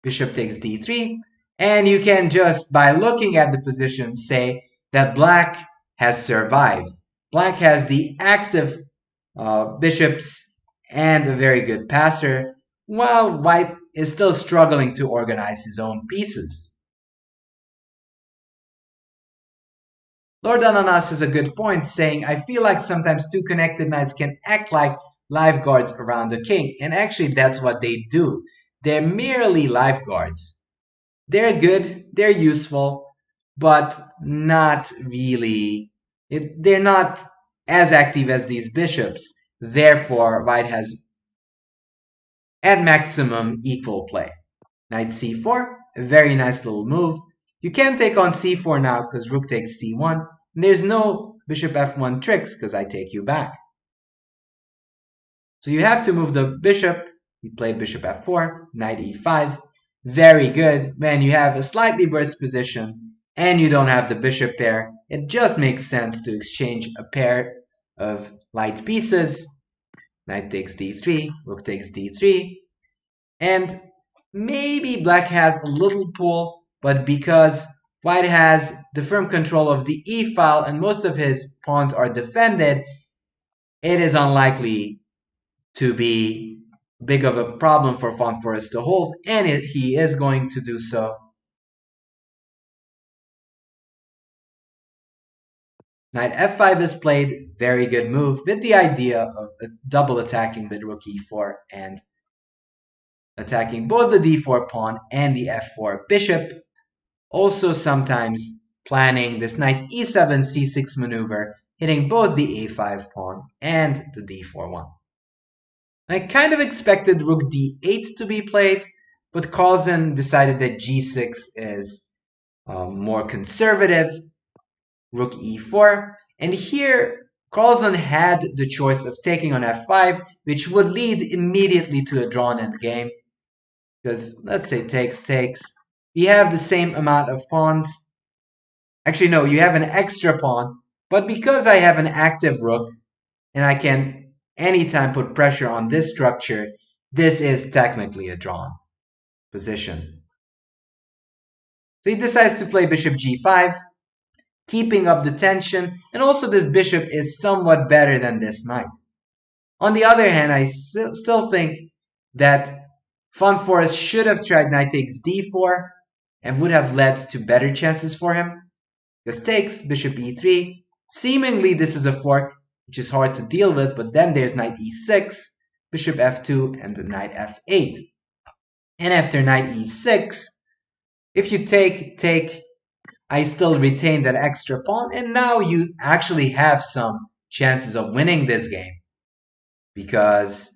Speaker 2: Bishop takes d3, and you can just, by looking at the position, say that black has survived. Black has the active bishops and a very good passer, while white is still struggling to organize his own pieces. Lord Ananas has a good point, saying, I feel like sometimes two connected knights can act like lifeguards around the king, and actually that's what they do. They're merely lifeguards. They're good, they're useful, but not really. They're not as active as these bishops. Therefore, white has at maximum equal play. Knight c4, a very nice little move. You can take on c4 now because rook takes c1. And there's no bishop f1 tricks because I take you back. So you have to move the bishop. You played bishop f4, knight e5. Very good. Man, you have a slightly worse position and you don't have the bishop pair. It just makes sense to exchange a pair of light pieces. Knight takes d3, rook takes d3. And maybe black has a little pull, but because White has the firm control of the e file and most of his pawns are defended, it is unlikely to be big of a problem for Forest to hold, and he is going to do so. Knight f5 is played, very good move, with the idea of double attacking with rook e4 and attacking both the d4 pawn and the f4 bishop. Also sometimes planning this knight e7 c6 maneuver, hitting both the a5 pawn and the d4 one. I kind of expected rook d8 to be played, but Carlsen decided that g6 is more conservative, rook e4, and here Carlsen had the choice of taking on f5, which would lead immediately to a drawn endgame, because let's say takes, you have the same amount of pawns. Actually, no, you have an extra pawn, but because I have an active rook, and I can anytime put pressure on this structure, this is technically a drawn position. So he decides to play bishop g5, keeping up the tension, and also this bishop is somewhat better than this knight. On the other hand, I still think that Forest should have tried knight takes d4 and would have led to better chances for him. Because takes, bishop e3, seemingly this is a fork, which is hard to deal with, but then there's knight e6, bishop f2, and the knight f8. And after knight e6, if you take, I still retain that extra pawn, and now you actually have some chances of winning this game. Because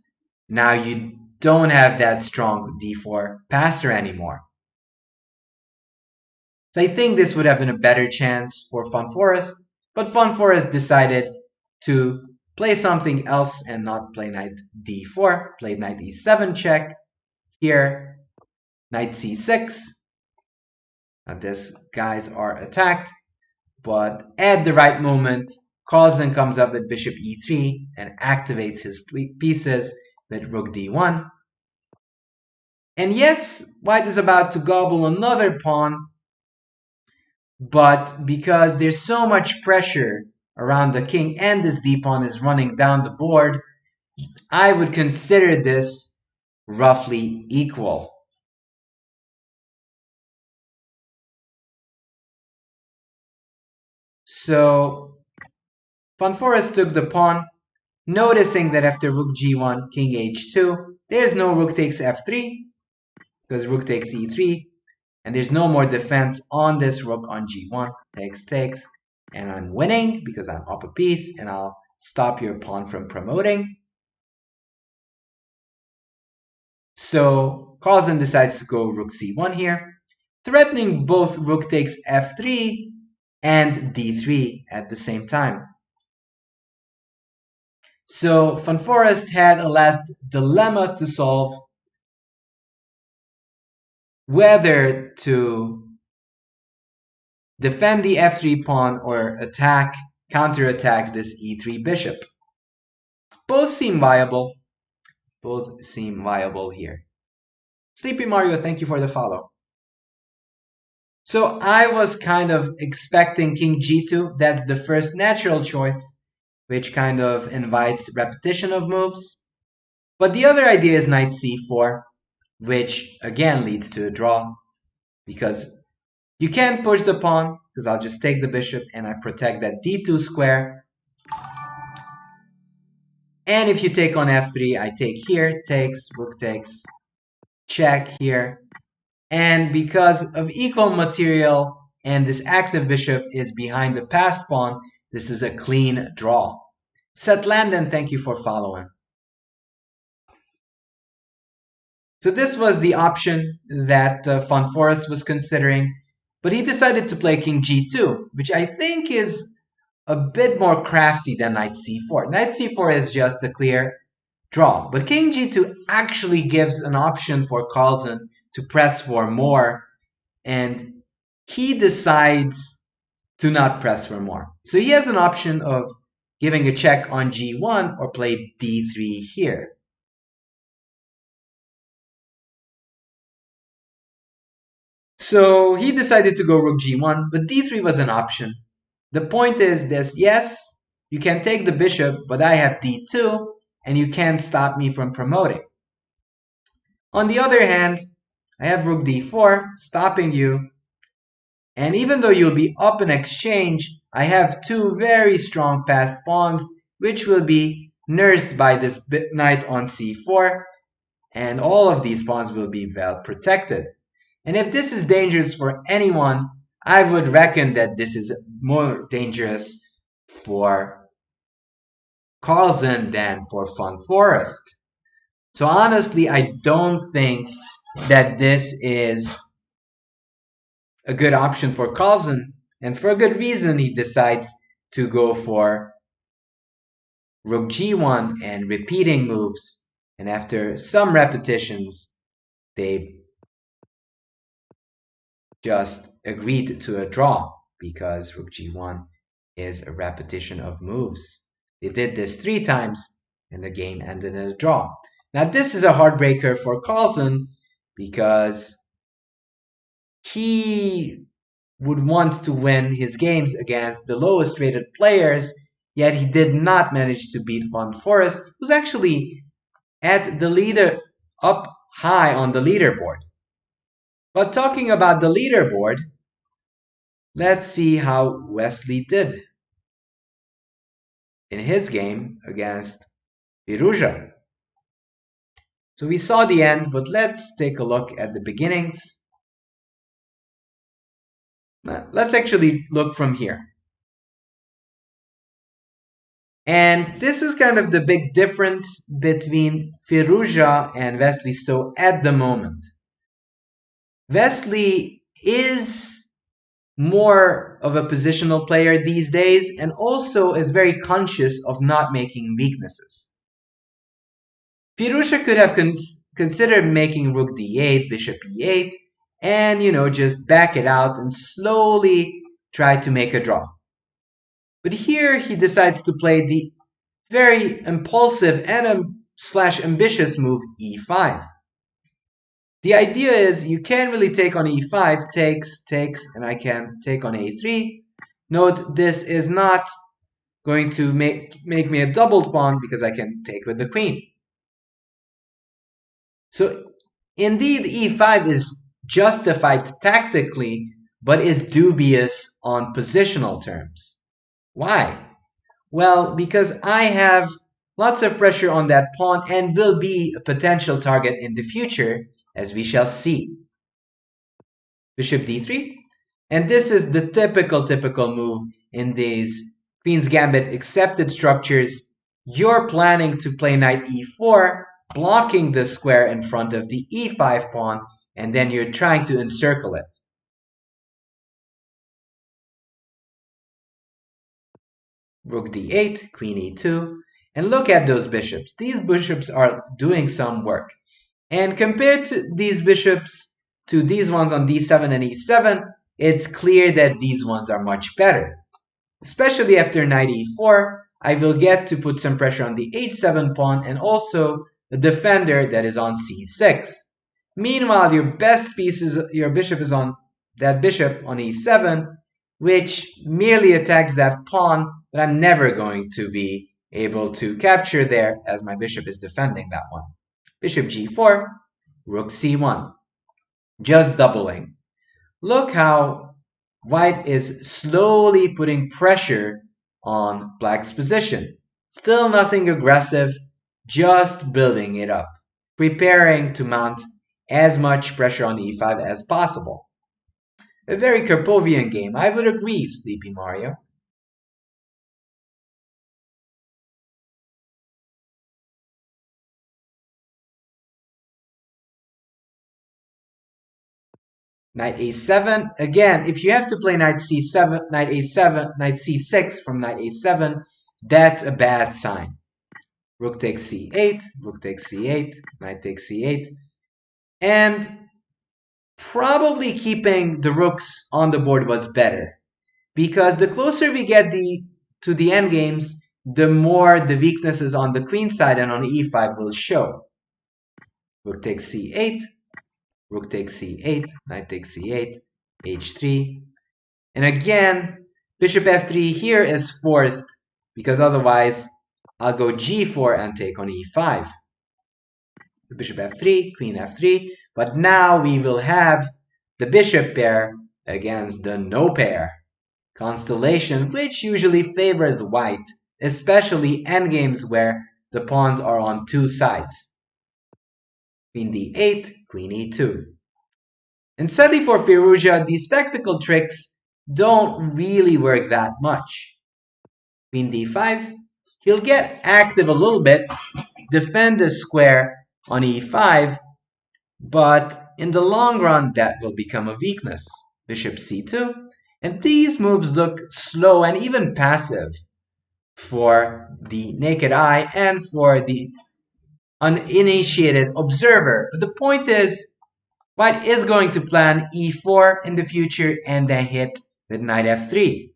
Speaker 2: now you don't have that strong d4 passer anymore. So I think this would have been a better chance for Forest, but Forest decided to play something else and not play knight d4, played knight e7 check, here knight c6. Now these guys are attacked, but at the right moment, Carlsen comes up with bishop e3 and activates his pieces with rook d1. And yes, white is about to gobble another pawn, but because there's so much pressure around the king and this d-pawn is running down the board, I would consider this roughly equal. So Forest took the pawn, noticing that after rook g1, king h2, there's no rook takes f3, because rook takes e3, and there's no more defense on this rook on g1, takes, and I'm winning because I'm up a piece, and I'll stop your pawn from promoting. So Carlsen decides to go rook c1 here, threatening both rook takes f3 and d3 at the same time. So Forest had a last dilemma to solve, whether to defend the f3 pawn or counterattack this e3 bishop. Both seem viable. Both seem viable here. Sleepy Mario, thank you for the follow. So I was kind of expecting king g2. That's the first natural choice, which kind of invites repetition of moves. But the other idea is knight c4, which again leads to a draw, because you can't push the pawn, because I'll just take the bishop and I protect that d2 square. And if you take on f3, I take here, takes, rook takes, check here. And because of equal material and this active bishop is behind the passed pawn, this is a clean draw. Seth Landon, thank you for following. So this was the option that Forest was considering, but he decided to play king g2, which I think is a bit more crafty than knight c4. Knight c4 is just a clear draw, but king g2 actually gives an option for Carlsen to press for more, and he decides to not press for more. So he has an option of giving a check on g1 or play d3 here. So he decided to go rook g1, but d3 was an option. The point is this: yes, you can take the bishop, but I have d2, and you can't stop me from promoting. On the other hand, I have rook d4, stopping you, and even though you'll be up in exchange, I have two very strong passed pawns, which will be nursed by this knight on c4, and all of these pawns will be well protected. And if this is dangerous for anyone, I would reckon that this is more dangerous for Carlsen than for Von Forest. So honestly, I don't think that this is a good option for Carlsen, and for a good reason he decides to go for rook g1 and repeating moves, and after some repetitions they just agreed to a draw because rook g1 is a repetition of moves. They did this 3 times and the game ended in a draw. Now this is a heartbreaker for Carlsen because he would want to win his games against the lowest rated players, yet he did not manage to beat Von Forest, who's actually at the leader, up high on the leaderboard. But talking about the leaderboard, let's see how Wesley did in his game against Firuja. So we saw the end, but let's take a look at the beginnings. Let's actually look from here. And this is kind of the big difference between Firuja and Wesley. So at the moment, Wesley is more of a positional player these days and also is very conscious of not making weaknesses. Firuja could have considered making rook d8, bishop e8, and just back it out and slowly try to make a draw. But here he decides to play the very impulsive and slash ambitious move e5. The idea is you can't really take on e5, takes, and I can take on a3. Note this is not going to make me a doubled pawn because I can take with the queen. So indeed e5 is justified tactically, but is dubious on positional terms. Why? Well, because I have lots of pressure on that pawn and will be a potential target in the future, as we shall see. Bishop d3. And this is the typical move in these Queen's Gambit accepted structures. You're planning to play knight e4, blocking the square in front of the e5 pawn, and then you're trying to encircle it. Rook d8, queen e2, and look at those bishops. These bishops are doing some work. And compared to these bishops to these ones on d7 and e7, it's clear that these ones are much better. Especially after knight e4, I will get to put some pressure on the h7 pawn and also the defender that is on c6. Meanwhile, your best piece is your bishop is on that bishop on e7, which merely attacks that pawn, but I'm never going to be able to capture there as my bishop is defending that one. Bishop g4, rook c1, just doubling. Look how white is slowly putting pressure on black's position. Still nothing aggressive, just building it up, preparing to mount as much pressure on e5 as possible. A very Karpovian game, I would agree, Sleepy Mario. Knight a7, again, if you have to play knight c7, knight a7, knight c6 from knight a7, that's a bad sign. Rook takes c8, rook takes c8, knight takes c8, and probably keeping the rooks on the board was better, because the closer we get to the endgames, the more the weaknesses on the queen side and on e5 will show. Rook takes c8, rook takes c8, knight takes c8, h3. And again, bishop f3 here is forced because otherwise I'll go g4 and take on e5. Bishop f3, queen f3, but now we will have the bishop pair against the no pair constellation, which usually favors white, especially endgames where the pawns are on two sides. Queen d8, queen e2. And sadly for Firouzja, these tactical tricks don't really work that much. Queen d5, he'll get active a little bit, defend the square on e5, but in the long run that will become a weakness. Bishop c2, and these moves look slow and even passive for the naked eye and for the uninitiated observer. But the point is, white is going to plan e4 in the future and then hit with knight f3.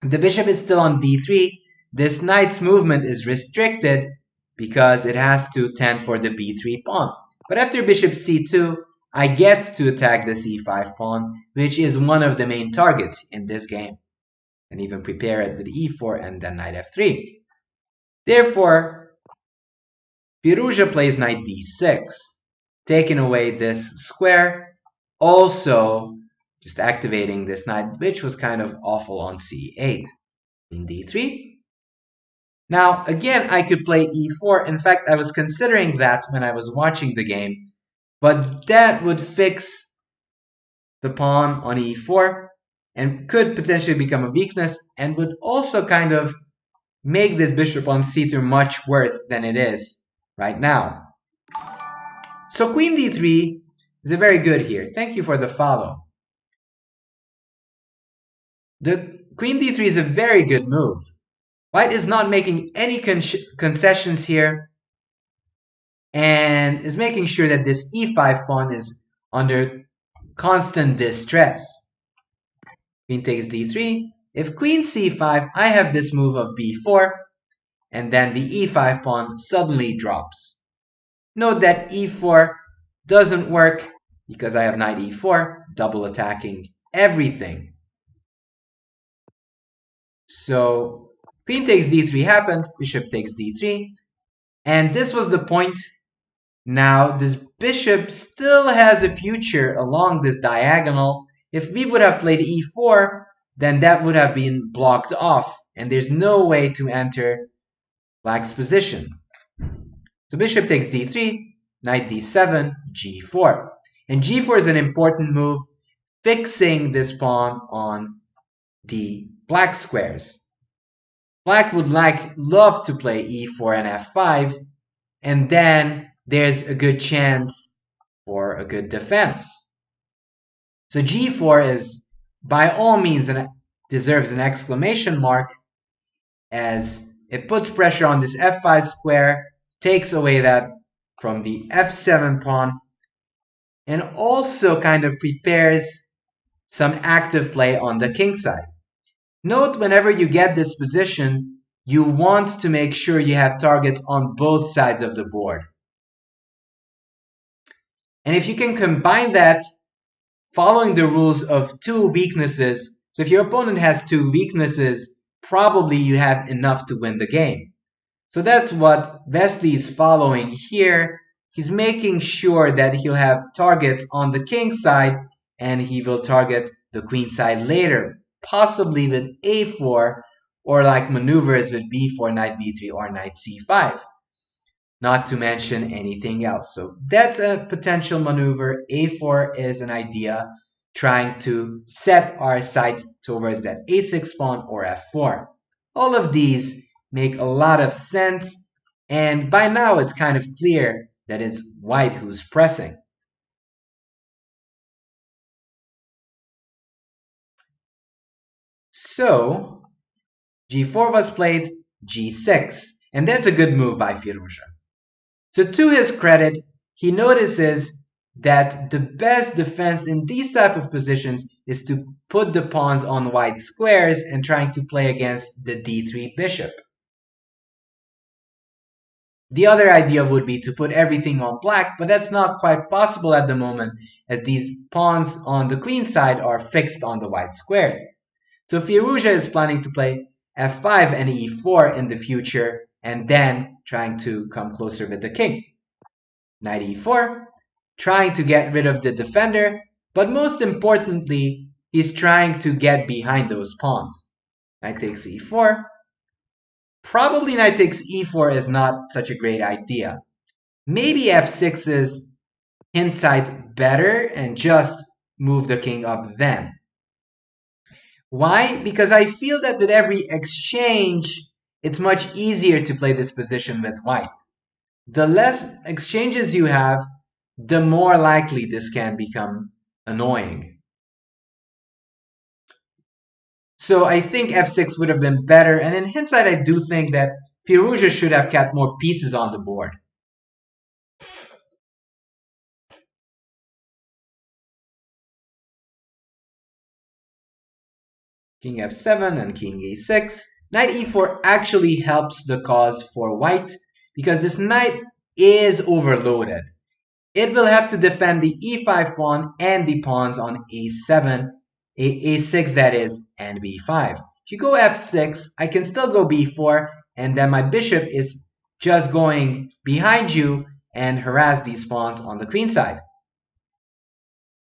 Speaker 2: The bishop is still on d3. This knight's movement is restricted because it has to tend for the b3 pawn. But after bishop c2, I get to attack the c5 pawn, which is one of the main targets in this game, and even prepare it with e4 and then knight f3. Therefore, Firouzja plays knight d6, taking away this square, also just activating this knight, which was kind of awful on c8. In d3. Now, again, I could play e4. In fact, I was considering that when I was watching the game, but that would fix the pawn on e4 and could potentially become a weakness and would also kind of make this bishop on c2 much worse than it is right now. So queen d3 is a very good here. Thank you for the follow. The queen d3 is a very good move. White is not making any concessions here and is making sure that this e5 pawn is under constant distress. Queen takes d3. If queen c5, I have this move of b4, and then the e5 pawn suddenly drops. Note that e4 doesn't work because I have knight e4, double attacking everything. So queen takes d3 happened, bishop takes d3, and this was the point. Now this bishop still has a future along this diagonal. If we would have played e4, then that would have been blocked off, and there's no way to enter black's position. So bishop takes d3, knight d7, g4. And g4 is an important move, fixing this pawn on the black squares. Black would love to play e4 and f5, and then there's a good chance for a good defense. So g4 is by all means deserves an exclamation mark, as it puts pressure on this f5 square, takes away that from the f7 pawn, and also kind of prepares some active play on the king side. Note, whenever you get this position, you want to make sure you have targets on both sides of the board. And if you can combine that following the rules of two weaknesses, so if your opponent has two weaknesses, probably you have enough to win the game. So that's what Wesley is following here. He's making sure that he'll have targets on the king side and he will target the queen side later, possibly with a4 or like maneuvers with b4, knight b3, or knight c5. Not to mention anything else. So that's a potential maneuver. a4 is an idea trying to set our sight towards that a6 pawn or f4. All of these make a lot of sense, and by now it's kind of clear that it's white who's pressing. So g4 was played, g6, and that's a good move by Firouzja. So to his credit, he notices that the best defense in these type of positions is to put the pawns on white squares and trying to play against the d3 bishop. The other idea would be to put everything on black, but that's not quite possible at the moment as these pawns on the queen side are fixed on the white squares. So Firouzja is planning to play f5 and e4 in the future and then trying to come closer with the king. Knight e4, trying to get rid of the defender, but most importantly, he's trying to get behind those pawns. Knight takes e4. Probably knight takes e4 is not such a great idea. Maybe f6 is hindsight better and just move the king up then. Why? Because I feel that with every exchange, it's much easier to play this position with white. The less exchanges you have, the more likely this can become annoying. So I think f6 would have been better, and in hindsight, I do think that Firouzja should have kept more pieces on the board. King f7 and king a6. Knight e4 actually helps the cause for white because this knight is overloaded. It will have to defend the e5 pawn and the pawns on a7, a6 that is, and b5. If you go f6, I can still go b4, and then my bishop is just going behind you and harass these pawns on the queen side.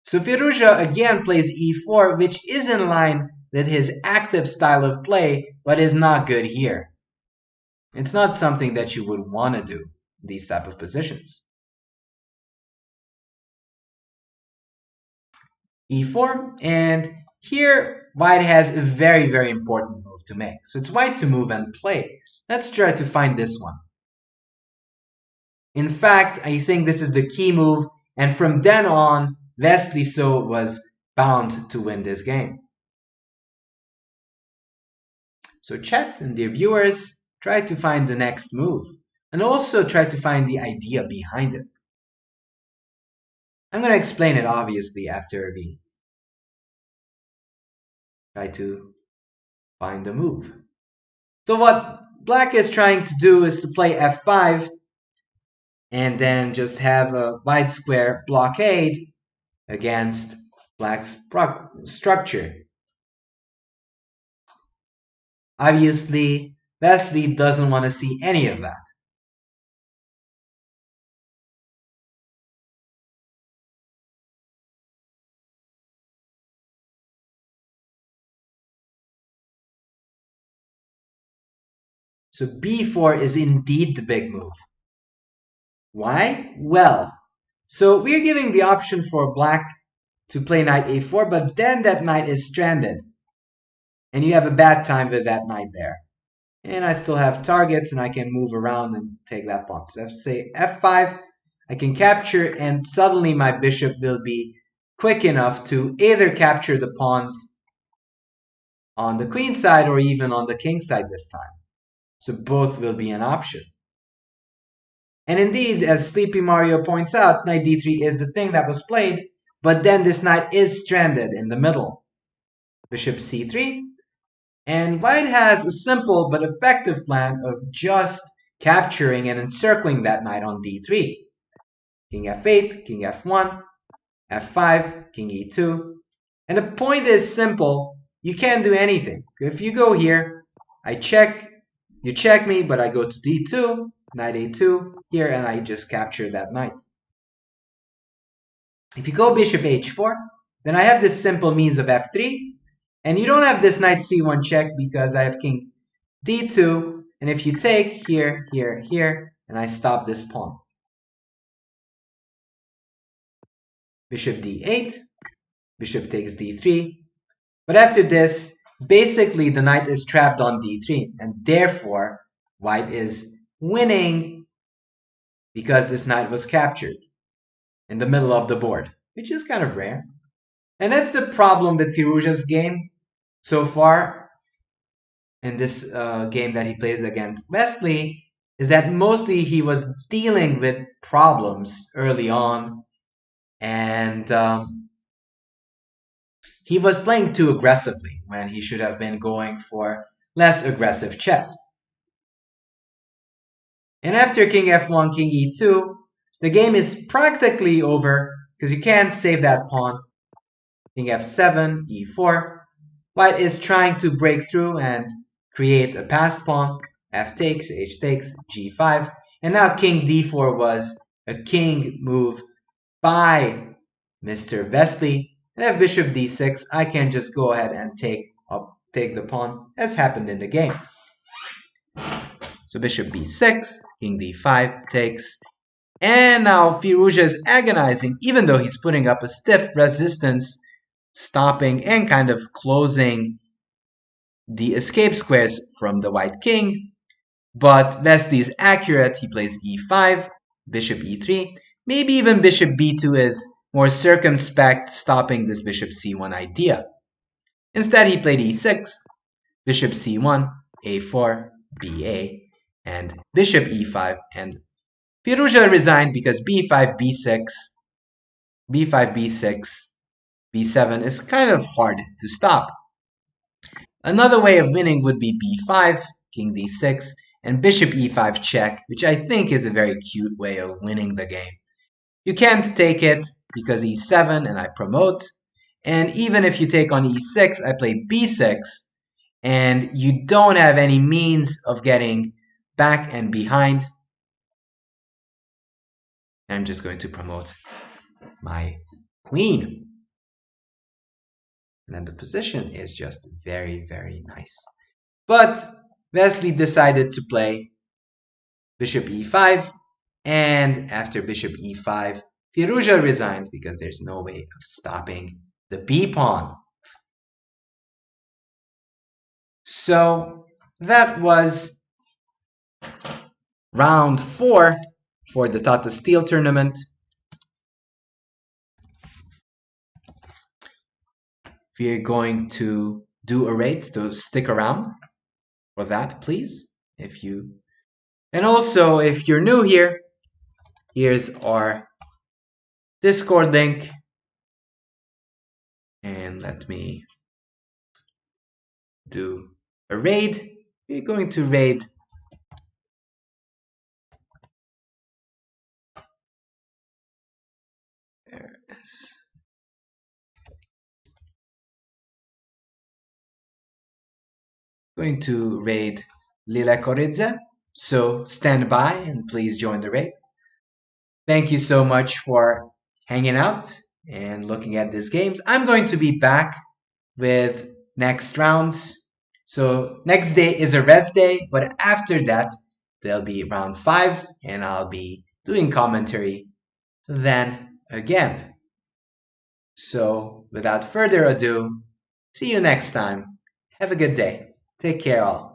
Speaker 2: So Firouzja again plays e4, which is in line with his active style of play, but is not good here. It's not something that you would want to do in these type of positions. E4, and here white has a very important move to make. So it's white to move and play. Let's try to find this one. In fact, I think this is the key move, and from then on, Leslie So was bound to win this game. So chat and dear viewers, try to find the next move, and also try to find the idea behind it. I'm going to explain it obviously after we try to find the move. So what black is trying to do is to play f5 and then just have a white square blockade against black's structure. Obviously, Leslie doesn't want to see any of that. So b4 is indeed the big move. Why? Well, so we're giving the option for black to play knight a4, but then that knight is stranded. And you have a bad time with that knight there. And I still have targets and I can move around and take that pawn. So if say f5, I can capture and suddenly my bishop will be quick enough to either capture the pawns on the queen side or even on the king side this time. So both will be an option. And indeed, as Sleepy Mario points out, knight d3 is the thing that was played, but then this knight is stranded in the middle. Bishop c3, and white has a simple but effective plan of just capturing and encircling that knight on d3. King f8, king f1, f5, king e2. And the point is simple. You can't do anything. If you go here, I check, you check me, but I go to d2, knight a2 here, and I just capture that knight. If you go bishop h4, then I have this simple means of f3, and you don't have this knight c1 check because I have king d2, and if you take here, here, here, and I stop this pawn. Bishop d8, bishop takes d3, but after this, basically the knight is trapped on d3, and therefore white is winning because this knight was captured in the middle of the board, which is kind of rare. And that's the problem with Firouzja's game so far in this game that he plays against Wesley, is that mostly he was dealing with problems early on, and he was playing too aggressively when he should have been going for less aggressive chess. And after king f1, king e2, the game is practically over because you can't save that pawn. King f7, e4. White is trying to break through and create a passed pawn. F takes, h takes, g5. And now king d4 was a king move by Mr. Vesely. And if bishop d6, I can just go ahead and take the pawn as happened in the game. So bishop b6, king d5 takes. And now Firouzja is agonizing, even though he's putting up a stiff resistance, stopping and kind of closing the escape squares from the white king. But Vesely is accurate. He plays e5, bishop e3. Maybe even bishop b2 is more circumspect, stopping this bishop c1 idea. Instead, he played e6, bishop c1, a4, ba, and bishop e5. And Firouzja resigned because b5, b6, b5, b6, b7 is kind of hard to stop. Another way of winning would be b5, king d6, and bishop e5 check, which I think is a very cute way of winning the game. You can't take it because e7 and I promote, and even if you take on e6, I play b6, and you don't have any means of getting back and behind. I'm just going to promote my queen. And then the position is just very, very nice. But Vesely decided to play bishop e5, and after bishop e5, Firouzja resigned because there's no way of stopping the b-pawn. So that was round 4 for the Tata Steel tournament. We're going to do a rate, so stick around for that, please. And also, if you're new here, here's our Discord link. And let me do a raid. We're going to raid there it is. Going to raid Lila Koridze. So stand by and please join the raid. Thank you so much for hanging out and looking at these games. I'm going to be back with next rounds. So next day is a rest day, but after that, there'll be round 5 and I'll be doing commentary then again. So without further ado, see you next time. Have a good day. Take care all.